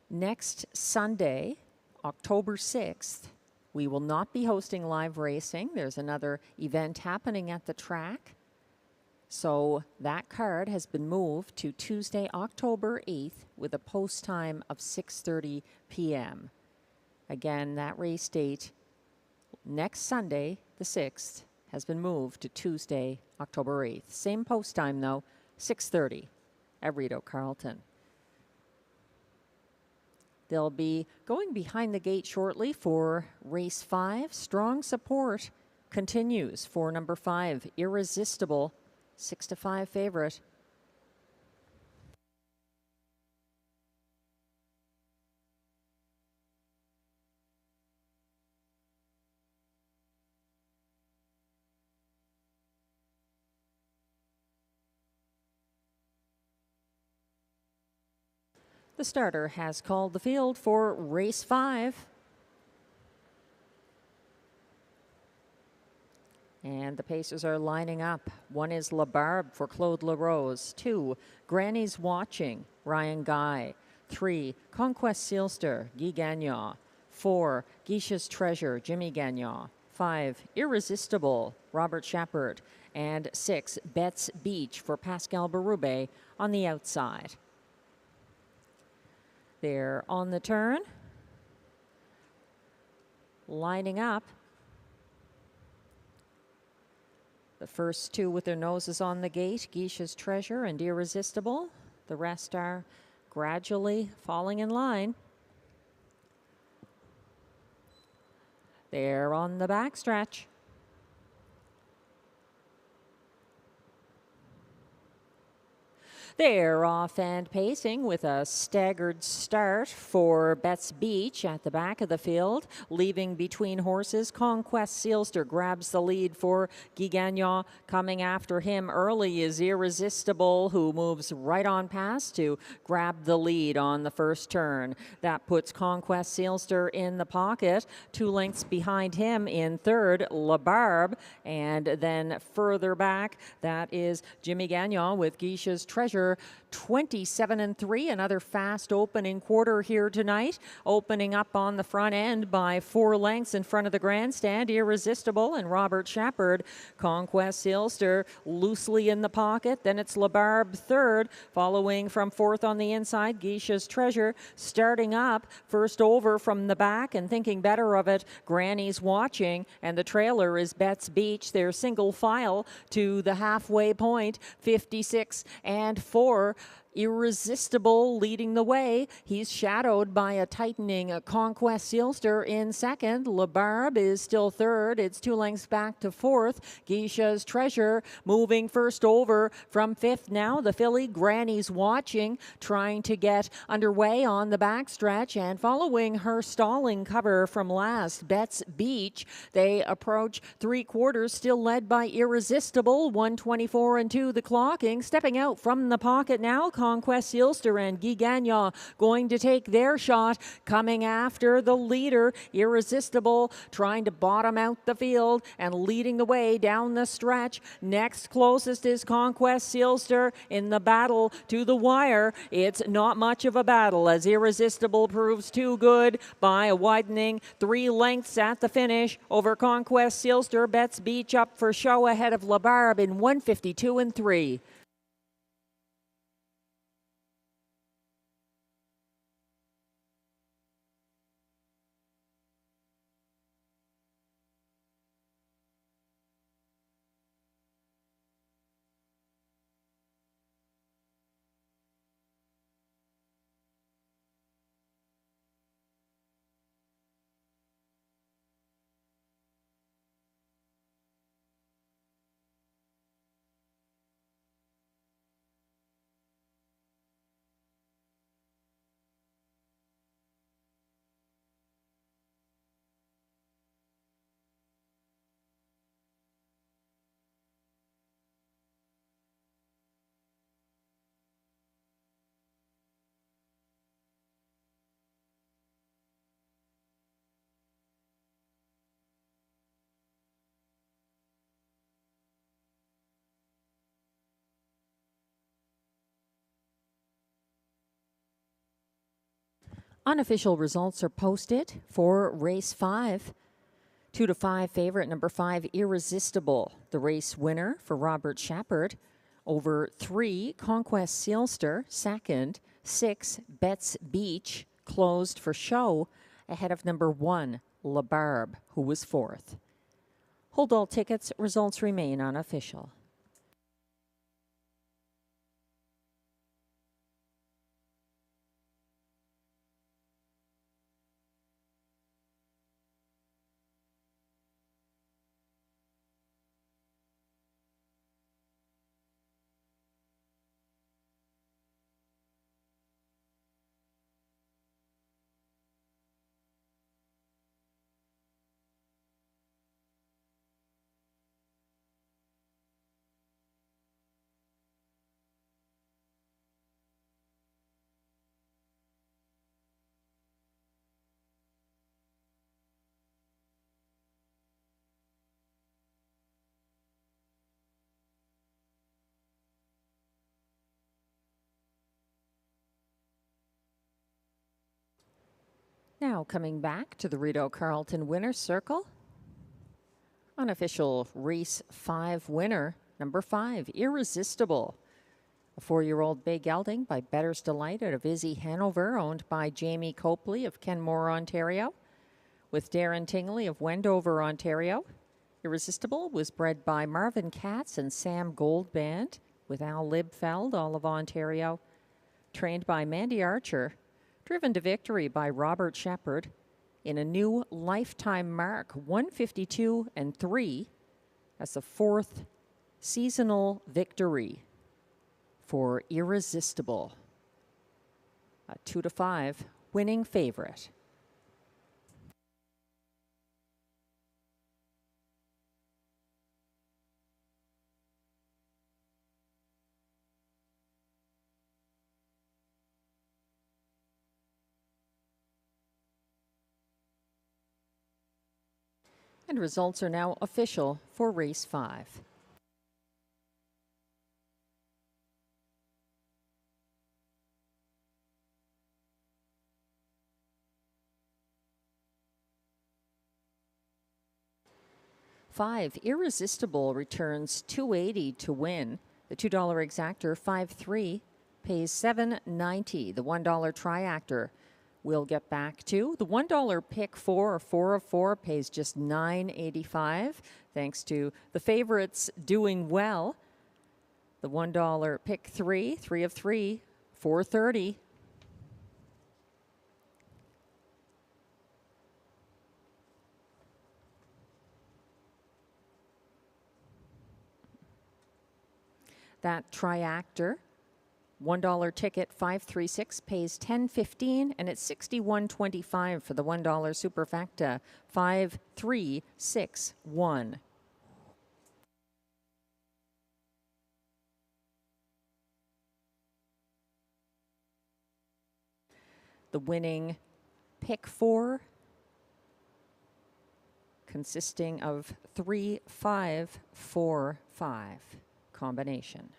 S4: Next Sunday, October 6th, we will not be hosting live racing. There's another event happening at the track. So that card has been moved to Tuesday, October 8th with a post time of 6:30 p.m. Again, that race date next Sunday, the 6th, has been moved to Tuesday, October 8th. Same post time, though, 6:30 at Rideau Carleton. They'll be going behind the gate shortly for race 5. Strong support continues for number 5, Irresistible, 6-5 favorite. The starter has called the field for race 5. And the pacers are lining up. 1 is La Barbe for Claude LaRose. 2, Granny's Watching, Ryan Guy. 3, Conquest Sealster, Guy Gagnon. 4, Geisha's Treasure, Jimmy Gagnon. 5, Irresistible, Robert Shepard. And 6, Betts Beach for Pascal Berube on the outside. They're on the turn, lining up. The first 2 with their noses on the gate, Geisha's Treasure and Irresistible. The rest are gradually falling in line. They're on the backstretch. They're off and pacing with a staggered start for Betts Beach at the back of the field. Leaving between horses, Conquest Sealster grabs the lead for Guy Gagnon. Coming after him early is Irresistible, who moves right on past to grab the lead on the first turn. That puts Conquest Sealster in the pocket. 2 lengths behind him in third, La Barbe. And then further back, that is Jimmy Gagnon with Geisha's Treasure. 27-3, another fast opening quarter here tonight. Opening up on the front end by 4 lengths in front of the grandstand, Irresistible and Robert Shepard. Conquest Sealster loosely in the pocket. Then it's La Barbe third, following from fourth on the inside, Geisha's Treasure. Starting up, first over from the back and thinking better of it, Granny's Watching, and the trailer is Betts Beach. They're single file to the halfway point, 56-4. Irresistible leading the way. He's shadowed by a tightening Conquest Sealster in second. LaBarbe is still third. It's 2 lengths back to fourth. Geisha's Treasure moving first over from fifth now. The filly Granny's Watching trying to get underway on the backstretch, and following her stalling cover from last, Betts Beach. They approach 3/4, still led by Irresistible. 1:24 and 2 the clocking. Stepping out from the pocket now, Conquest Sealster and Guy Gagnon going to take their shot. Coming after the leader, Irresistible trying to bottom out the field and leading the way down the stretch. Next closest is Conquest Sealster in the battle to the wire. It's not much of a battle as Irresistible proves too good by a widening 3 lengths at the finish over Conquest Sealster. Betts Beach up for show ahead of LaBarbe in 1:52 and 3. Unofficial results are posted for race 5. 2 to 5 favorite, number 5, Irresistible, the race winner for Robert Shepard. Over 3, Conquest Sealster, second. 6, Betts Beach, closed for show, ahead of number 1, LaBarbe, who was fourth. Hold all tickets, results remain unofficial. Now coming back to the Rideau Carleton Winner's Circle. Unofficial race 5 winner, number 5, Irresistible. A 4-year-old bay gelding by Better's Delight out of Izzy Hanover, owned by Jamie Copley of Kenmore, Ontario, with Darren Tingley of Wendover, Ontario. Irresistible was bred by Marvin Katz and Sam Goldband, with Al Libfeld, all of Ontario. Trained by Mandy Archer. Driven to victory by Robert Shepard in a new lifetime mark, 1:52 and 3. That's the 4th seasonal victory for Irresistible. A 2 to 5 winning favorite. And results are now official for race 5. Five, Irresistible returns $2.80 to win. The $2 exactor, 5-3, pays $7.90. The $1 triactor we'll get back to. The $1 pick 4 or 4 of 4 pays just $9.85, thanks to the favorites doing well. The $1 pick 3, 3 of 3, 4:30. That triactor, $1 ticket, 536, pays $10.15, and it's $61.25 for the $1 superfecta, 5361. The winning pick 4, consisting of 3, 5, 4, 5 combination.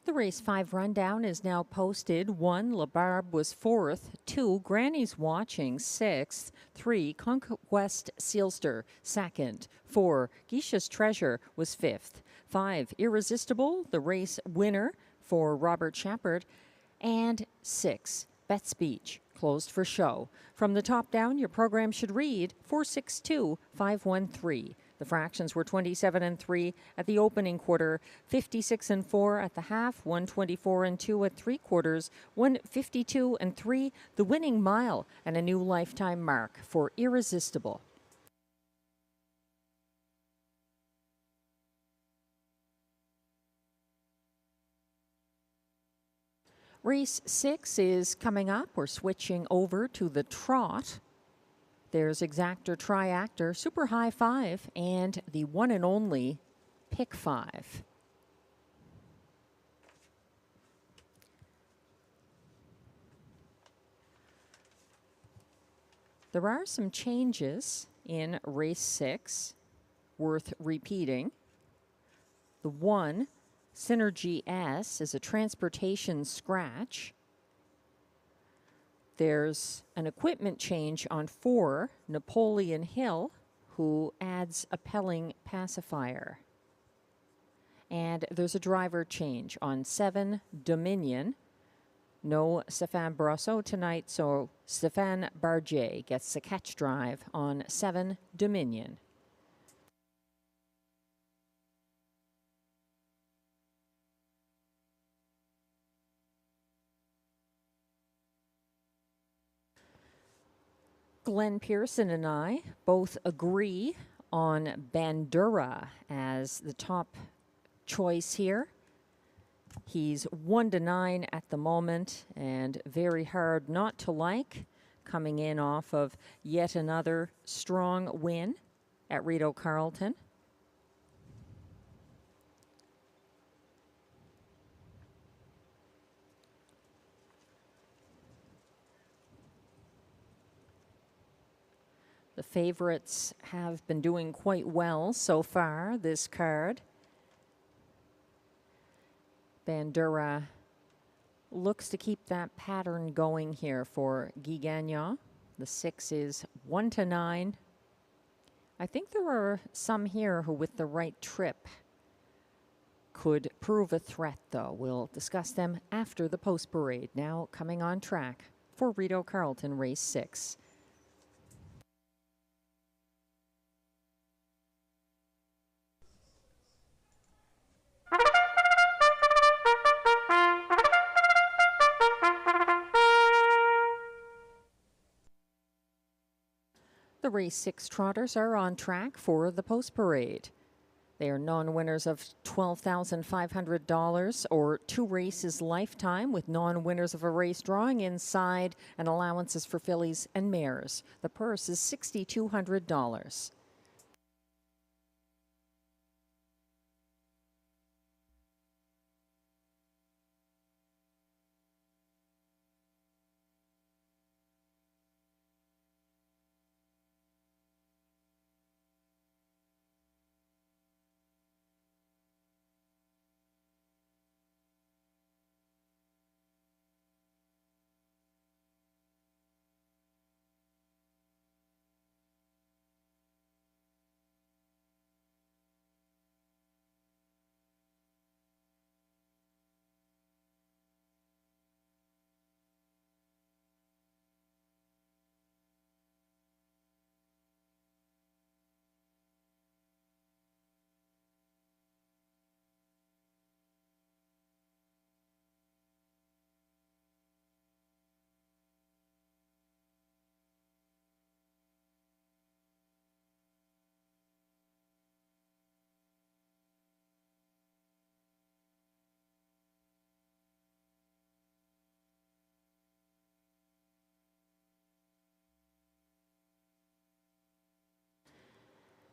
S4: The race 5 rundown is now posted. 1, LaBarbe was 4th. 2, Granny's Watching 6th. 3, Conquest Sealster 2nd. 4, Geisha's Treasure was 5th. 5, Irresistible, the race winner for Robert Shepard. And 6, Bet's Beach, closed for show. From the top down, your program should read 462-513. The fractions were 27 and 3 at the opening quarter, 56 and 4 at the half, 124 and 2 at 3/4, 152 and 3 the winning mile, and a new lifetime mark for Irresistible. Race 6 is coming up. We're switching over to the trot. There's Exactor, Triactor, Super High 5, and the one and only Pick 5. There are some changes in race 6 worth repeating. The 1, Synergy S, is a transportation scratch. There's an equipment change on 4, Napoleon Hill, who adds a Pelling pacifier. And there's a driver change on 7, Dominion. No Stéphane Brosseau tonight, so Stéphane Barget gets the catch drive on 7, Dominion. Glenn Pearson and I both agree on Bandura as the top choice here. He's 1-9 at the moment and very hard not to like, coming in off of yet another strong win at Rideau Carleton. The favorites have been doing quite well so far this card. Bandura looks to keep that pattern going here for Guy Gagnon. The 6 is 1-9. I think there are some here who, with the right trip, could prove a threat, though. We'll discuss them after the post parade. Now coming on track for Rideau Carleton Race 6. The Race 6 trotters are on track for the post parade. They are non-winners of $12,500 or 2 races lifetime, with non-winners of a race drawing inside and allowances for fillies and mares. The purse is $6,200.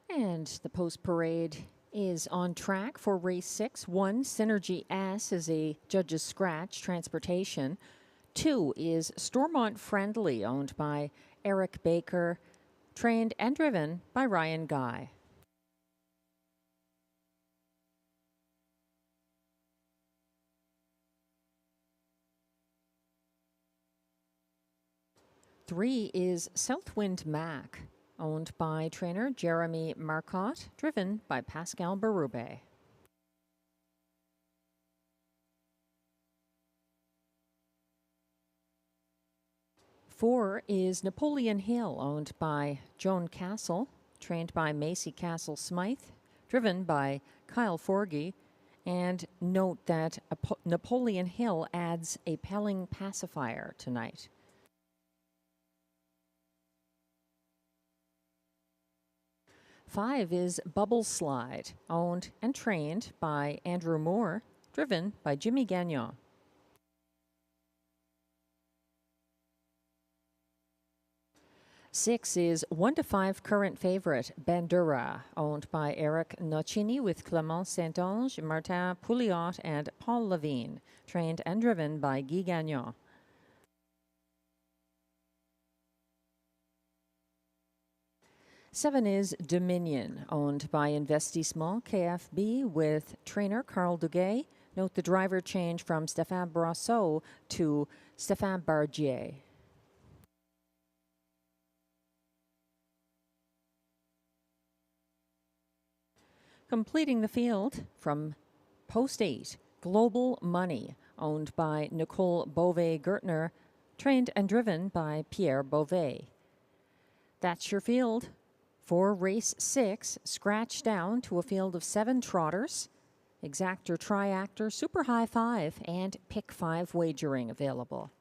S4: And the post parade is on track for race 6. 1, Synergy S is a judge's scratch transportation. 2 is Stormont Friendly, owned by Eric Baker, trained and driven by Ryan Guy. Three is Southwind Mac, owned by trainer Jeremy Marcotte, driven by Pascal Berube. Four is Napoleon Hill, owned by Joan Castle, trained by Macy Castle Smythe, driven by Kyle Forgy. And note that Napoleon Hill adds a Pelling pacifier tonight. Five is Bubble Slide, owned and trained by Andrew Moore, driven by Jimmy Gagnon. Six is 1-5 current favorite Bandura, owned by Eric Nocini with Clement Saint-Onge, Martin Pouliot, and Paul Levine, trained and driven by Guy Gagnon. Seven is Dominion, owned by Investissement KFB with trainer Carl Duguay. Note the driver change from Stéphane Brosseau to Stéphane Bargier. Completing the field from post 8, Global Money, owned by Nicole Beauvais-Gertner, trained and driven by Pierre Beauvais. That's your field for race 6, scratched down to a field of 7 trotters, exactor, triactor, super high 5, and pick 5 wagering available.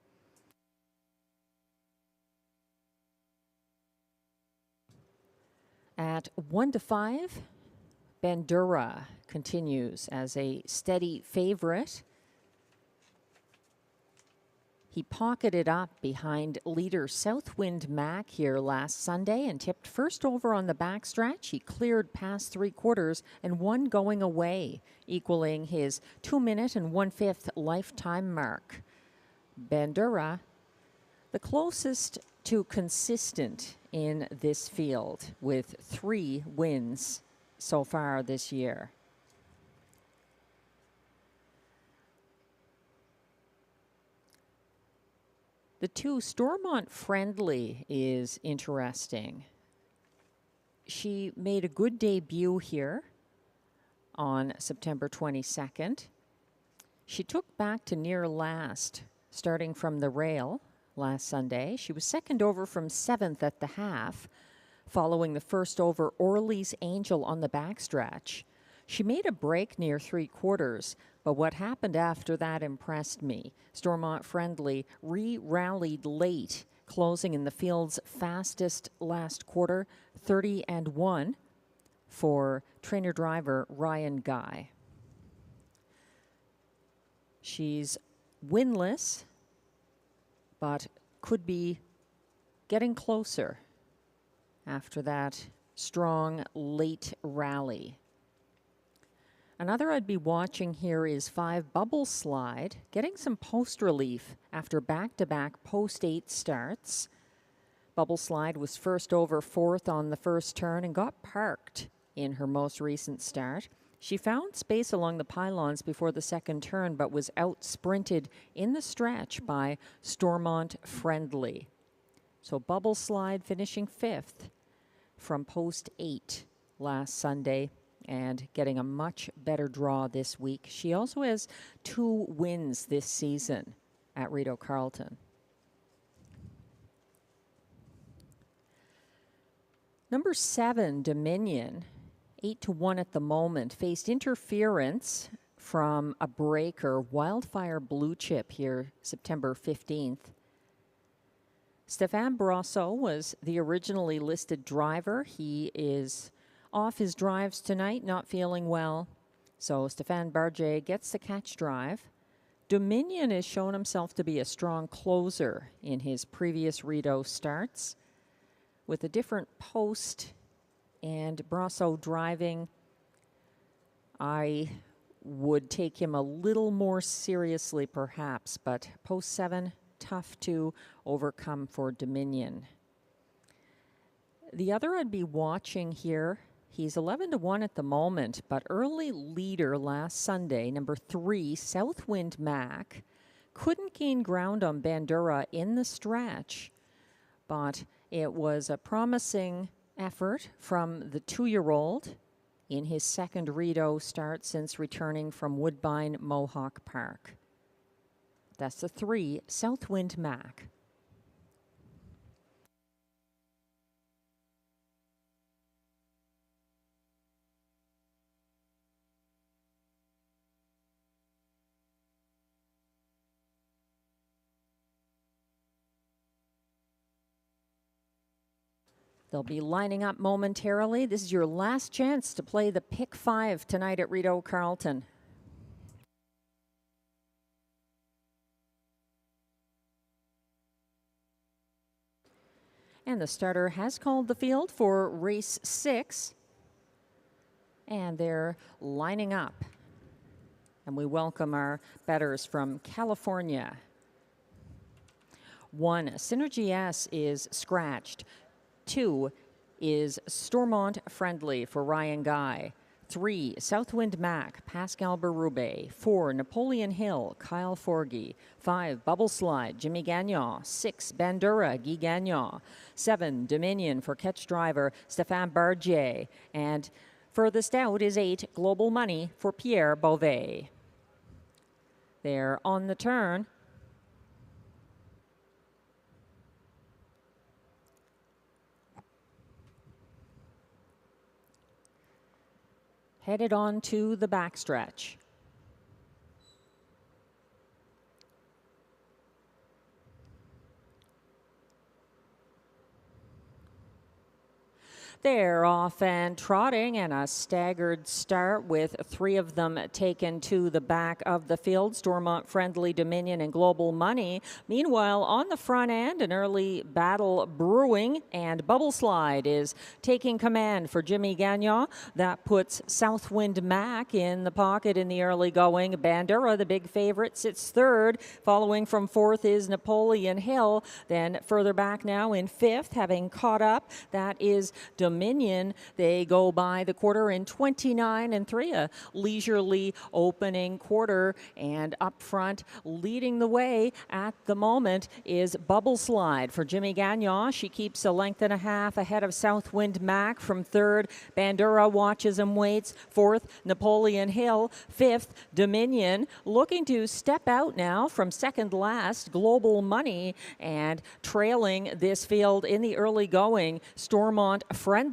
S4: At 1-5, Bandura continues as a steady favorite. He pocketed up behind leader Southwind Mac here last Sunday and tipped first over on the backstretch. He cleared past 3/4 and won going away, equaling his 2 minute and 1/5 lifetime mark. Bandura, The closest to consistent in this field with 3 wins so far this year. The 2 Stormont Friendly is interesting. She made a good debut here on September 22nd. She took back to near last, starting from the rail last Sunday. She was second over from 7th at the half, following the first over Orly's Angel on the backstretch. She made a break near 3/4, but what happened after that impressed me. Stormont Friendly re-rallied late, closing in the field's fastest last quarter, 30-1 for trainer-driver Ryan Guy. She's winless, but could be getting closer after that strong late rally. Another I'd be watching here is 5 Bubble Slide, getting some post relief after back-to-back post-8 starts. Bubble Slide was first over 4th on the first turn and got parked in her most recent start. She found space along the pylons before the second turn, but was out-sprinted in the stretch by Stormont Friendly. So Bubble Slide finishing 5th from post 8 last Sunday and getting a much better draw this week. She also has 2 wins this season at Rideau Carleton. Number 7, Dominion, 8-1 at the moment, faced interference from a breaker, Wildfire Blue Chip here September 15th. Stéphane Brosseau was the originally listed driver. He is off his drives tonight, not feeling well. So Stéphane Barget gets the catch drive. Dominion has shown himself to be a strong closer in his previous Rideau starts. With a different post and Brosseau driving, I would take him a little more seriously perhaps, but post 7, tough to overcome for Dominion. The other I'd be watching here, he's 11-1 at the moment, but early leader last Sunday, number 3, Southwind Mac, couldn't gain ground on Bandura in the stretch, but it was a promising effort from the 2-year-old in his second Rideau start since returning from Woodbine Mohawk Park. That's the 3, Southwind Mac. They'll be lining up momentarily. This is your last chance to play the Pick 5 tonight at Rideau Carleton. And the starter has called the field for race 6. And they're lining up. And we welcome our bettors from California. 1, Synergy S is scratched. 2 is Stormont Friendly for Ryan Guy. 3, Southwind Mac, Pascal Berube. 4, Napoleon Hill, Kyle Forgy. 5, Bubble Slide, Jimmy Gagnon. 6, Bandura, Guy Gagnon. 7, Dominion for catch driver, Stéphane Barget. And furthest out is 8, Global Money for Pierre Beauvais. They're on the turn. Headed on to the backstretch. They're off and trotting, and a staggered start with 3 of them taken to the back of the field. Stormont Friendly, Dominion, and Global Money. Meanwhile, on the front end, an early battle brewing, and Bubble Slide is taking command for Jimmy Gagnon. That puts Southwind Mac in the pocket in the early going. Bandura, the big favorite, sits third. Following from fourth is Napoleon Hill. Then further back now in fifth, having caught up, that is Dominion. They go by the quarter in 29-3, a leisurely opening quarter, and up front leading the way at the moment is Bubble Slide for Jimmy Gagnon. She keeps a length and a half ahead of Southwind Mac from third. Bandura watches and waits. Fourth, Napoleon Hill. Fifth, Dominion, looking to step out now from second last, Global Money, and trailing this field in the early going, Stormont Friendly.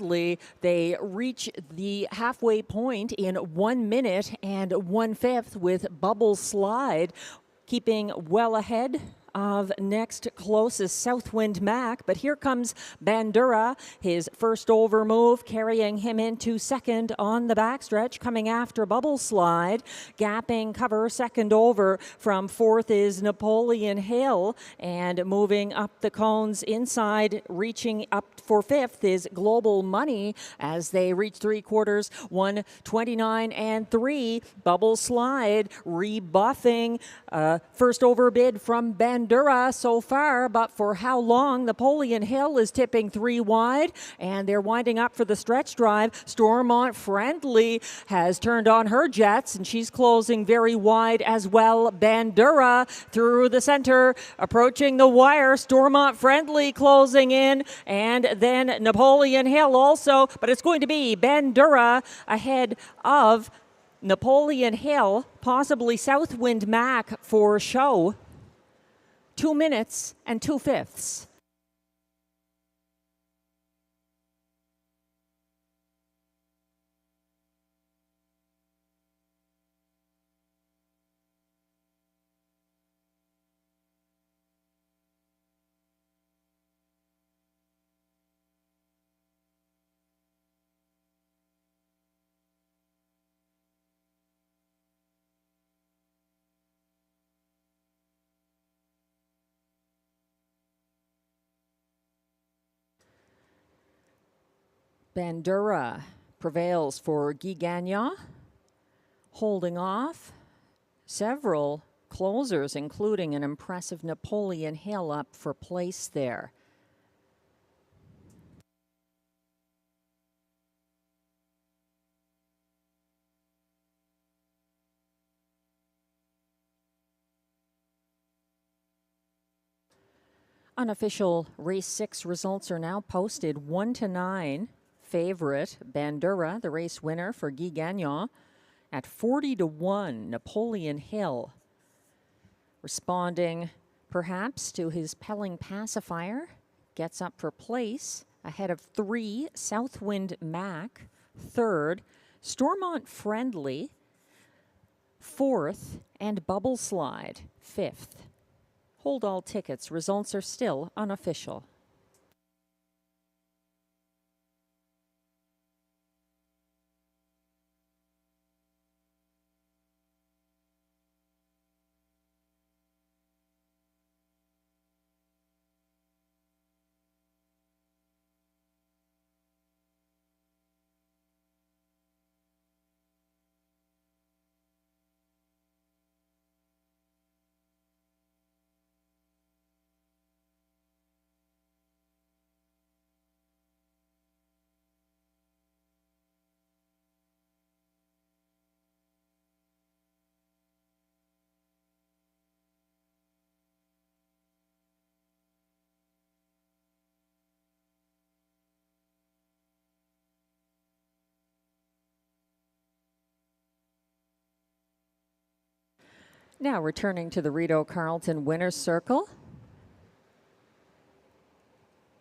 S4: They reach the halfway point in 1 minute and 1/5 with Bubble Slide keeping well ahead of next closest Southwind Mac. But here comes Bandura, his first over move, carrying him into second on the backstretch, coming after Bubble Slide. Gapping cover second over from fourth is Napoleon Hill, and moving up the cones inside, reaching up for fifth is Global Money as they reach three quarters, 1:29-3. Bubble Slide rebuffing first over bid from Bandura so far, but for how long? Napoleon Hill is tipping 3 wide, and they're winding up for the stretch drive. Stormont Friendly has turned on her jets, and she's closing very wide as well. Bandura through the center, approaching the wire. Stormont Friendly closing in, and then Napoleon Hill also, but it's going to be Bandura ahead of Napoleon Hill, possibly Southwind Mac for show. 2 minutes and 2/5. Bandura prevails for Guy Gagnon, holding off several closers, including an impressive Napoleon Hill up for place there. Unofficial race 6 results are now posted. 1-9. Favorite Bandura, the race winner for Guy Gagnon, at 40-1. Napoleon Hill responding perhaps to his Pelling pacifier, gets up for place ahead of 3 Southwind Mac, third, Stormont Friendly, fourth, and Bubble Slide, fifth. Hold all tickets. Results are still unofficial. Now returning to the Rideau Carleton Winner's Circle.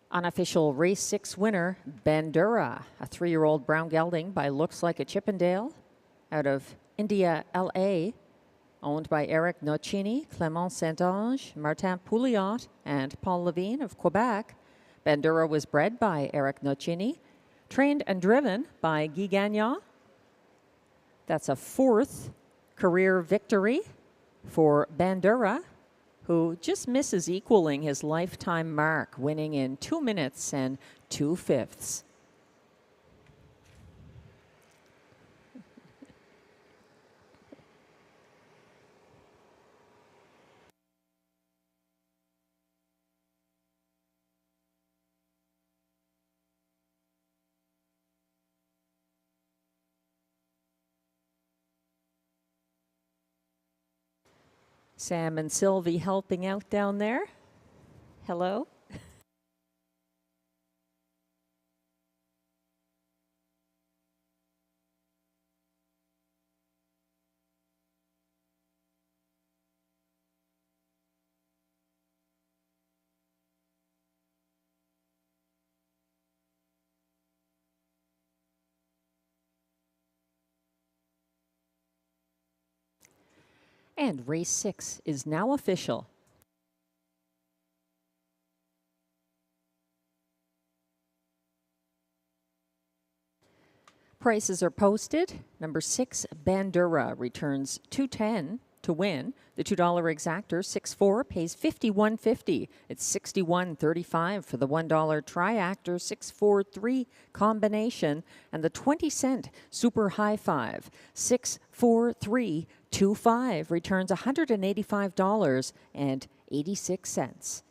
S4: Unofficial race 6 winner, Bandura, a 3-year-old brown gelding by Looks Like a Chippendale out of India, LA, owned by Eric Nocini, Clément Saint-Ange, Martin Pouliot, and Paul Levine of Quebec. Bandura was bred by Eric Nocini. trained and driven by Guy Gagnon. That's a 4th career victory for Bandura, who just misses equaling his lifetime mark, winning in 2 minutes and 2/5. Sam and Sylvie helping out down there. Hello. And race 6 is now official. Prices are posted. Number 6, Bandura, returns $2.10 to win. The $2 exactor, 6-4, pays $51.50. It's $61.35 for the $1 triactor, 6-4-3 combination, and the 20-cent super high five, 6-4-3-2-5, returns $185.86.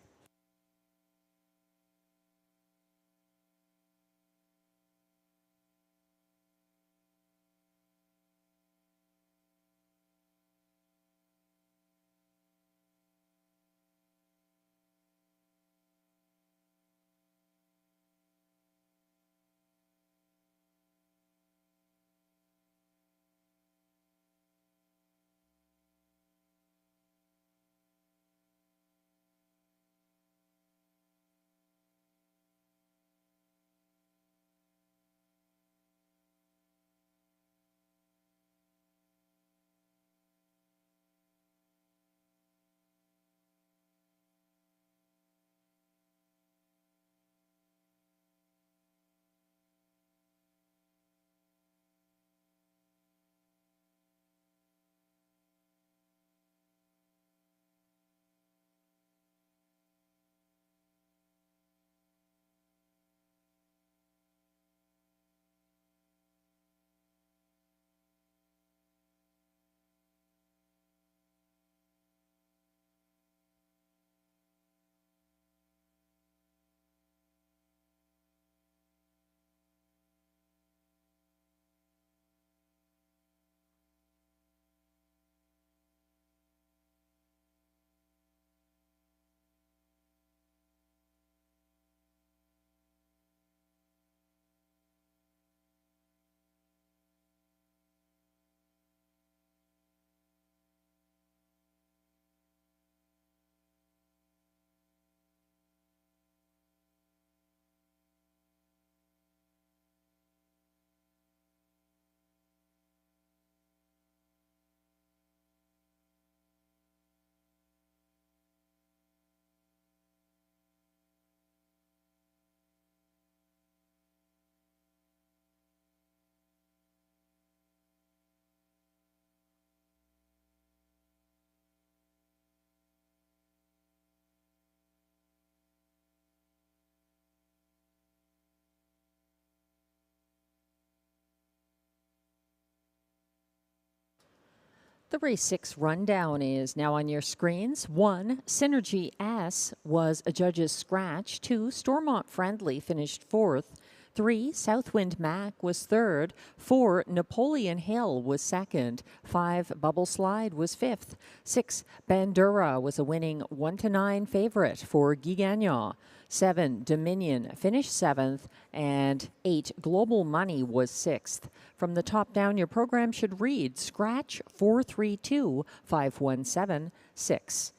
S4: The race 6 rundown is now on your screens. 1, Synergy S was a judge's scratch. 2, Stormont Friendly finished 4th. 3, Southwind Mac was 3rd. 4, Napoleon Hill was 2nd. 5, Bubble Slide was 5th. 6, Bandura was a winning 1-9 favorite for Guy Gagnon. 7, Dominion finished 7th, and 8, Global Money was 6th. From the top down, your program should read Scratch 432-5176.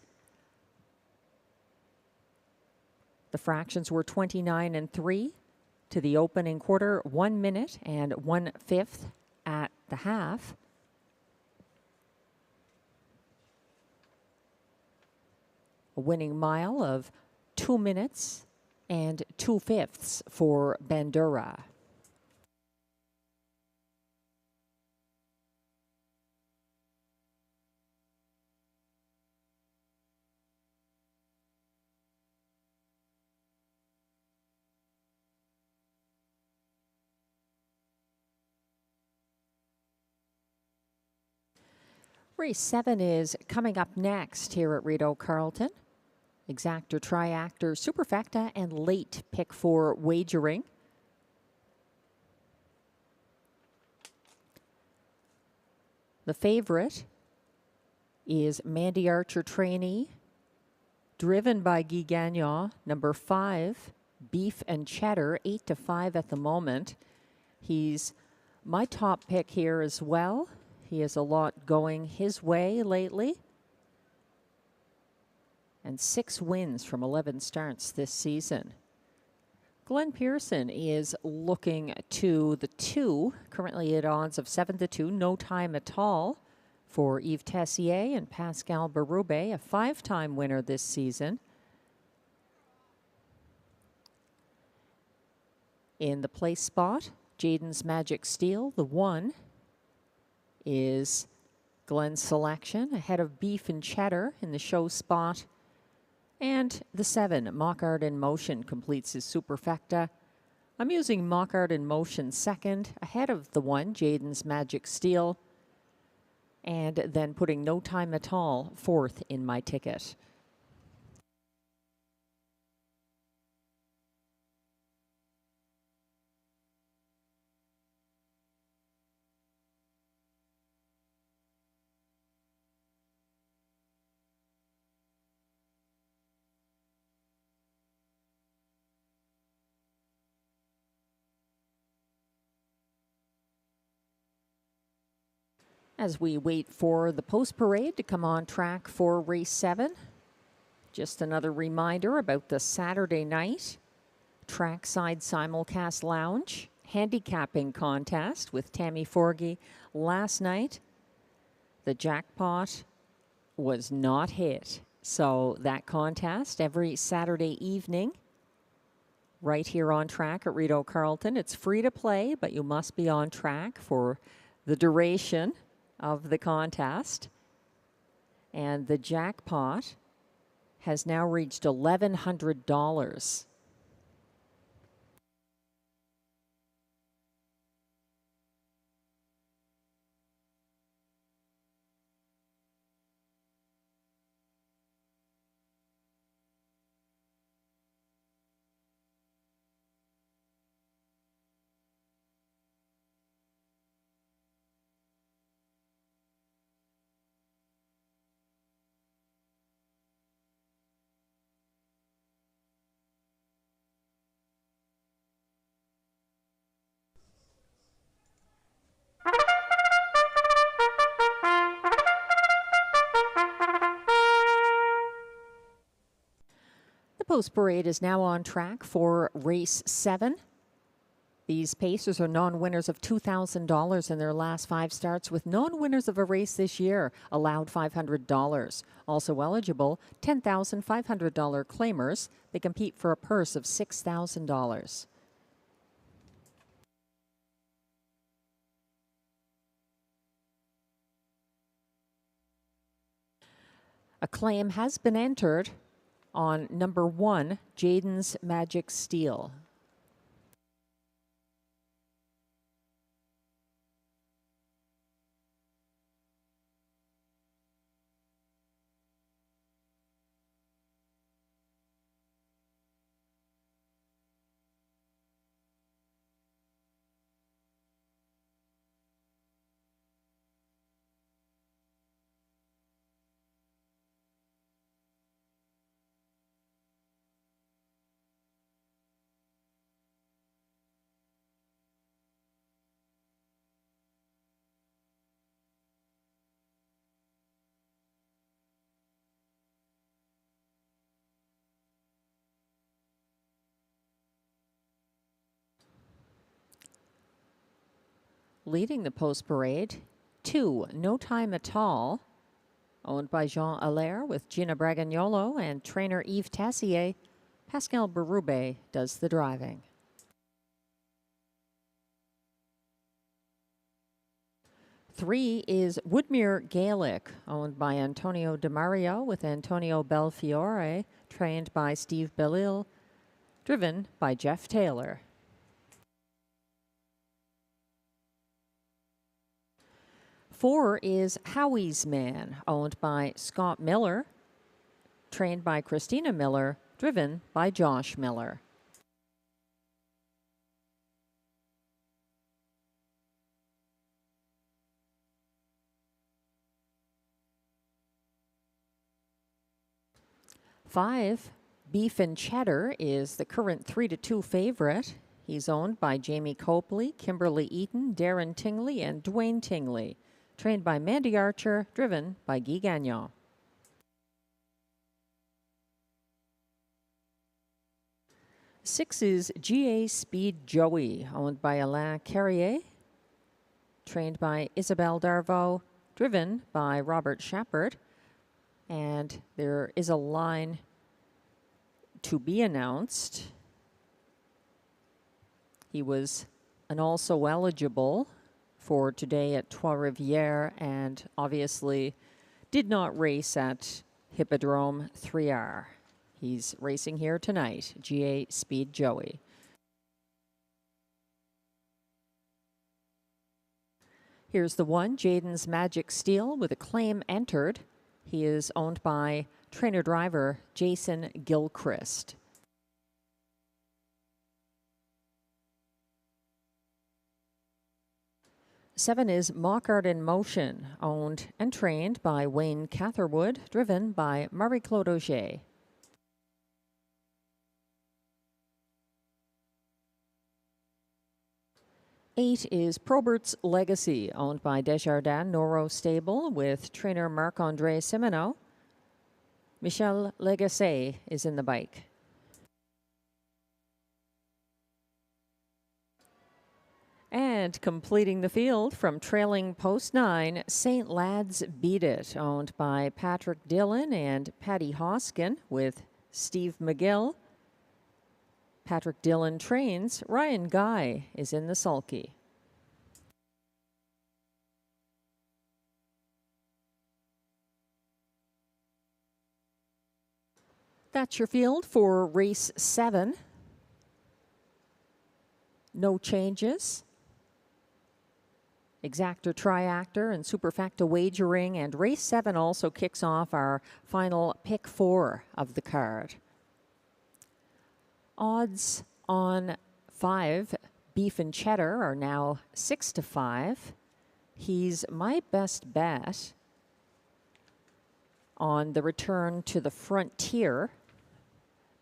S4: The fractions were 29 and 3 to the opening quarter, 1 minute and 1/5 at the half. A winning mile of 2 minutes and 2/5 for Bandura. Race 7 is coming up next here at Rideau Carleton. Exactor, Triactor, Superfecta, and late pick for wagering. The favorite is Mandy Archer Trainee, driven by Guy Gagnon, number 5, Beef and Cheddar, 8-5 at the moment. He's my top pick here as well. He has a lot going his way lately. And 6 wins from 11 starts this season. Glenn Pearson is looking to the 2, currently at odds of 7-2, no time at all for Yves Tessier and Pascal Berube, a 5-time winner this season. In the place spot, Jaden's Magic Steel, the 1, is Glenn's selection, ahead of Beef and Cheddar in the show spot. And the 7, Mockart in Motion, completes his superfecta. I'm using Mockart in Motion second, ahead of the 1, Jaden's Magic Steel, and then putting No Time at All fourth in my ticket. As we wait for the post parade to come on track for race 7, just another reminder about the Saturday night trackside simulcast lounge handicapping contest with Tammy Forgy last night. The jackpot was not hit, so that contest every Saturday evening right here on track at Rideau Carleton. It's free to play, but you must be on track for the duration of the contest. And the jackpot has now reached $1,100. The post parade is now on track for race 7. These pacers are non-winners of $2,000 in their last 5 starts, with non-winners of a race this year allowed $500. Also eligible, $10,500 claimers. They compete for a purse of $6,000. A claim has been entered on number 1, Jaden's Magic Steel. Leading the post parade, 2, No Time at All, owned by Jean Allaire with Gina Bragagnolo and trainer Yves Tessier. Pascal Berube does the driving. 3 is Woodmere Gaelic, owned by Antonio DeMario with Antonio Belfiore, trained by Steve Bellil, driven by Jeff Taylor. 4 is Howie's Man, owned by Scott Miller, trained by Christina Miller, driven by Josh Miller. Five, Beef and Cheddar is the current 3-2 favorite. He's owned by Jamie Copley, Kimberly Eaton, Darren Tingley, and Dwayne Tingley. Trained by Mandy Archer, driven by Guy Gagnon. 6 is GA Speed Joey, owned by Alain Carrier. Trained by Isabelle Darvaux, driven by Robert Shepard. And there is a line to be announced. He was an also eligible for today at Trois Rivières and obviously did not race at Hippodrome 3R. He's racing here tonight, GA Speed Joey. Here's the 1, Jaden's Magic Steel, with a claim entered. He is owned by trainer-driver Jason Gilchrist. 7 is Mockart in Motion, owned and trained by Wayne Catherwood, driven by Marie-Claude Auger. 8 is Probert's Legacy, owned by Desjardins Noro Stable, with trainer Marc-André Simoneau. Michel Legacy is in the bike. And completing the field from trailing post 9, St. Lad's Beat It, owned by Patrick Dillon and Patty Hoskin, with Steve McGill. Patrick Dillon trains. Ryan Guy is in the sulky. That's your field for race 7. No changes. Exactor, Triactor, and Superfecta wagering, and race 7 also kicks off our final pick 4 of the card. Odds on 5, Beef and Cheddar, are now 6-5. He's my best bet on the return to the Frontier.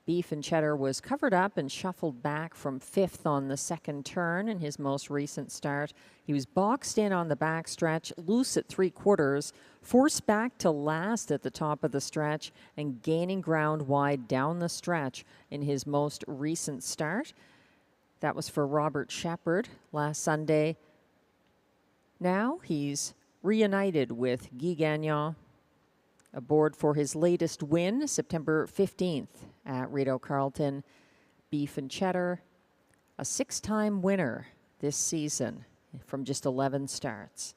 S4: Beef and Cheddar was covered up and shuffled back from 5th on the second turn in his most recent start. He was boxed in on the back stretch, loose at 3/4, forced back to last at the top of the stretch, and gaining ground wide down the stretch in his most recent start. That was for Robert Shepard last Sunday. Now he's reunited with Guy Gagnon, aboard for his latest win, September 15th at Rideau Carleton. Beef and Cheddar, a 6-time winner this season from just 11 starts.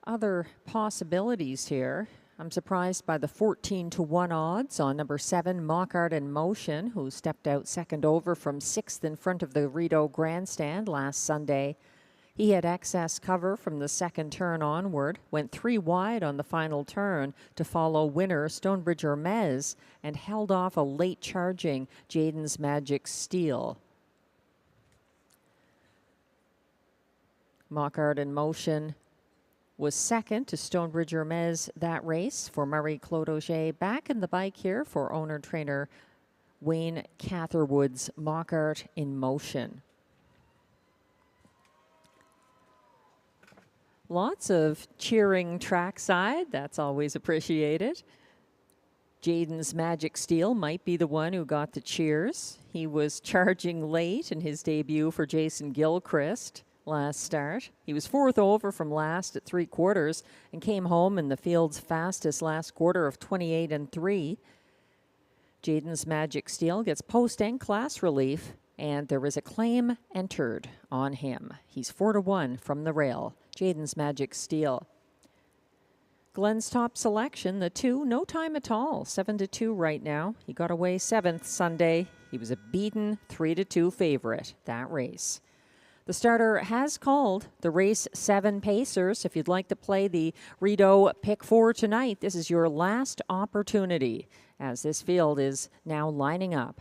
S4: Other possibilities here. I'm surprised by the 14-1 odds on number 7, Mockart in Motion, who stepped out second over from 6th in front of the Rideau Grandstand last Sunday. He had excess cover from the second turn onward, went 3 wide on the final turn to follow winner Stonebridge Hermes, and held off a late charging Jaden's Magic Steel. Mockart in Motion was second to Stonebridge Hermes that race for Marie-Claude Auger. Back in the bike here for owner-trainer Wayne Catherwood's Mockart in Motion. Lots of cheering trackside. That's always appreciated. Jaden's Magic Steel might be the one who got the cheers. He was charging late in his debut for Jason Gilchrist last start. He was 4th over from last at 3/4 and came home in the field's fastest last quarter of 28-3. Jaden's Magic Steel gets post and class relief, and there is a claim entered on him. He's 4-1 from the rail. Jaden's Magic Steel. Glenn's top selection, the 2, no time at all, 7-2 right now. He got away 7th Sunday. He was a beaten 3-2 favorite that race. The starter has called the race 7 pacers. If you'd like to play the Rideau Pick 4 tonight, this is your last opportunity as this field is now lining up.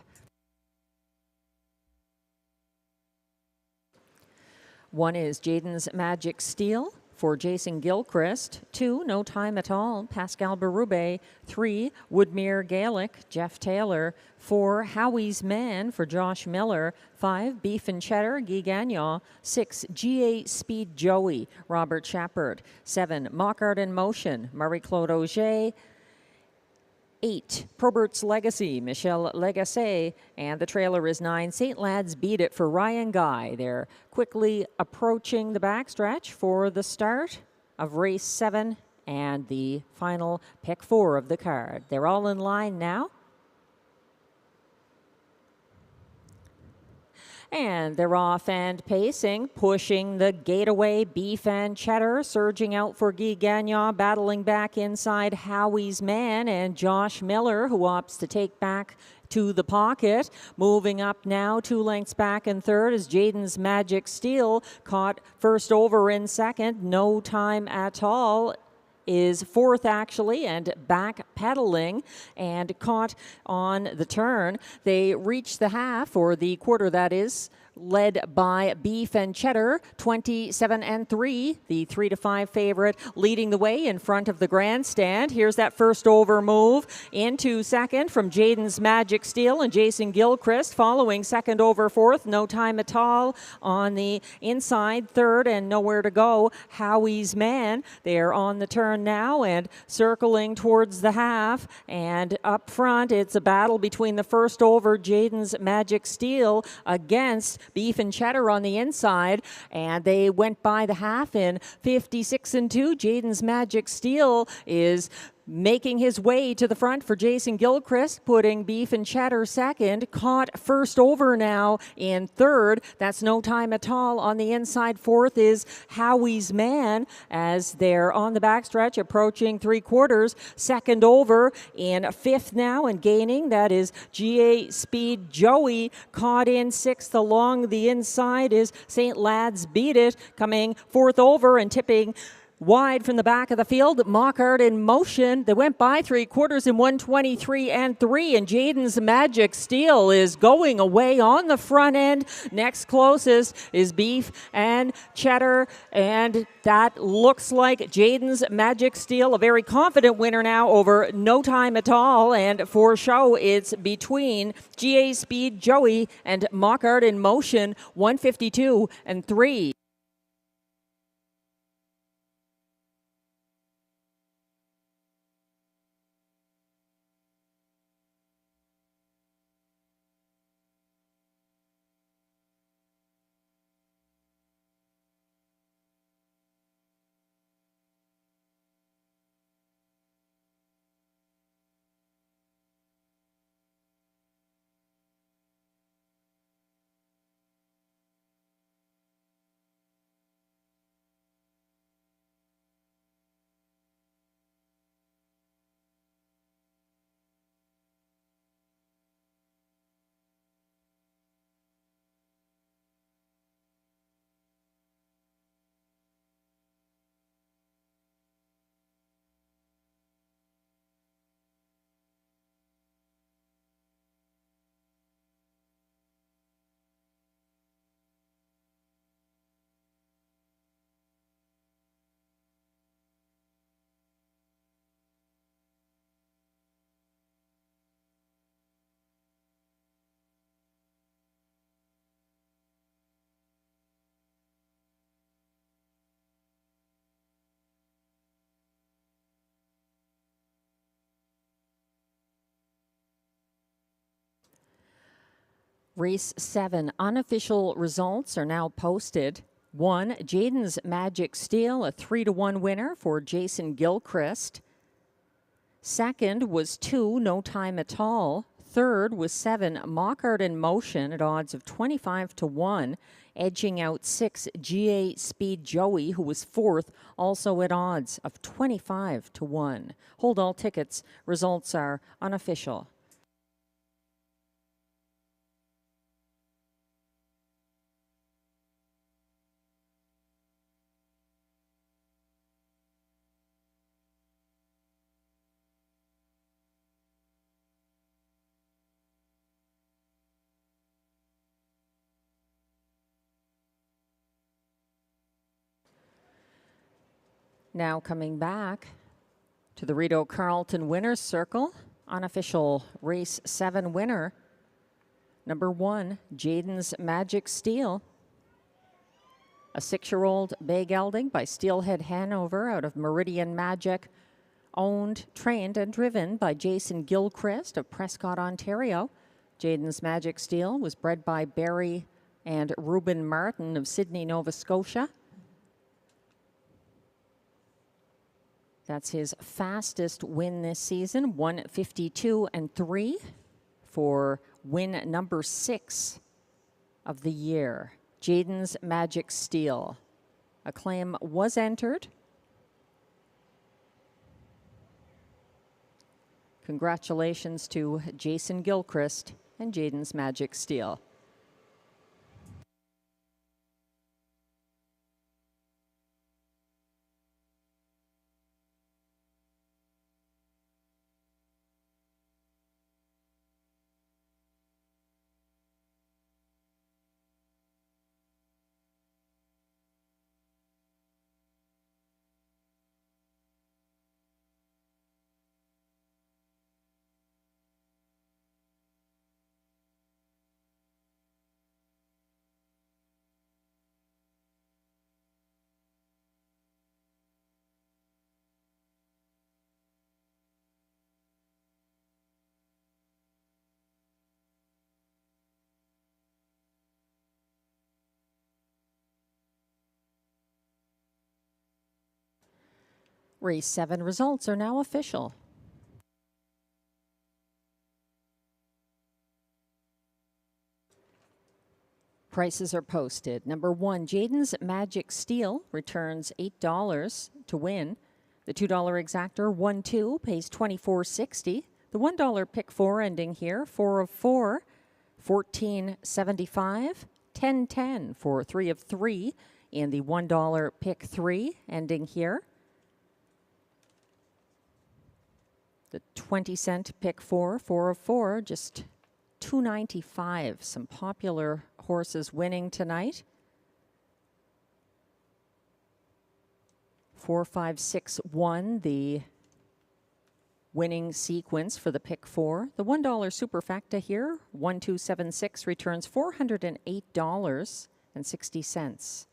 S4: 1 is Jaden's Magic Steel for Jason Gilchrist. 2, no time at all, Pascal Berube. 3, Woodmere Gaelic, Jeff Taylor. 4, Howie's Man for Josh Miller. 5, Beef and Cheddar, Guy Gagnon. 6, GA Speed Joey, Robert Shepard. 7, Mockart in Motion, Marie-Claude Auger. 8, Probert's Legacy, Michelle Legacy, and the trailer is 9, St. Lad's Beat It for Ryan Guy. They're quickly approaching the backstretch for the start of race 7 and the final pick 4 of the card. They're all in line now. And they're off and pacing, pushing the gate away. Beef and Cheddar surging out for Guy Gagnon, battling back inside Howie's Man and Josh Miller, who opts to take back to the pocket. Moving up now, 2 lengths back in third is Jaden's Magic Steel, caught first over in second. No time at all is fourth actually, and back pedaling and caught on the turn. They reach the half, or the quarter that is, led by Beef and Cheddar, 27-3, the 3-5 favorite, leading the way in front of the grandstand. Here's that first over move into second from Jaden's Magic Steel and Jason Gilchrist, following second over fourth, no time at all on the inside. Third and nowhere to go, Howie's Man. They're on the turn now and circling towards the half, and up front it's a battle between the first over, Jaden's Magic Steel, against Beef and Cheddar on the inside, and they went by the half in 56-2. Jaden's Magic Steel is making his way to the front for Jason Gilchrist, putting Beef and Cheddar second. Caught first over now in third. That's no time at all on the inside. Fourth is Howie's Man as they're on the backstretch approaching three quarters. Second over in fifth now and gaining. That is GA Speed Joey. Caught in sixth along the inside is St. Lad's Beat It, coming fourth over and tipping wide from the back of the field. Mockart in Motion. They went by three quarters in 1:23 and 3, and Jaden's Magic Steel is going away on the front end. Next closest is Beef and Cheddar, and that looks like Jaden's Magic Steel, a very confident winner now over no time at all. And for show, it's between GA Speed Joey and Mockart in Motion, 152 and 3. Race 7 unofficial results are now posted. 1, Jaden's Magic Steel, a 3-1 winner for Jason Gilchrist. Second was 2, no time at all. Third was 7, Mock Art in Motion at odds of 25 to 1, edging out 6, GA Speed Joey, who was fourth, also at odds of 25 to 1. Hold all tickets. Results are unofficial. Now coming back to the Rideau Carleton Winners Circle, unofficial race 7 winner, number 1, Jaden's Magic Steel. A 6-year-old bay gelding by Steelhead Hanover out of Meridian Magic, owned, trained, and driven by Jason Gilchrist of Prescott, Ontario. Jaden's Magic Steel was bred by Barry and Reuben Martin of Sydney, Nova Scotia. That's his fastest win this season, 1:52.3 for win number 6 of the year. Jaden's Magic Steel. A claim was entered. Congratulations to Jason Gilchrist and Jaden's Magic Steel. Race 7 results are now official. Prices are posted. Number 1, Jaden's Magic Steel returns $8 to win. The $2 exactor 1-2 pays $24.60. The $1 pick 4 ending here, 4 of 4, $14.75. 10-10 for 3 of 3 in the $1 pick 3 ending here. The 20-cent pick 4, 4 of 4, just $2.95. Some popular horses winning tonight. 4, 5, 6, 1, the winning sequence for the pick 4. The $1 superfecta here, 1276, returns $408.60.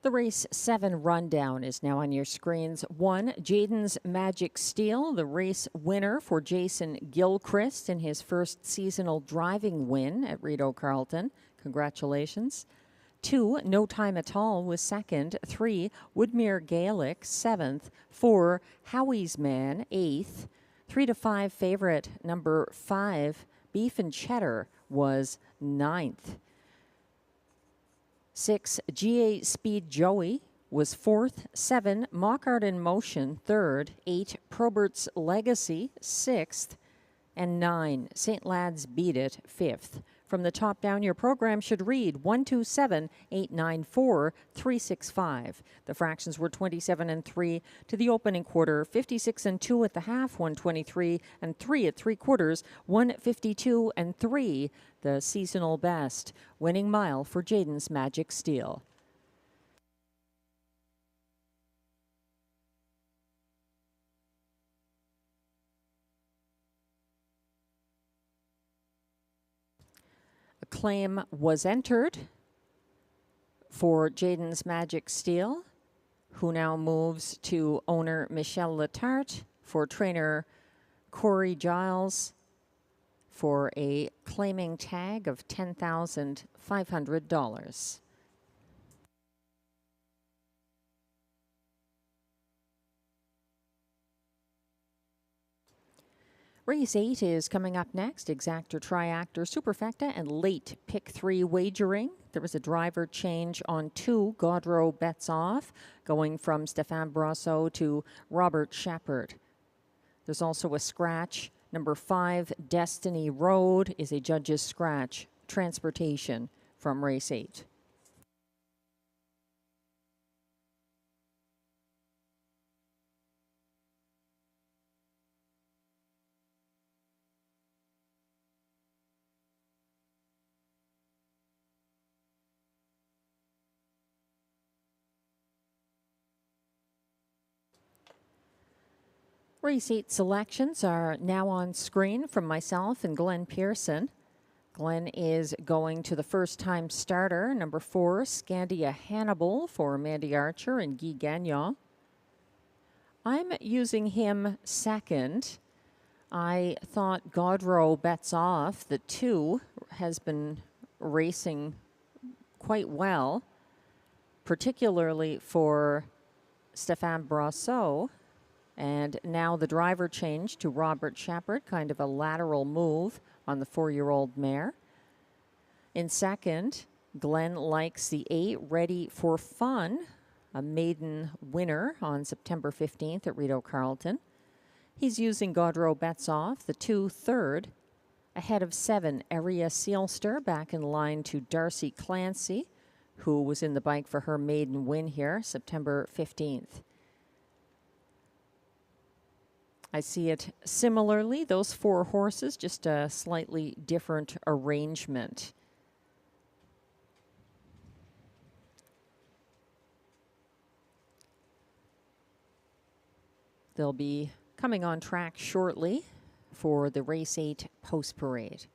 S4: The race 7 rundown is now on your screens. 1, Jaden's Magic Steel, the race winner for Jason Gilchrist in his first seasonal driving win at Rideau Carleton. Congratulations. 2, No Time at All was second. 3, Woodmere Gaelic, 7th. 4, Howie's Man, 8th. 3 to 5 favorite, number 5, Beef and Cheddar, was 9th. 6, GA Speed Joey was 4th. 7, Mockart in Motion, 3rd. 8, Probert's Legacy, 6th. And 9, St. Lad's Beat It, 5th. From the top down, your program should read 127-894-365. The fractions were 27 and 3 to the opening quarter, 56 and 2 at the half, 123 and 3 at 3/4, 152 and 3. The seasonal best. Winning mile for Jaden's Magic Steel. A claim was entered for Jaden's Magic Steel, who now moves to owner Michelle Letarte for trainer Corey Giles for a claiming tag of $10,500. Race 8 is coming up next. Exactor, Triactor, Superfecta, and late pick 3 wagering. There was a driver change on 2. Gaudreau bets off, going from Stéphane Brosseau to Robert Shepard. There's also a scratch. Number 5, Destiny Road, is a judge's scratch. Transportation from race 8. Race 8 selections are now on screen from myself and Glenn Pearson. Glenn is going to the first-time starter, number 4, Scandia Hannibal for Mandy Archer and Guy Gagnon. I'm using him second. I thought Gaudreau bets off. The 2 has been racing quite well, particularly for Stéphane Brosseau. And now the driver change to Robert Shepard, kind of a lateral move on the 4-year-old mare. In second, Glenn likes the 8, Ready for Fun, a maiden winner on September 15th at Rideau Carleton. He's using Gaudreau bets off, the 2 third, ahead of 7, Aria Sealster, back in line to Darcy Clancy, who was in the bike for her maiden win here, September 15th. I see it similarly, those 4 horses, just a slightly different arrangement. They'll be coming on track shortly for the race 8 post parade.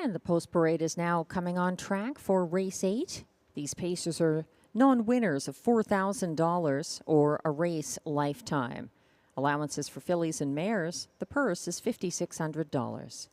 S4: And the post parade is now coming on track for race 8. These pacers are Non-winners of $4,000 or a race lifetime. Allowances for fillies and mares, the purse is $5,600.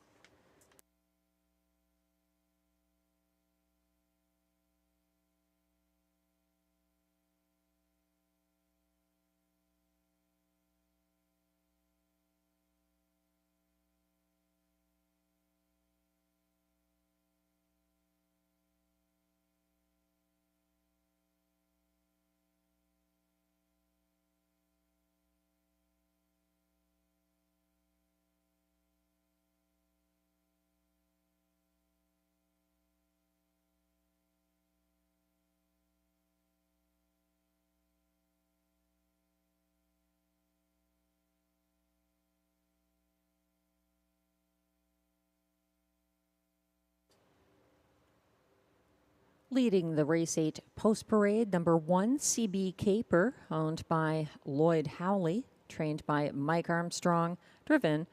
S4: Leading the Race 8 Post Parade, number 1, CB Caper, owned by Lloyd Howley, trained by Mike Armstrong, driven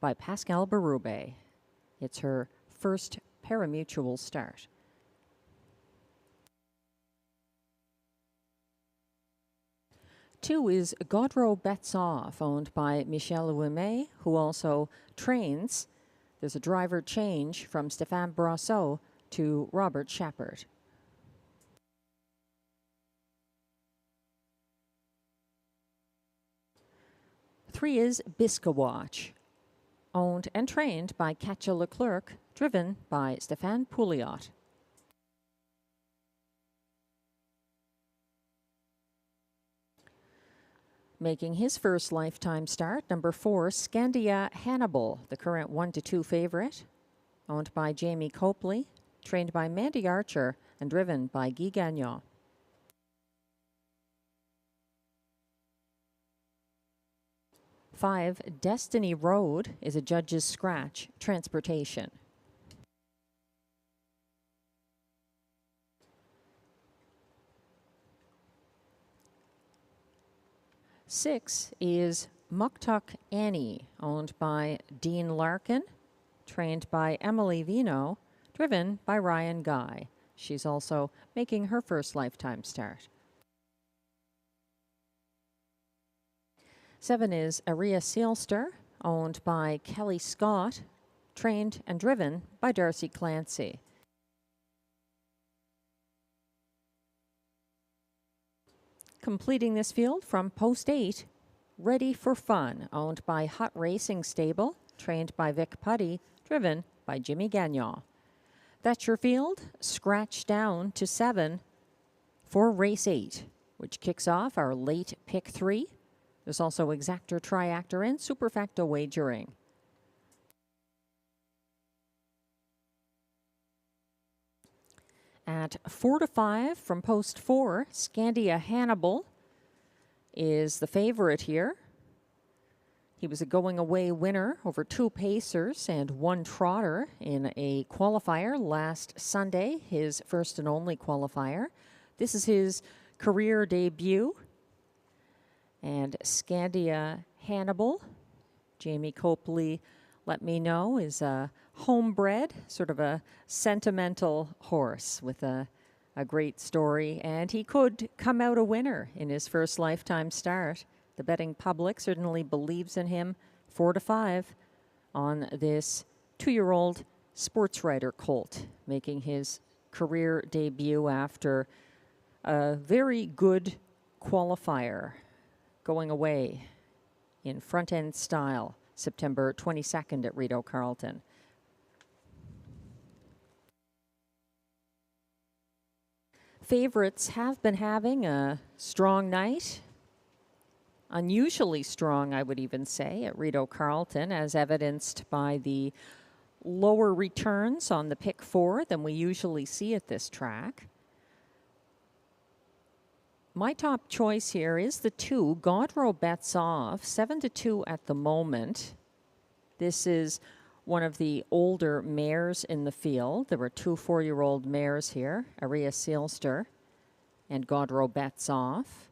S4: by Pascal Berube. It's her first parimutuel start. Two is Godreau Bets Off, owned by Michel Ouimet, who also trains. There's a driver change from Stéphane Brasseau to Robert Shepard. Three is Biscawatch, owned and trained by Katja Leclerc, driven by Stéphane Pouliot. Making his first lifetime start, number 4, Scandia Hannibal, the current 1-2 favorite, owned by Jamie Copley, trained by Mandy Archer, and driven by Guy Gagnon. Five, Destiny Road is a judge's scratch, transportation. Six is Muktuk Annie, owned by Dean Larkin, trained by Emily Vino, driven by Ryan Guy. She's also making her first lifetime start. 7 is Aria Sealster, owned by Kelly Scott, trained and driven by Darcy Clancy. Completing this field from post 8, Ready for Fun, owned by Hut Racing Stable, trained by Vic Putty, driven by Jimmy Gagnon. That's your field, scratched down to 7 for race 8, which kicks off our late pick 3. There's also exactor, triactor, and superfecta wagering. At 4-5 from post 4, Scandia Hannibal is the favorite here. He was a going-away winner over 2 pacers and 1 trotter in a qualifier last Sunday, his first and only qualifier. This is his career debut. And Scandia Hannibal, Jamie Copley let me know, is a homebred, sort of a sentimental horse with a great story. And he could come out a winner in his first lifetime start. The betting public certainly believes in him. 4-5 on this 2-year-old sports writer colt, making his career debut after a very good qualifier, going away in front-end style, September 22nd at Rideau Carleton. Favorites have been having a strong night. Unusually strong, I would even say, at Rideau Carleton, as evidenced by the lower returns on the pick 4 than we usually see at this track. My top choice here is the 2, Godreau Bets Off, 7-2 at the moment. This is one of the older mares in the field. There were 2 4-year-old mares here, Aria Sealster and Godreau Bets Off.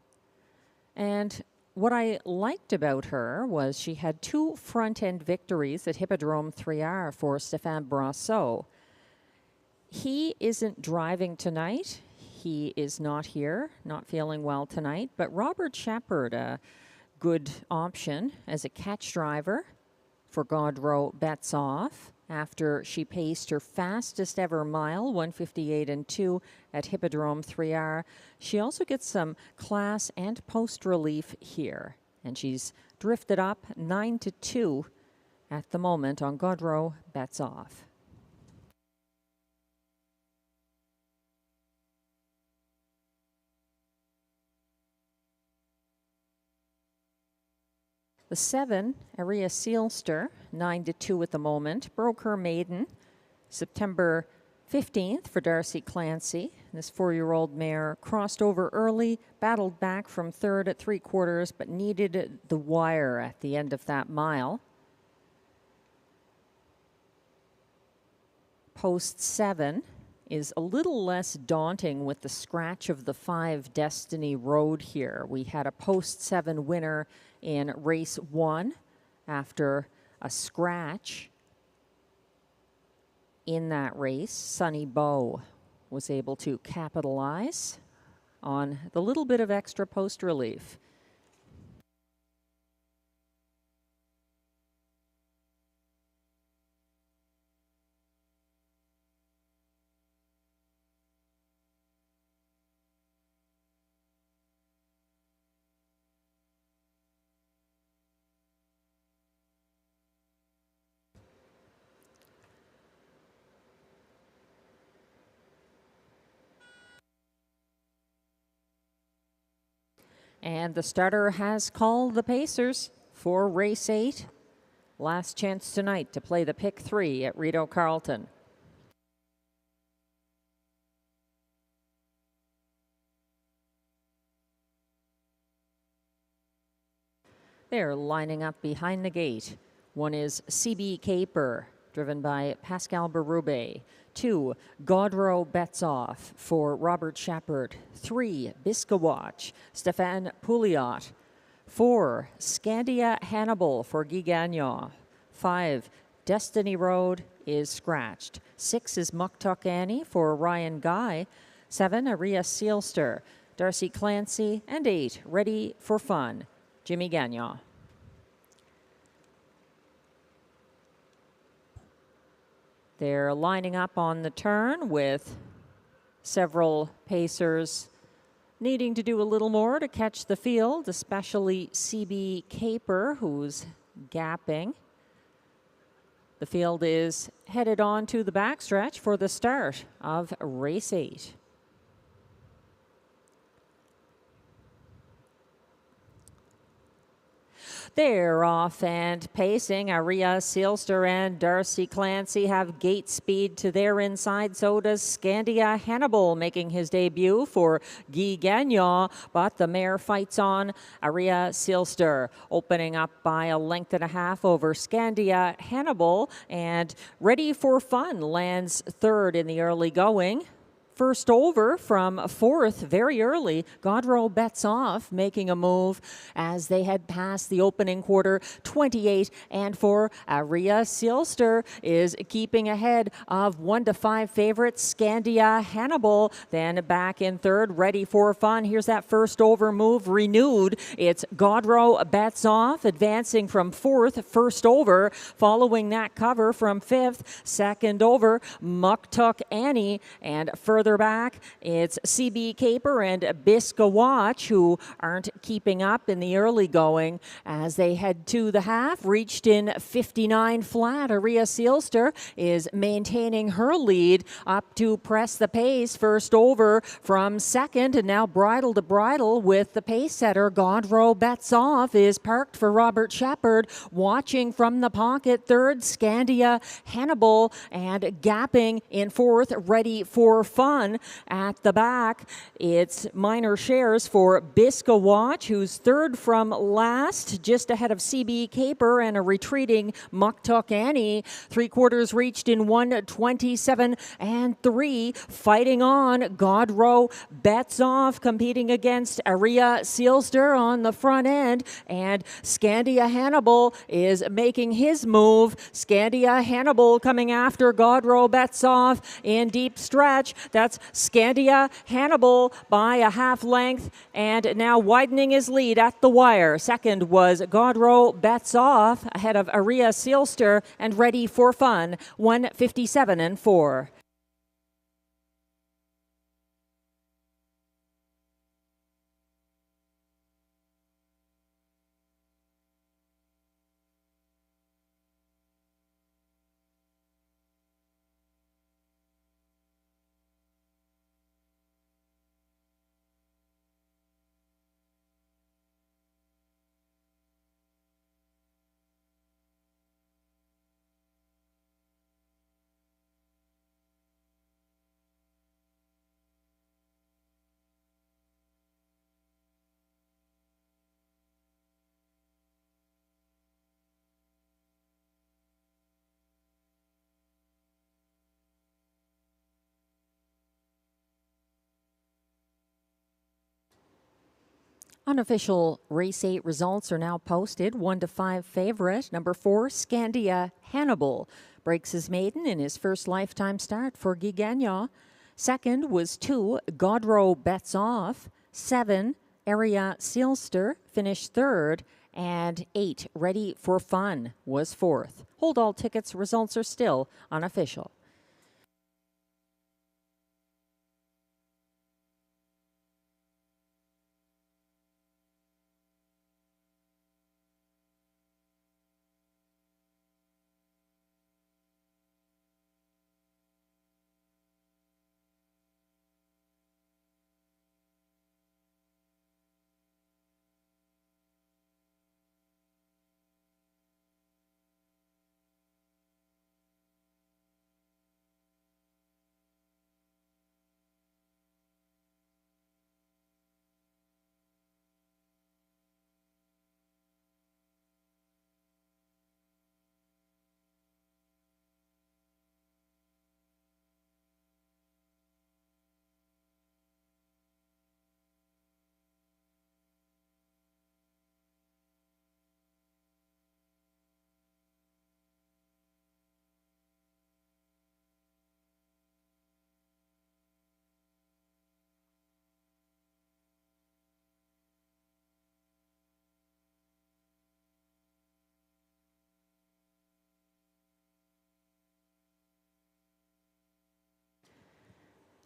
S4: And what I liked about her was she had 2 front-end victories at Hippodrome 3R for Stéphane Brasseau. He isn't driving tonight. he is not here, not feeling well tonight. But Robert Shepard, a good option as a catch driver for Gaudreau bets off after she paced her fastest ever mile, 1:58.2 at Hippodrome 3R. She also gets some class and post relief here, and she's drifted up 9-2 at the moment on Gaudreau bets off. The 7, Aria Sealster, 9-2 at the moment, broke her maiden September 15th for Darcy Clancy. This 4-year-old mare crossed over early, battled back from third at 3/4, but needed the wire at the end of that mile. Post 7 is a little less daunting with the scratch of the 5 Destiny Road here. We had a post 7 winner in race 1 after a scratch in that race. Sunny Bow was able to capitalize on the little bit of extra post relief. And the starter has called the Pacers for race 8. Last chance tonight to play the pick 3 at Rideau Carleton. They're lining up behind the gate. One is CB Caper, driven by Pascal Berube. 2, Gaudreau bets off for Robert Shepard. 3, Biscawatch, Stéphane Pouliot. 4, Scandia Hannibal for Guy Gagnon. 5, Destiny Road is scratched. 6 is Muktuk Annie for Ryan Guy. 7, Aria Sealster, Darcy Clancy. And 8, Ready for Fun, Jimmy Gagnon. They're lining up on the turn with several pacers needing to do a little more to catch the field, especially CB Caper, who's gapping. The field is headed on to the backstretch for the start of race 8. They're off and pacing. Aria Sealster and Darcy Clancy have gate speed to their inside. So does Scandia Hannibal, making his debut for Guy Gagnon. But the mare fights on. Aria Sealster opening up by a length and a half over Scandia Hannibal. And Ready for Fun lands third in the early going. First over from 4th very early. Gaudreau bets off, making a move as they head past the opening quarter. 28 and 4. Aria Sealster is keeping ahead of 1-5 favorites Scandia Hannibal. Then back in third, Ready for Fun. Here's that first over move renewed. It's Gaudreau bets off, advancing from 4th, first over. Following that cover from 5th, second over, Muktuk Annie. And further back, it's CB Caper and Biscawatch, who aren't keeping up in the early going as they head to the half. Reached in 59 flat. Aria Sealster is maintaining her lead up to press the pace. First over from second, and now bridle to bridle with the pace setter. Gaudreau bets off is parked for Robert Shepard. Watching from the pocket, third, Scandia Hannibal, and gapping in 4th, Ready for Fun. At the back, it's minor shares for Biscawatch, who's third from last, just ahead of CB Caper and a retreating Muktuk Annie. 3/4 reached in 1:27 and 3. Fighting on, Gaudreau bets off, competing against Aria Sealster on the front end, and Scandia Hannibal is making his move. Scandia Hannibal coming after Gaudreau bets off in deep stretch. That's Scandia Hannibal by a half length and now widening his lead at the wire. Second was Godrow Bets Off ahead of Aria Sealster and Ready for Fun, 1:57 and 4. Unofficial race 8 results are now posted. 1-5 favorite. Number 4, Scandia Hannibal, breaks his maiden in his first lifetime start for Guy Gagnon. Second was 2, Godrow Bets Off. 7, Aria Sealster finished third. And 8, Ready for Fun was fourth. Hold all tickets. Results are still unofficial.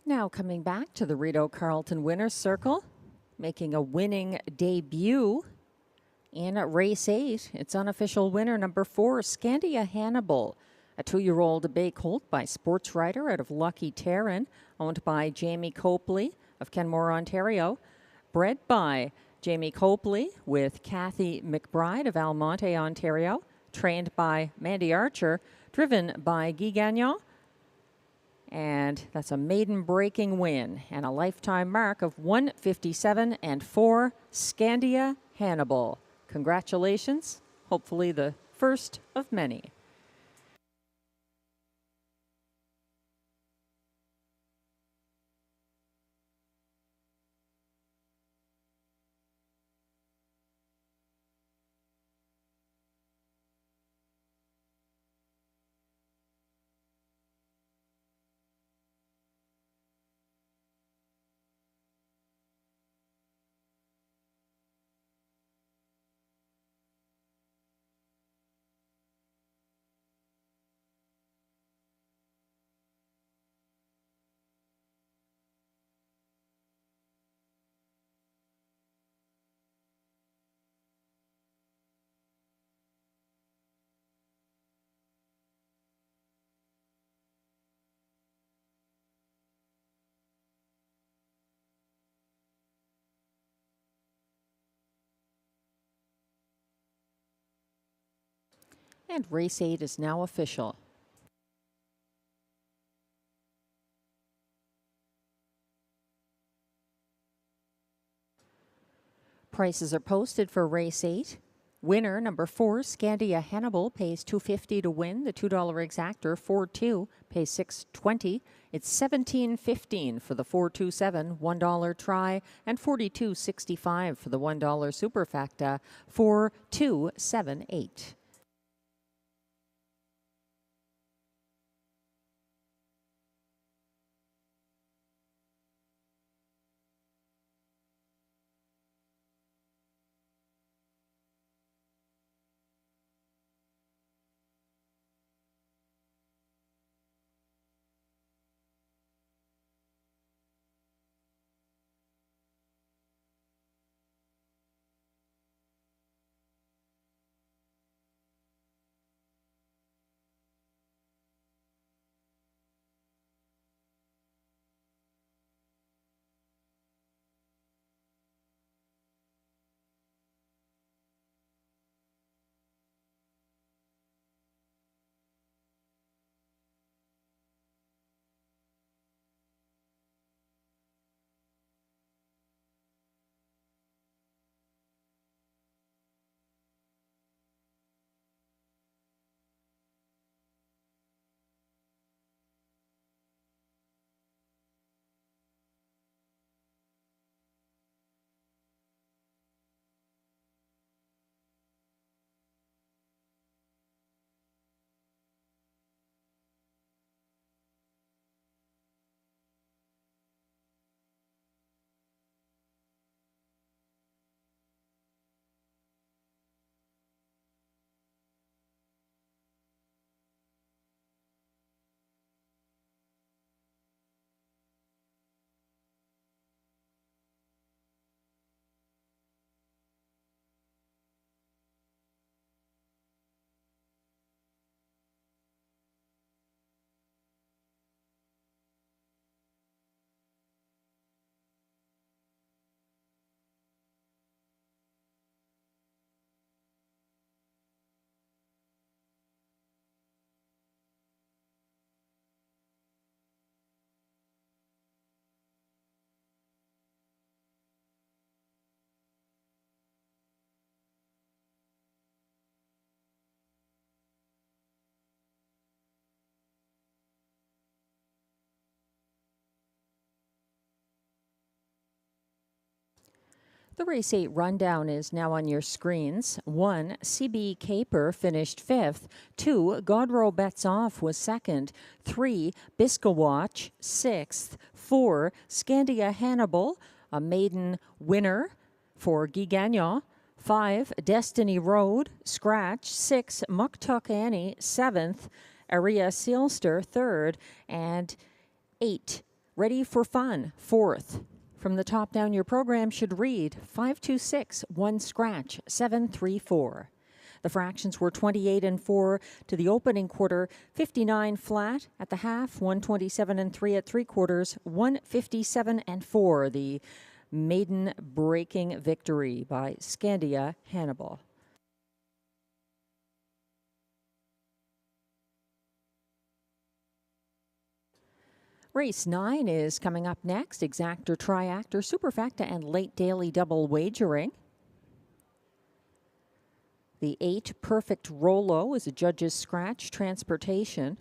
S4: Now coming back to the Rideau Carleton Winners Circle, making a winning debut in race 8. Its unofficial winner, number 4, Scandia Hannibal, a 2-year-old bay colt by Sports Rider out of Lucky Terran, owned by Jamie Copley of Kenmore, Ontario. Bred by Jamie Copley with Kathy McBride of Almonte, Ontario. Trained by Mandy Archer, driven by Guy Gagnon. And that's a maiden-breaking win and a lifetime mark of 1:57 and 4, Scandia Hannibal. Congratulations. Hopefully the first of many. And race 8 is now official. Prices are posted for race 8. Winner number 4, Scandia Hannibal, pays $2.50 to win. The $2 exactor, 4-2, pays $6.20. It's $17.15 for the 427 $1 try, and $42.65 for the $1 superfecta, 4278. The Race 8 rundown is now on your screens. 1, CB Caper finished 5th. 2, Godrow Bets Off was 2nd. 3, Biscawatch 6th. 4, Scandia Hannibal, a maiden winner for Guy Gagnon. 5, Destiny Road, Scratch. 6, Muktuk Annie, 7th. Aria Sealster, 3rd. And 8, Ready for Fun, 4th. From the top down, your program should read 526, 1 Scratch, 734. The fractions were 28 and 4 to the opening quarter, 59 flat at the half, 127 and 3 at 3/4, 157 and 4. The maiden breaking victory by Scandia Hannibal. Race 9 is coming up next. Exactor, Triactor, Superfecta, and late daily double wagering. The 8 Perfect Rolo is a judge's scratch. Transportation.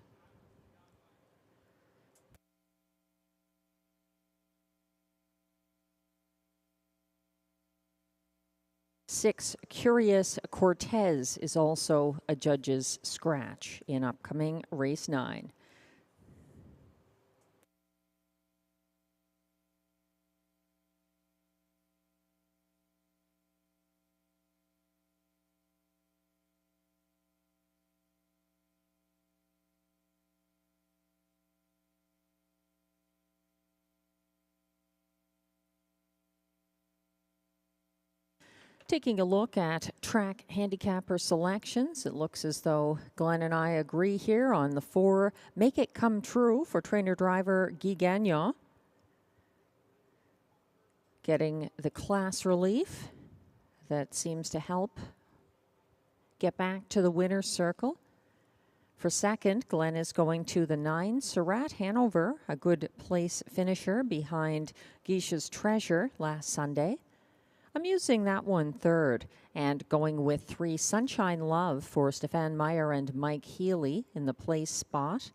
S4: Six Curious Cortez is also a judge's scratch in upcoming race 9. Taking a look at track handicapper selections, it looks as though Glenn and I agree here on the 4 Make It Come True for trainer-driver Guy Gagnon. Getting the class relief that seems to help get back to the winner's circle. For second, Glenn is going to the 9 Surratt Hanover, a good place finisher behind Geisha's Treasure last Sunday. I'm using that one third and going with 3 Sunshine Love for Stefan Meyer and Mike Healy in the place spot.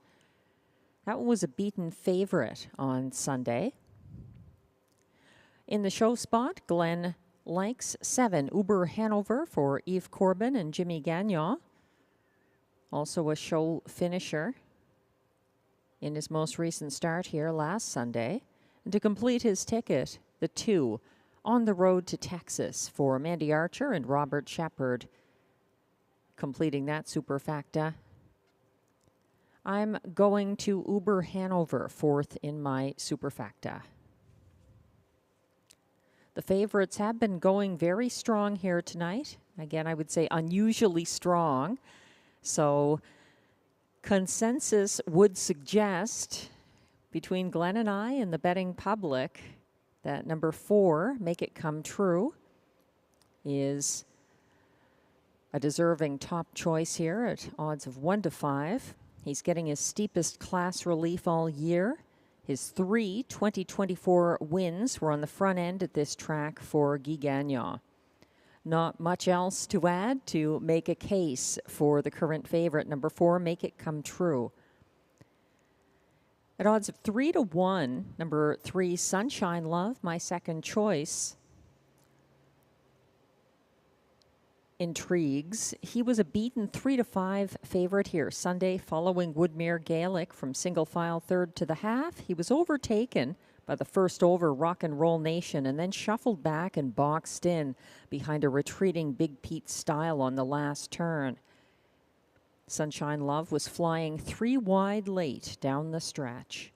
S4: That one was a beaten favorite on Sunday. In the show spot, Glenn likes 7 Uber Hanover for Yves Corbin and Jimmy Gagnon. Also a show finisher in his most recent start here last Sunday. And to complete his ticket, the 2 On the Road to Texas for Mandy Archer and Robert Shepard. Completing that superfecta. I'm going to Uber Hanover, 4th in my superfecta. The favorites have been going very strong here tonight. Again, I would say unusually strong. So consensus would suggest between Glenn and I and the betting public that number 4, Make It Come True, is a deserving top choice here at odds of 1 to 5. He's getting his steepest class relief all year. His 3 2024 wins were on the front end at this track for Guy Gagnon. Not much else to add to make a case for the current favorite, number 4, Make It Come True. At odds of 3 to 1, number 3, Sunshine Love, my second choice, intrigues. He was a beaten 3 to 5 favorite here Sunday following Woodmere Gaelic from single file 3rd to the half. He was overtaken by the first over Rock and Roll Nation and then shuffled back and boxed in behind a retreating Big Pete Style on the last turn. Sunshine Love was flying 3 wide late down the stretch.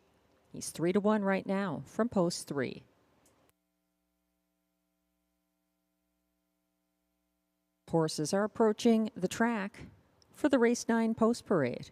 S4: He's 3 to 1 right now from post 3. Horses are approaching the track for the race 9 post parade.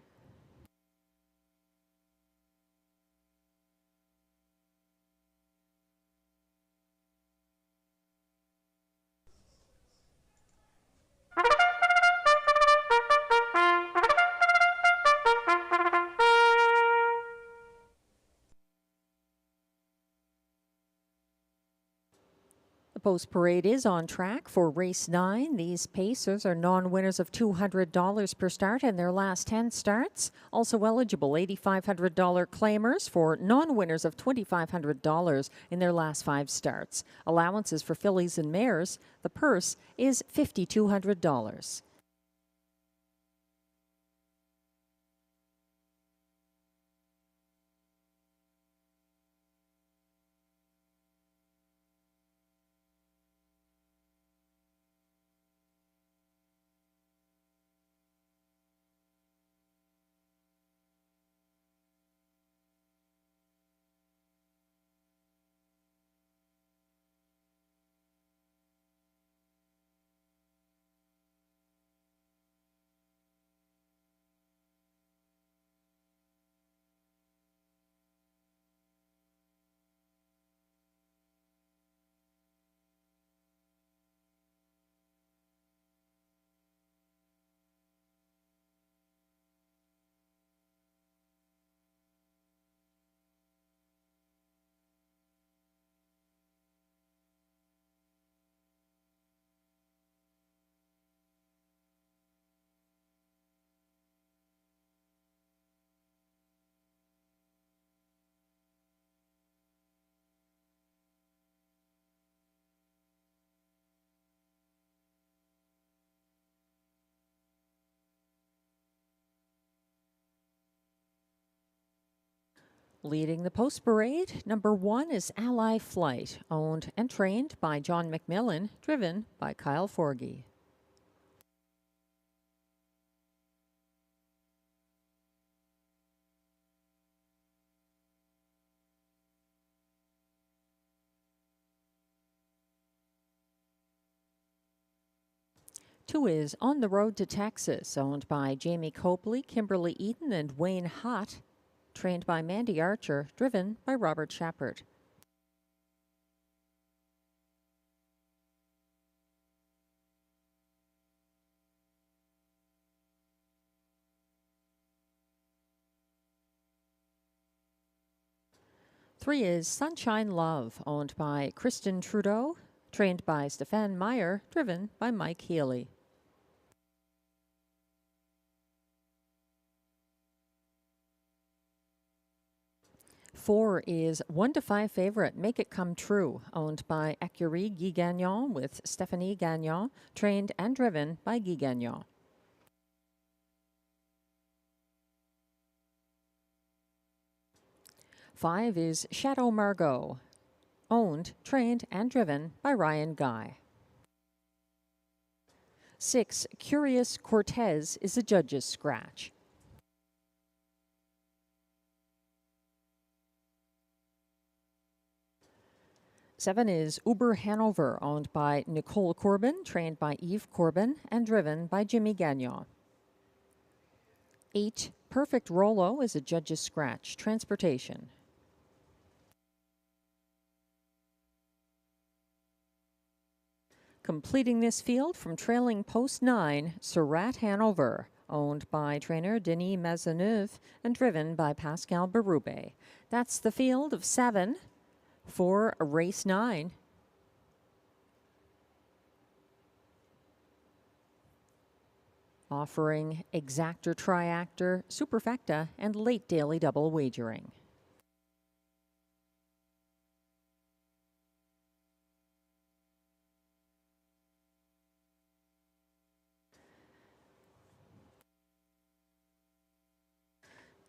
S4: The post parade is on track for race 9. These pacers are non-winners of $200 per start in their last 10 starts. Also eligible $8,500 claimers for non-winners of $2,500 in their last 5 starts. Allowances for fillies and mares. The purse is $5,200. Leading the post parade, number 1 is Ally Flight, owned and trained by John McMillan, driven by Kyle Forgy. Two is On the Road to Texas, owned by Jamie Copley, Kimberly Eaton, and Wayne Hutt, trained by Mandy Archer, driven by Robert Shepard. Three is Sunshine Love, owned by Kristen Trudeau, trained by Stefan Meyer, driven by Mike Healy. Four is 1 to 5 favorite, Make It Come True, owned by Écurie Guy Gagnon with Stephanie Gagnon, trained and driven by Guy Gagnon. Five is Chateau Margaux, owned, trained, and driven by Ryan Guy. 6, Curious Cortez is a judge's scratch. 7 is Uber Hanover, owned by Nicole Corbin, trained by Yves Corbin, and driven by Jimmy Gagnon. 8, Perfect Rolo is a judge's scratch, transportation. Completing this field from trailing post 9, Surratt Hanover, owned by trainer Denis Maisonneuve and driven by Pascal Berube. That's the field of 7 for race 9. Offering exactor, triactor, superfecta, and late daily double wagering.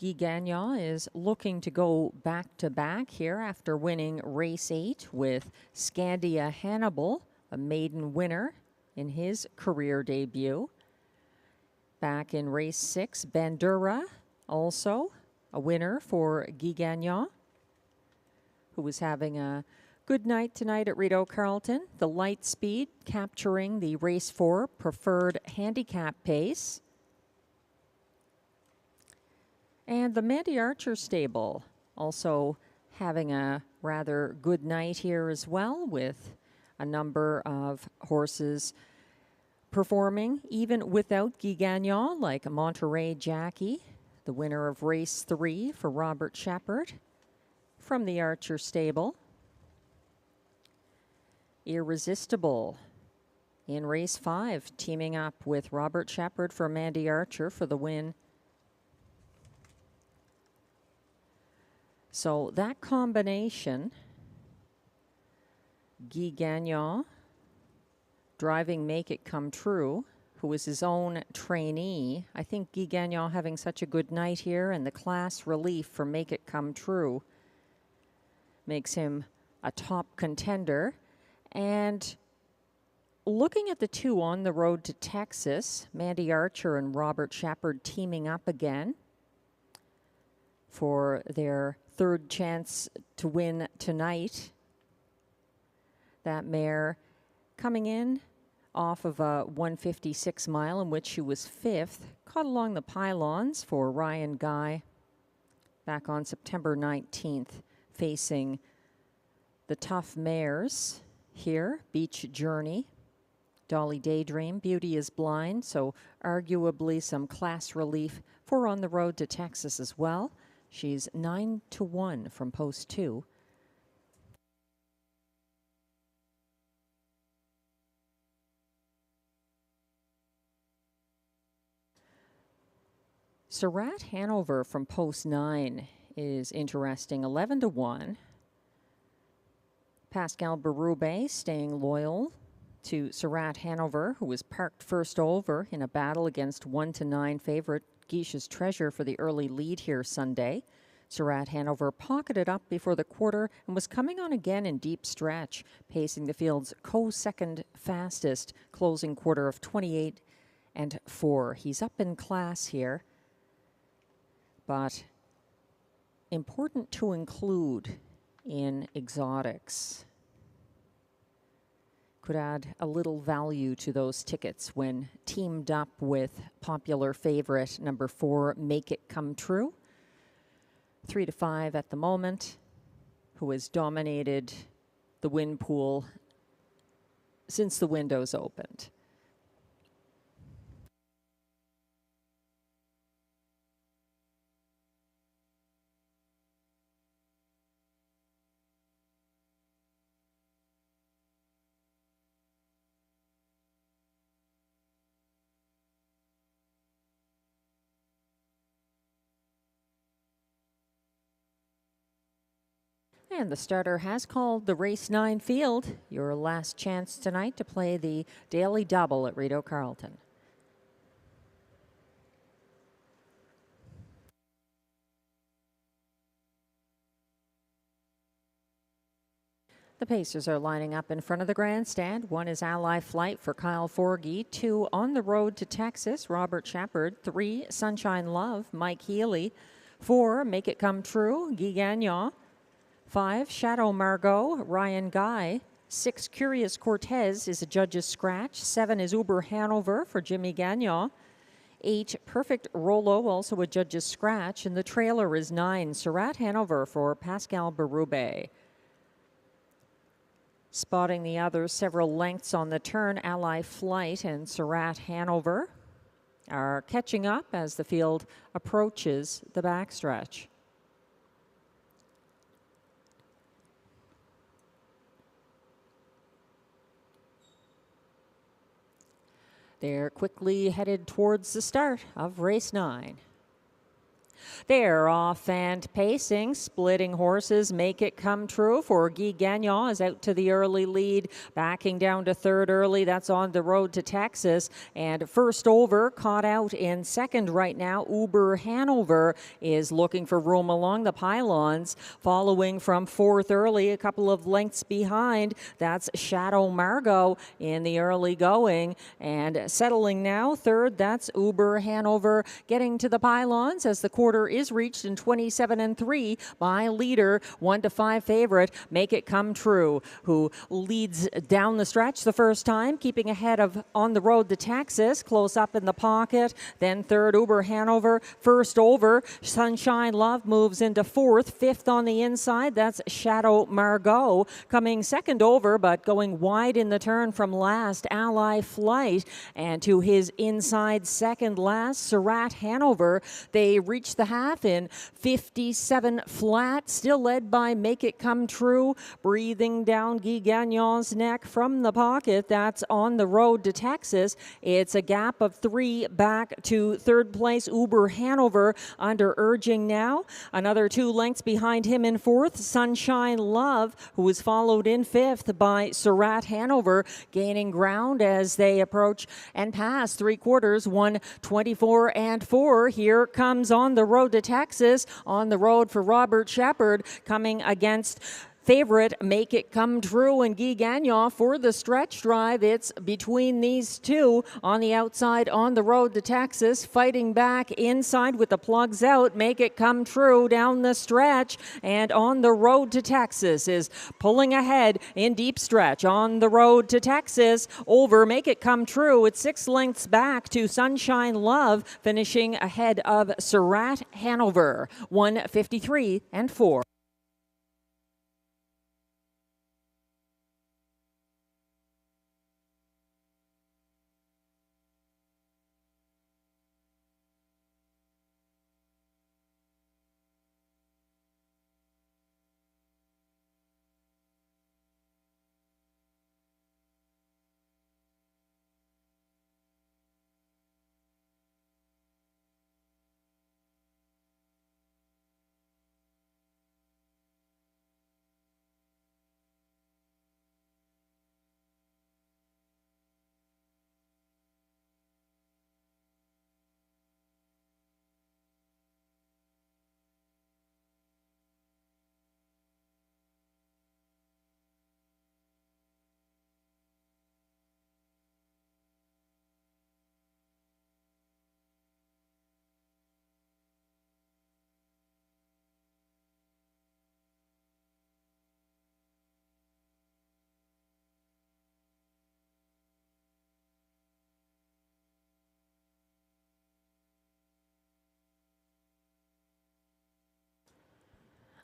S4: Guy Gagnon is looking to go back-to-back here after winning race 8 with Scandia Hannibal, a maiden winner in his career debut. Back in race 6, Bandura, also a winner for Guy Gagnon, who was having a good night tonight at Rideau Carleton. The light speed capturing the race 4 preferred handicap pace. And the Mandy Archer stable also having a rather good night here as well, with a number of horses performing even without Guy Gagnon, like Monterey Jackie, the winner of race 3 for Robert Shepard from the Archer stable. Irresistible in race 5, teaming up with Robert Shepard for Mandy Archer for the win. So that combination, Guy Gagnon driving Make It Come True, who was his own trainee. I think Guy Gagnon having such a good night here, and the class relief for Make It Come True makes him a top contender. And looking at the two on the road to Texas, Mandy Archer and Robert Shepard teaming up again for their third chance to win tonight. That mare coming in off of a 156 mile in which she was 5th, caught along the pylons for Ryan Guy back on September 19th, facing the tough mares here, Beach Journey, Dolly Daydream, Beauty is Blind, so arguably some class relief for on the road to Texas as well. She's 9-1 from post 2. Surratt Hanover from post 9 is interesting, 11-1. Pascal Berube staying loyal to Surratt Hanover, who was parked first over in a battle against 1-9 favorite Geisha's Treasure for the early lead here Sunday. Surratt Hanover pocketed up before the quarter and was coming on again in deep stretch, pacing the field's co-second fastest closing quarter of 28-4. He's up in class here, but important to include in exotics. Could add a little value to those tickets when teamed up with popular favorite number 4, Make It Come True. 3-5 at the moment, who has dominated the win pool since the windows opened. And the starter has called the race 9 field. Your last chance tonight to play the daily double at Rideau Carleton. The Pacers are lining up in front of the grandstand. 1 is Ally Flight for Kyle Forgey. 2 on the road to Texas, Robert Shepard. 3, Sunshine Love, Mike Healy. 4, Make It Come True, Guy Gagnon. 5, Shadow Margot, Ryan Guy. 6, Curious Cortez is a judge's scratch. 7 is Uber Hanover for Jimmy Gagnon. 8, Perfect Rolo, also a judge's scratch. And the trailer is 9, Surratt Hanover for Pascal Berube. Spotting the others several lengths on the turn, Ally Flight and Surratt Hanover are catching up as the field approaches the backstretch. They're quickly headed towards the start of race 9. They're off and pacing, splitting horses, Make It Come True for Guy Gagnon is out to the early lead, backing down to third early. That's on the road to Texas. And first over, caught out in second right now. Uber Hanover is looking for room along the pylons, following from fourth early, a couple of lengths behind. That's Shadow Margot in the early going. And settling now, third, that's Uber Hanover, getting to the pylons as the quarter is reached in 27-3 by leader 1-5 favorite Make It Come True, who leads down the stretch the first time, keeping ahead of on the road to Texas, close up in the pocket. Then third, Uber Hanover. First over, Sunshine Love moves into fourth. Fifth on the inside, that's Shadow Margot. Coming second over, but going wide in the turn from last, Ally Flight. And to his inside second last, Surratt Hanover. They reach the half in 57 flat, still led by Make It Come True. Breathing down Guy Gagnon's neck from the pocket. That's On the Road to Texas. It's a gap of 3 back to third place. Uber Hanover under urging now. Another 2 lengths behind him in fourth. Sunshine Love, who is followed in fifth by Surratt Hanover, gaining ground as they approach and pass 3/4, 1:24 and 4. Here comes On the Road to Texas. On the road for Robert Shepard, coming against favorite Make It Come True and Guy Gagnon for the stretch drive. It's between these two. On the outside, On the Road to Texas, fighting back inside with the plugs out. Make It Come True down the stretch, and On the Road to Texas is pulling ahead in deep stretch. On the Road to Texas over Make It Come True. It's 6 lengths back to Sunshine Love, finishing ahead of Surratt Hanover, 1:53 and 4.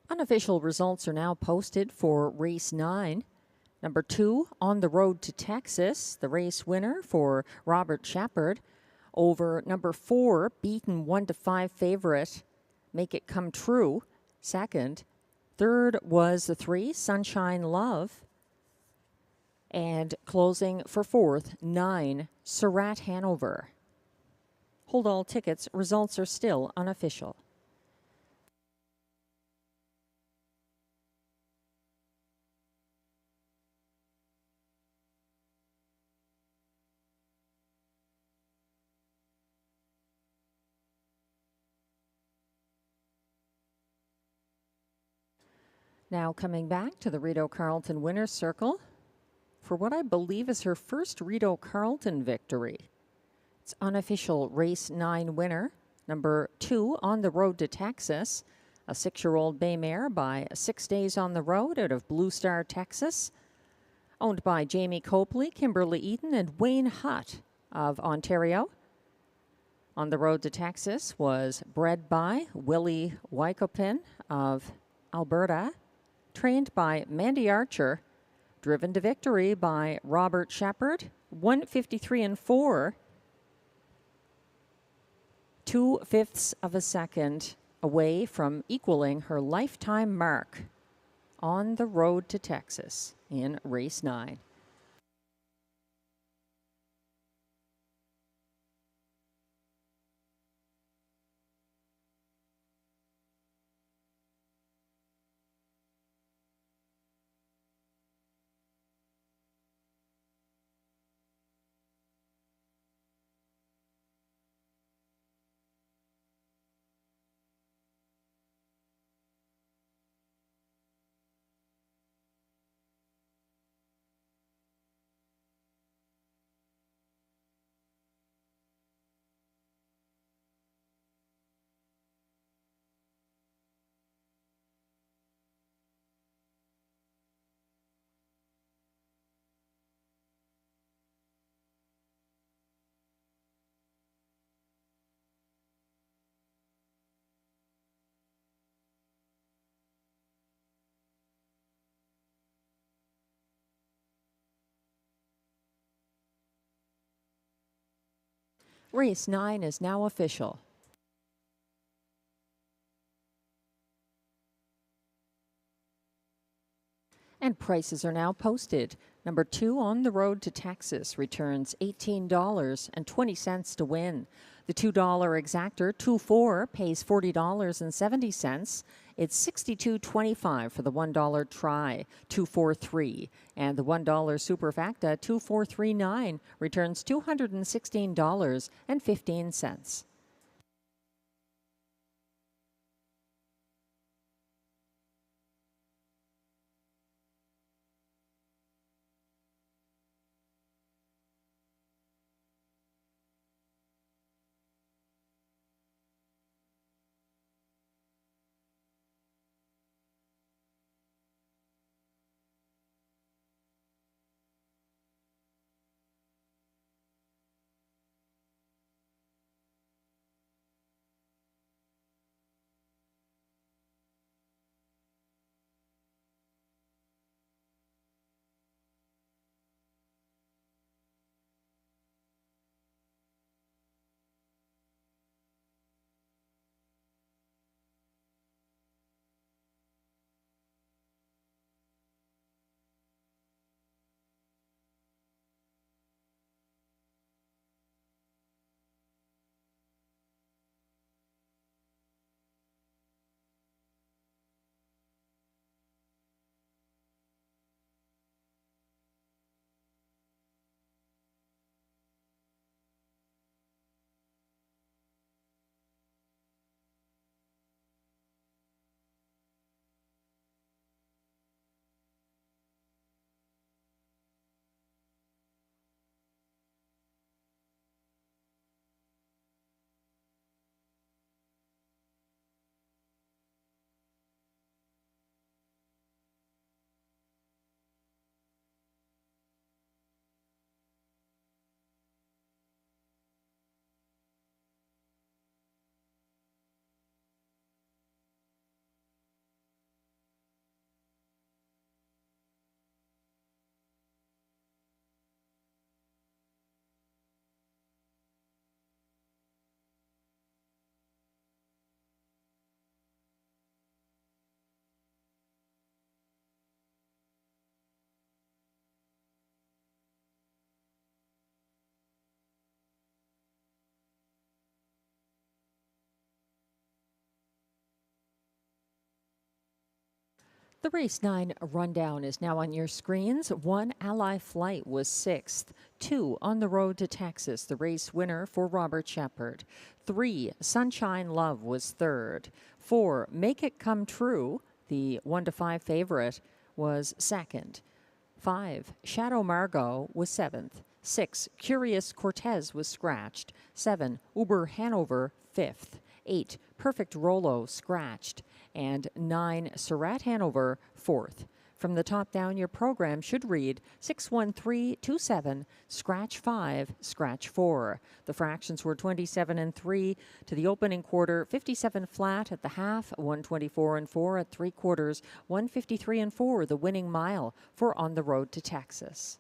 S4: Unofficial results are now posted for race 9. Number 2, On the Road to Texas, the race winner for Robert Shepard. Over number 4, beaten 1-5 favorite, Make It Come True, second. Third was the 3, Sunshine Love. And closing for fourth, 9, Surratt Hanover. Hold all tickets. Results are still unofficial. Now coming back to the Rideau Carleton Winner's Circle for what I believe is her first Rideau Carleton victory. It's unofficial race 9 winner, number 2, On the Road to Texas, a 6-year-old bay mare by 6 Days on the Road out of Blue Star, Texas, owned by Jamie Copley, Kimberly Eaton, and Wayne Hutt of Ontario. On the Road to Texas was bred by Willie Wykopin of Alberta, trained by Mandy Archer, driven to victory by Robert Shepard, 1:53 and 4, 2/5 of a second away from equaling her lifetime mark. On the Road to Texas in race 9. Race 9 is now official. And prices are now posted. Number 2, On the Road to Texas, returns $18.20 to win. The $2 exactor, 2-4, pays $40.70. It's $62.25 for the $1 try, 2-4-3. And the $1 superfecta, 2-4-3-9, returns $216.15. The race 9 rundown is now on your screens. 1, Ally Flight was 6th. 2, On the Road to Texas, the race winner for Robert Shepard. 3, Sunshine Love was 3rd. 4, Make It Come True, the 1-5 favorite, was 2nd. 5, Shadow Margot was 7th. 6, Curious Cortez was scratched. 7, Uber Hanover, 5th. 8, Perfect Rolo scratched. And 9, Surratt Hanover, 4th. From the top down, your program should read 61327, scratch 5, scratch 4. The fractions were 27 and 3 to the opening quarter, 57 flat at the half, 124 and 4 at 3/4, 153 and 4 the winning mile for On the Road to Texas.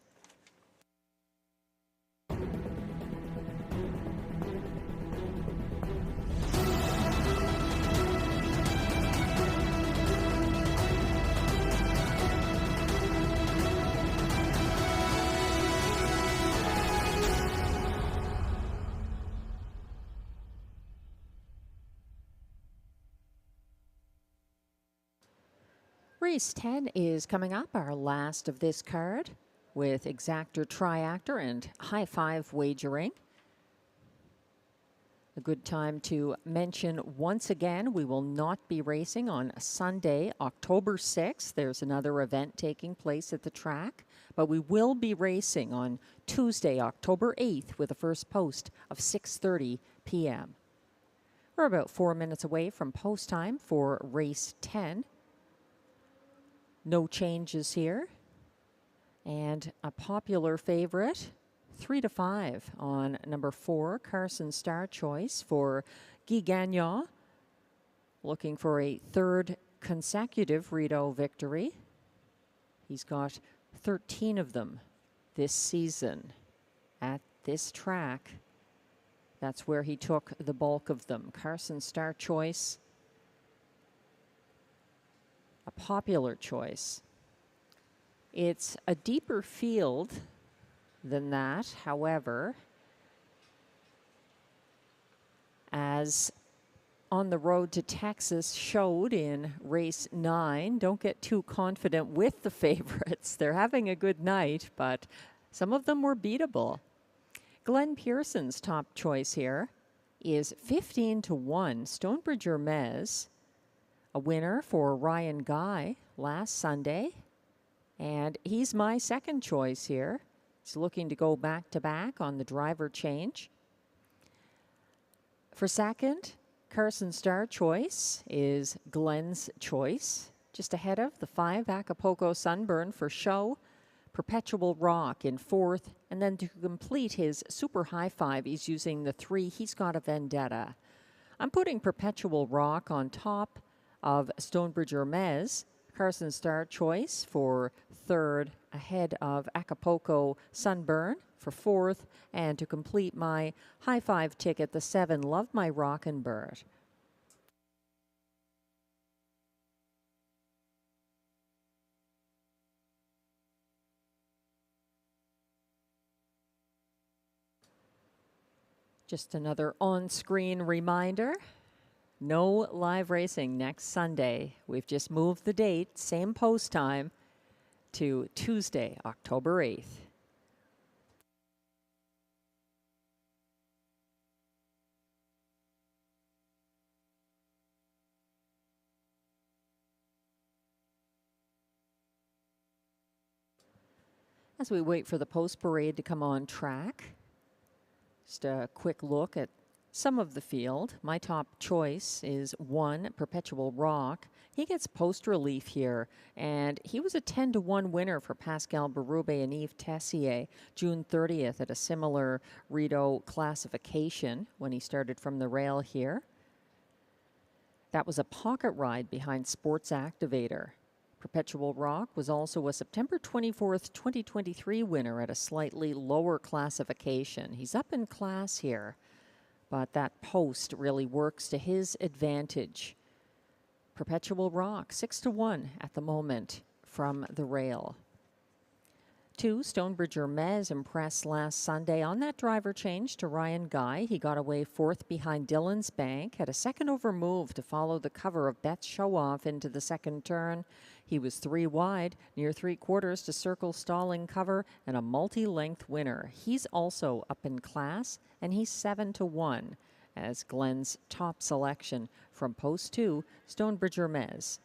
S4: Race 10 is coming up, our last of this card, with exactor, triactor, and high five wagering. A good time to mention once again, we will not be racing on Sunday, October 6th. There's another event taking place at the track, but we will be racing on Tuesday, October 8th, with a first post of 6:30 p.m. We're about 4 minutes away from post time for race 10. No changes here. And a popular favorite, 3-5 on number 4, Carson Star Choice for Guy Gagnon. Looking for a 3rd consecutive Rideau victory. He's got 13 of them this season at this track. That's where he took the bulk of them. Carson Star Choice, a popular choice. It's a deeper field than that, however, as On the Road to Texas showed in race 9. Don't get too confident with the favorites. They're having a good night, but some of them were beatable. Glenn Pearson's top choice here is 15-1, Stonebridge Hermes, a winner for Ryan Guy last Sunday. And he's my second choice here. He's looking to go back-to-back on the driver change. For second, Carson Star choice is Glenn's choice, just ahead of the 5 Acapulco Sunburn for show, Perpetual Rock in fourth, and then to complete his super high 5, he's using the 3 He's Got a Vendetta. I'm putting Perpetual Rock on top of Stonebridge Hermes, Carson Star choice for third, ahead of Acapulco Sunburn for fourth, and to complete my high 5 ticket, the 7 Love My Rockin' Bird. Just another on-screen reminder. No live racing next Sunday. We've just moved the date, same post time, to Tuesday, October 8th. As we wait for the post parade to come on track, just a quick look at some of the field. My top choice is 1, Perpetual Rock. He gets post relief here, and he was a 10-1 winner for Pascal Berube and Yves Tessier June 30th at a similar Rideau classification when he started from the rail here. That was a pocket ride behind Sports Activator. Perpetual Rock was also a September 24th, 2023 winner at a slightly lower classification. He's up in class here, but that post really works to his advantage. Perpetual Rock, 6-1 at the moment from the rail. 2, Stonebridge Hermes impressed last Sunday on that driver change to Ryan Guy. He got away fourth behind Dillon's Bank, had a second over move to follow the cover of Beth's Show Off into the second turn. He was 3 wide, near 3/4 to circle stalling cover, and a multi-length winner. He's also up in class, and he's 7-1 as Glenn's top selection from post 2, Stonebridge Hermes.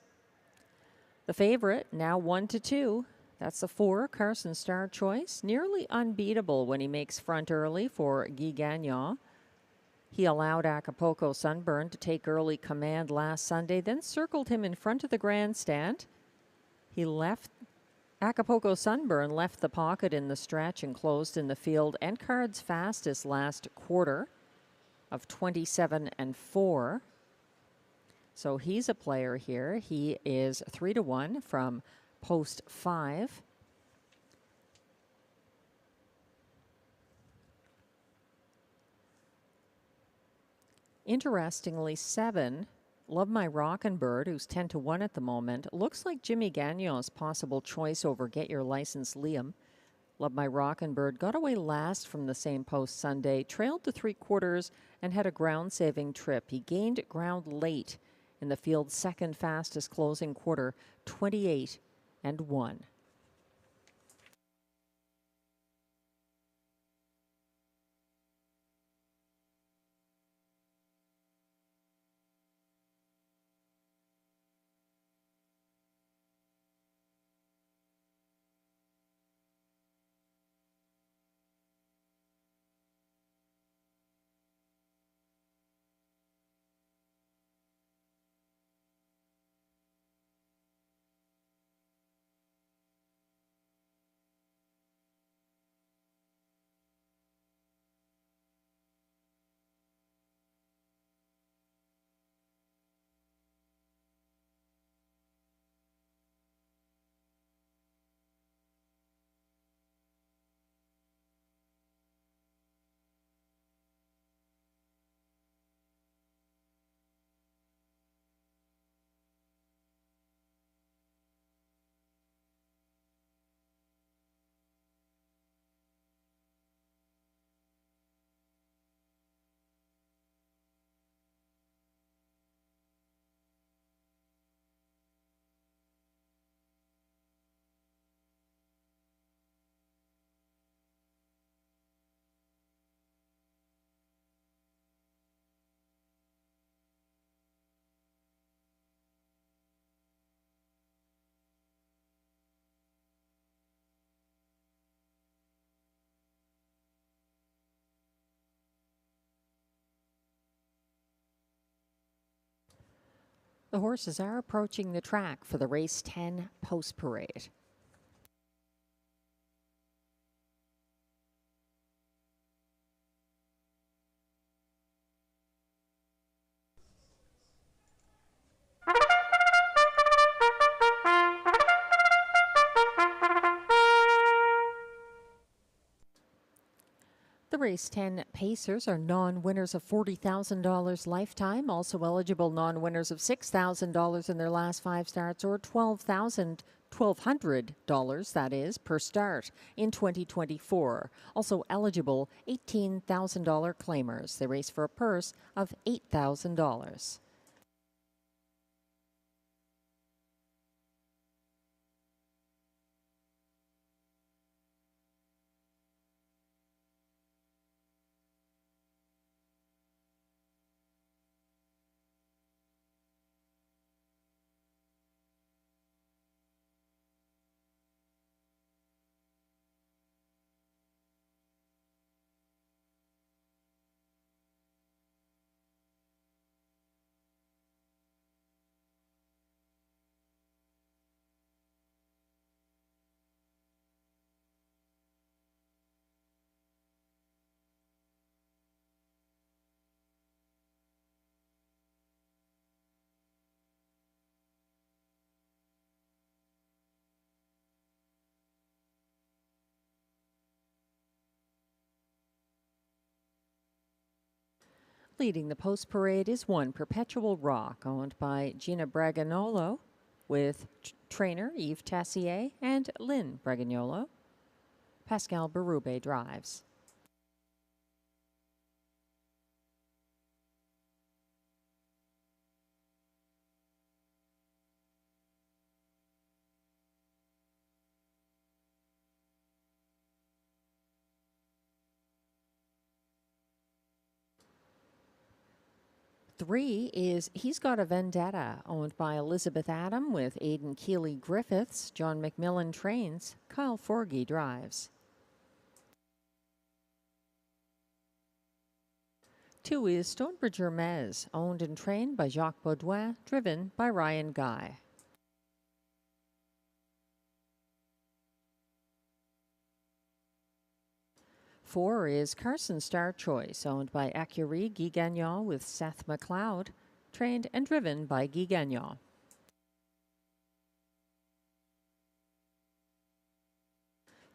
S4: The favorite, now 1-2. That's the 4, Carson Star choice. Nearly unbeatable when he makes front early for Guy Gagnon. He allowed Acapulco Sunburn to take early command last Sunday, then circled him in front of the grandstand. He left Acapulco Sunburn, left the pocket in the stretch and closed in the field and cards fastest last quarter of 27-4. So he's a player here. He is 3-1 from post 5. Interestingly, 7, Love My Rockin' Bird, who's 10-1 at the moment, looks like Jimmy Gagnon's possible choice over Get Your License Liam. Love My Rockin' Bird got away last from the same post Sunday, trailed to 3/4 and had a ground-saving trip. He gained ground late in the field's second fastest closing quarter, 28-1. The horses are approaching the track for the race 10 post parade. The race 10 pacers are non-winners of $40,000 lifetime, also eligible non-winners of $6,000 in their last 5 starts, or $1,200, that is, per start in 2024. Also eligible $18,000 claimers. They race for a purse of $8,000. Leading the post parade is One Perpetual Rock, owned by Gina Bragagnolo, with trainer Yves Tessier and Lynn Bragagnolo. Pascal Berube drives. Three is He's Got a Vendetta, owned by Elizabeth Adam with Aidan Keeley Griffiths. John McMillan trains. Kyle Forgy drives. 2 is Stonebridge Hermes, owned and trained by Jacques Baudouin, driven by Ryan Guy. 4 is Carson Star Choice, owned by Accurie Guy Gagnon with Seth McLeod, trained and driven by Guy Gagnon.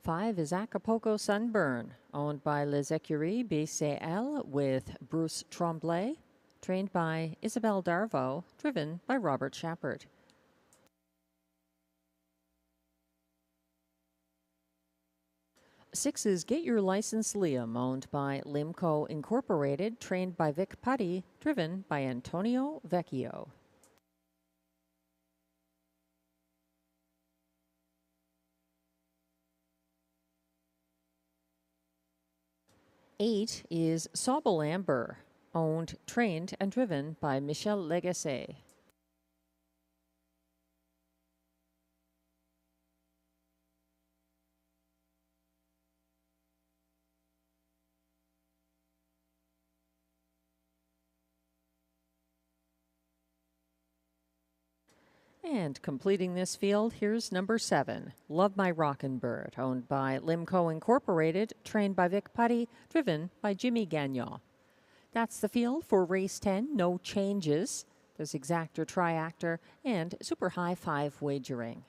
S4: 5 is Acapulco Sunburn, owned by Les Écuries BCL with Bruce Tremblay, trained by Isabelle Darvaux, driven by Robert Shepard. 6 is Get Your License Liam, owned by Limco Incorporated, trained by Vic Putty, driven by Antonio Vecchio. 8 is Sauble Amber, owned, trained, and driven by Michel Legacy. 'And completing this field, here's number 7, Love My Rockin' Bird, owned by Limco Incorporated, trained by Vic Putty, driven by Jimmy Gagnon. That's the field for race 10, no changes. There's exactor, triactor, and super high 5 wagering.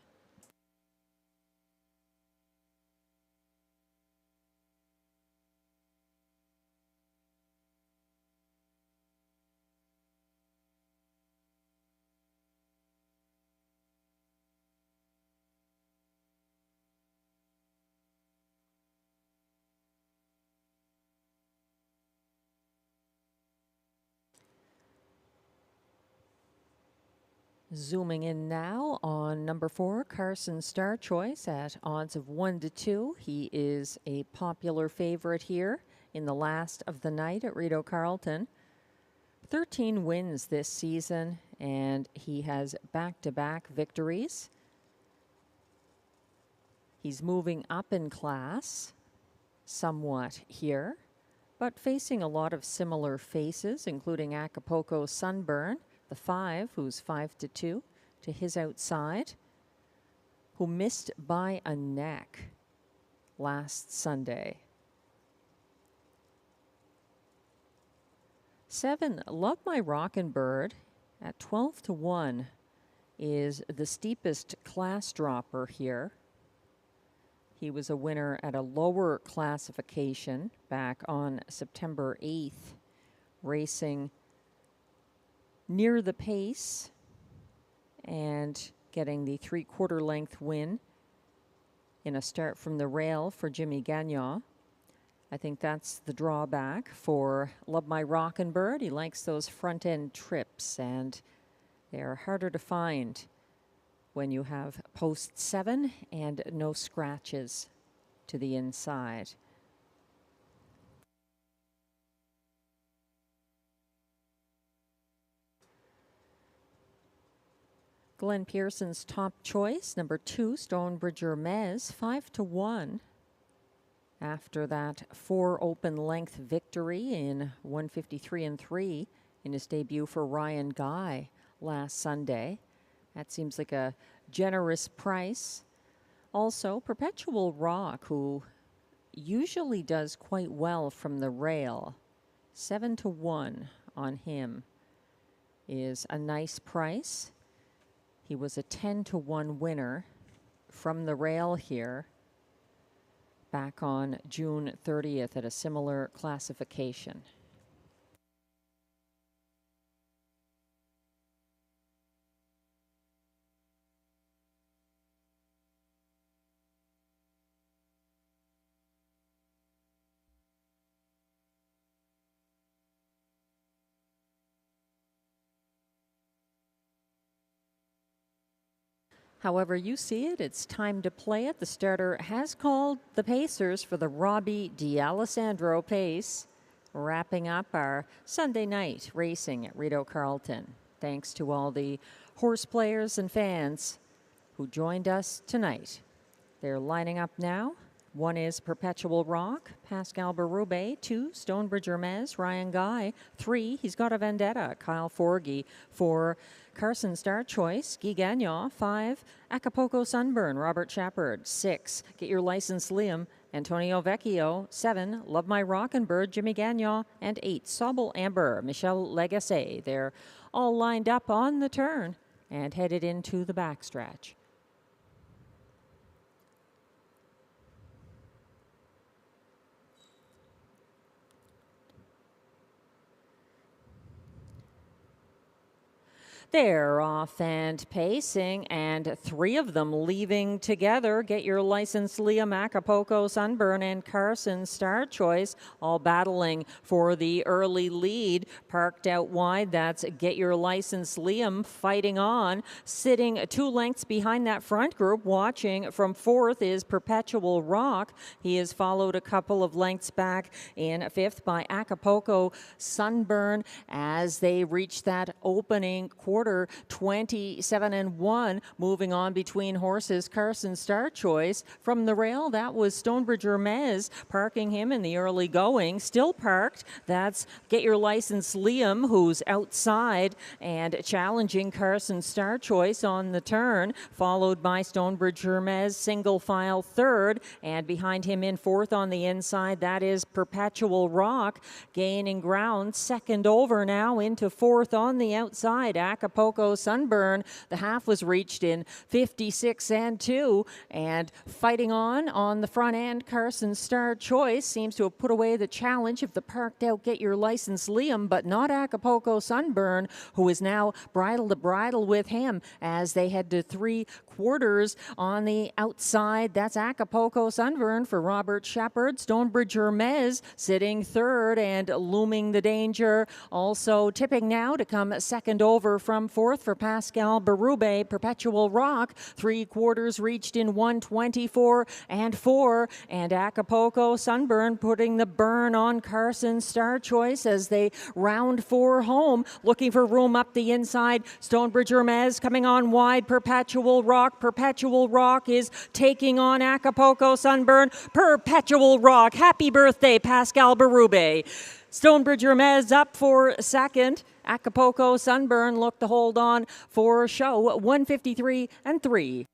S4: Zooming in now on number 4, Carson Star Choice at odds of 1-2. He is a popular favorite here in the last of the night at Rideau Carleton. 13 wins this season, and he has back-to-back victories. He's moving up in class somewhat here, but facing a lot of similar faces, including Acapulco Sunburn, the 5, who's 5-2, to his outside, who missed by a neck last Sunday. 7, Love My Rockin' Bird at 12-1 is the steepest class dropper here. He was a winner at a lower classification back on September 8th, racing near the pace and getting the 3/4 length win in a start from the rail for Jimmy Gagnon. I think that's the drawback for Love My Rockin' Bird. He likes those front end trips, and they're harder to find when you have post 7 and no scratches to the inside. Glenn Pearson's top choice, number 2, Stonebridge Hermes, 5-1. After that 4 open length victory in 153-3 in his debut for Ryan Guy last Sunday. That seems like a generous price. Also, Perpetual Rock, who usually does quite well from the rail, 7-1 on him is a nice price. He was a 10-1 winner from the rail here back on June 30th at a similar classification. However you see it, it's time to play it. The starter has called the Pacers for the Robbie D'Alessandro pace, wrapping up our Sunday night racing at Rideau Carleton. Thanks to all the horse players and fans who joined us tonight. They're lining up now. 1 is Perpetual Rock, Pascal Berube. 2, Stonebridge Hermes, Ryan Guy. 3, he's got a Vendetta, Kyle Forgy. 4, Carson Star Choice, Guy Gagnon. 5, Acapulco Sunburn, Robert Shepard. 6, Get Your License Liam, Antonio Vecchio. 7, Love My Rockin' Bird, Jimmy Gagnon. And 8, Sobel Amber, Michelle Legacy. They're all lined up on the turn and headed into the backstretch. They're off and pacing, and 3 of them leaving together. Get Your License Liam, Acapulco Sunburn, and Carson Star Choice, all battling for the early lead. Parked out wide, that's Get Your License Liam fighting on. Sitting 2 lengths behind that front group, watching from 4th is Perpetual Rock. He is followed a couple of lengths back in 5th by Acapulco Sunburn as they reach that opening quarter. 27-1, moving on between horses. Carson Star Choice from the rail, that was Stonebridge Hermes, parking him in the early going. Still parked, that's Get Your License Liam, who's outside and challenging Carson Star Choice on the turn, followed by Stonebridge Hermes, single file 3rd, and behind him in 4th on the inside, that is Perpetual Rock, gaining ground, 2nd over now into 4th on the outside. Acapulco Sunburn, the half was reached in 56-2, and fighting on the front end. Carson Star Choice seems to have put away the challenge of the parked out Get Your License Liam, but not Acapulco Sunburn, who is now bridle to bridle with him as they head to 3/4 on the outside. That's Acapulco Sunburn for Robert Shepard. Stonebridge Hermes sitting 3rd and looming the danger. Also tipping now to come 2nd over from 4th for Pascal Berube. Perpetual Rock, 3/4 reached in 1:24-4, and Acapulco Sunburn putting the burn on Carson Star Choice as they round 4 home, looking for room up the inside. Stonebridge Hermes coming on wide. Perpetual Rock. Perpetual Rock is taking on Acapulco Sunburn. Perpetual Rock. Happy birthday, Pascal Berube. Stonebridge Hermes up for 2nd. Acapulco Sunburn looked to hold on for show, 153 and 3.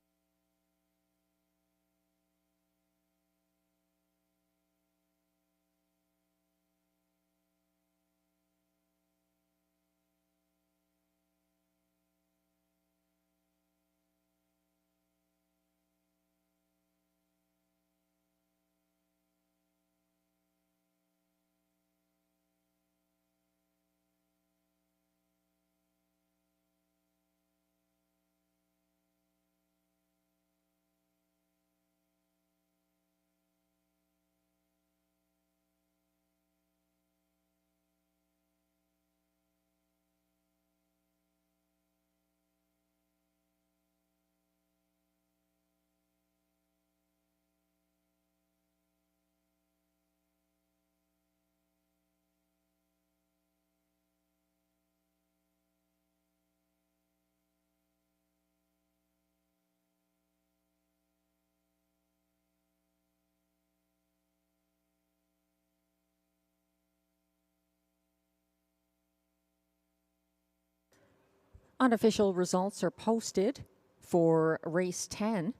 S4: Unofficial results are posted for race 10.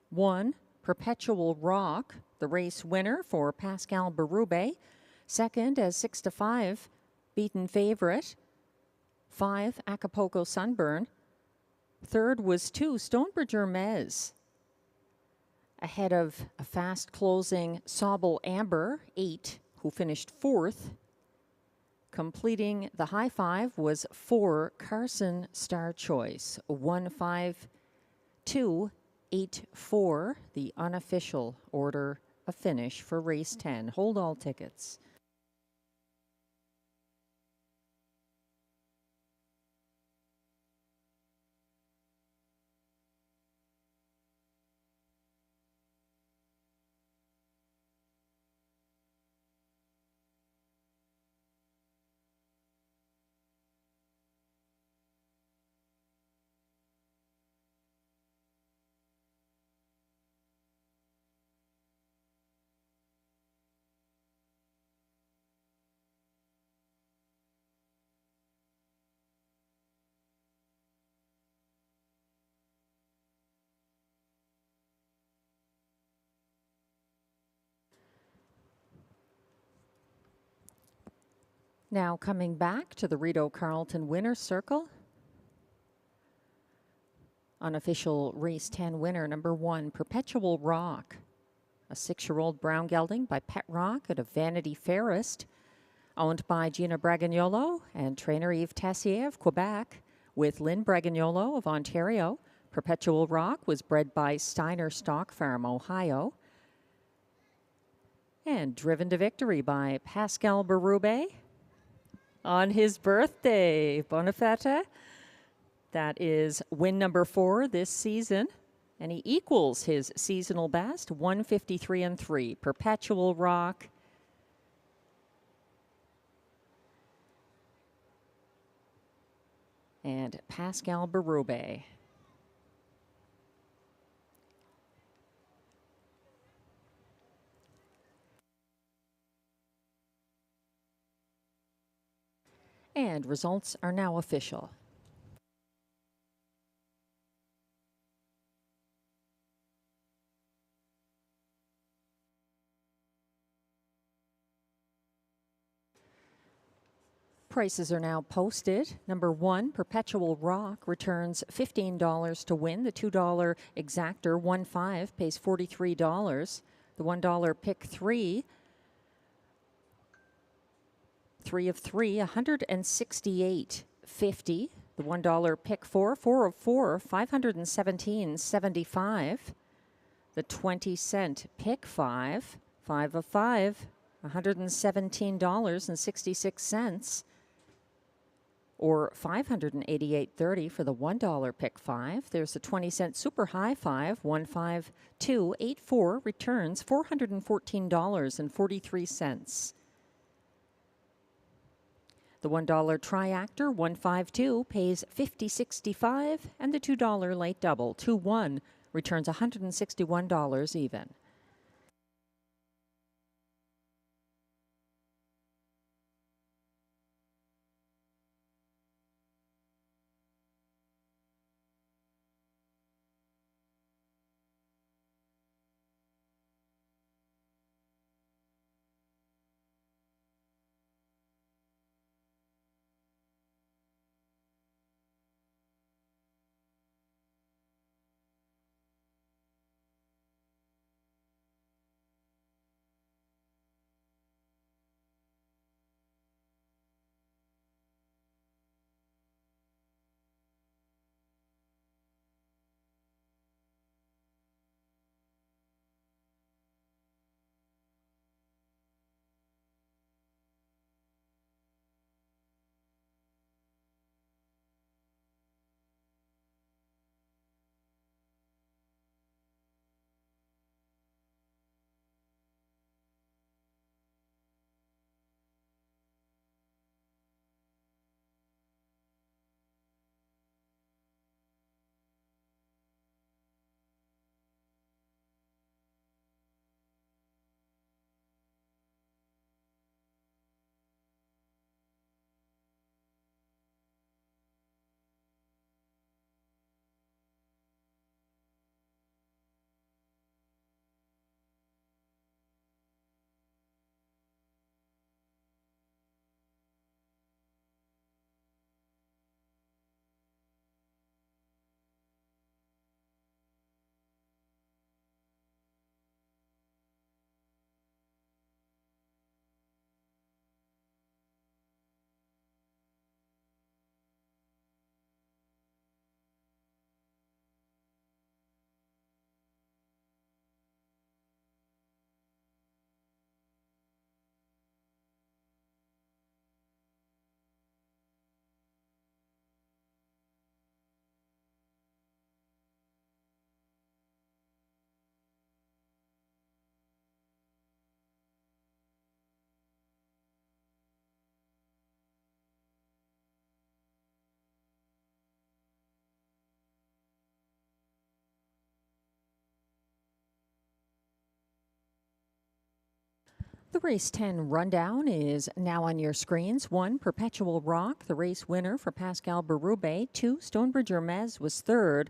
S4: 1, Perpetual Rock, the race winner for Pascal Berube. Second, as 6-5, beaten favorite. 5, Acapulco Sunburn. Third was 2, Stonebridge Hermes. Ahead of a fast closing Sauble Amber, 8, who finished 4th. Completing the high 5 was 4, Carson Star Choice, 1-5-2-8-4, the unofficial order of finish for race 10. Hold all tickets. Now coming back to the Rideau Carleton Winner's Circle. Unofficial race 10 winner, number 1, Perpetual Rock. A 6-year-old brown gelding by Pet Rock at a Vanity Fairist, owned by Gina Bragagnolo and trainer Yves Tessier of Quebec, with Lynn Bragagnolo of Ontario. Perpetual Rock was bred by Steiner Stock Farm, Ohio, and driven to victory by Pascal Berube on his birthday. Bonafete. That is win number 4 this season, and he equals his seasonal best, 153 and 3. Perpetual Rock. And Pascal Berube. And results are now official. Prices are now posted. Number 1, Perpetual Rock, returns $15 to win. The $2 exactor, 1-5, pays $43. The $1 pick 3, 3 of 3, $168.50. The $1 pick 4, 4 of 4, $517.75. The 20-cent pick 5, 5 of 5, $117.66. Or $588.30 for the $1 pick 5. There's a 20-cent super high 5, 15284, returns $414.43. The $1 triactor, 152, pays $50.65, and the $2 late double, 2-1, returns $161 even. The race 10 rundown is now on your screens. 1, Perpetual Rock, the race winner for Pascal Berube. 2, Stonebridge Hermes was third.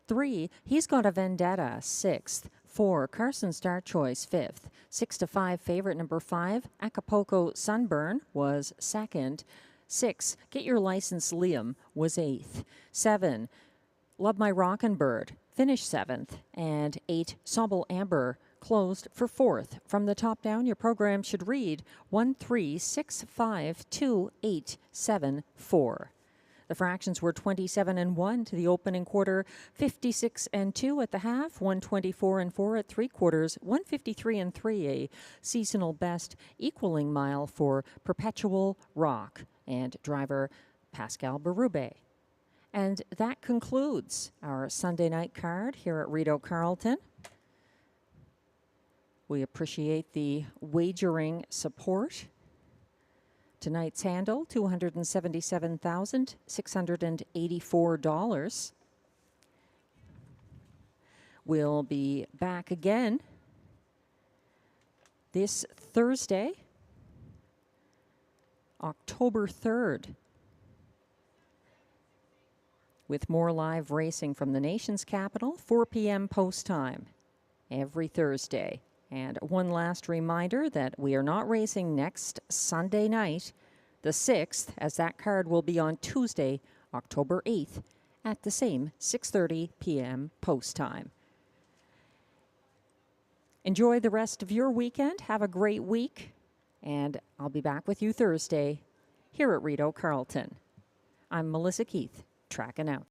S4: 3, He's Got a Vendetta, 6th. 4, Carson Star Choice, 5th. 6 to 5 favorite number 5, Acapulco Sunburn was 2nd. 6, Get Your License Liam was 8th. 7, Love My Rockin' Bird finished 7th. And 8, Sobble Amber closed for 4th. From the top down, your program should read 1-3-6-5-2-8-7-4. The fractions were 27 and 1 to the opening quarter, 56 and 2 at the half, 124 and 4 at three quarters, 153 and 3, a seasonal best equaling mile for Perpetual Rock and driver Pascal Berube. And that concludes our Sunday night card here at Rideau Carleton. We appreciate the wagering support. Tonight's handle, $277,684. We'll be back again this Thursday, October 3rd, with more live racing from the nation's capital, 4 p.m. post time, every Thursday. And one last reminder that we are not racing next Sunday night, the 6th, as that card will be on Tuesday, October 8th, at the same 6:30 p.m. post time. Enjoy the rest of your weekend. Have a great week. And I'll be back with you Thursday here at Rideau Carleton. I'm Melissa Keith, tracking out.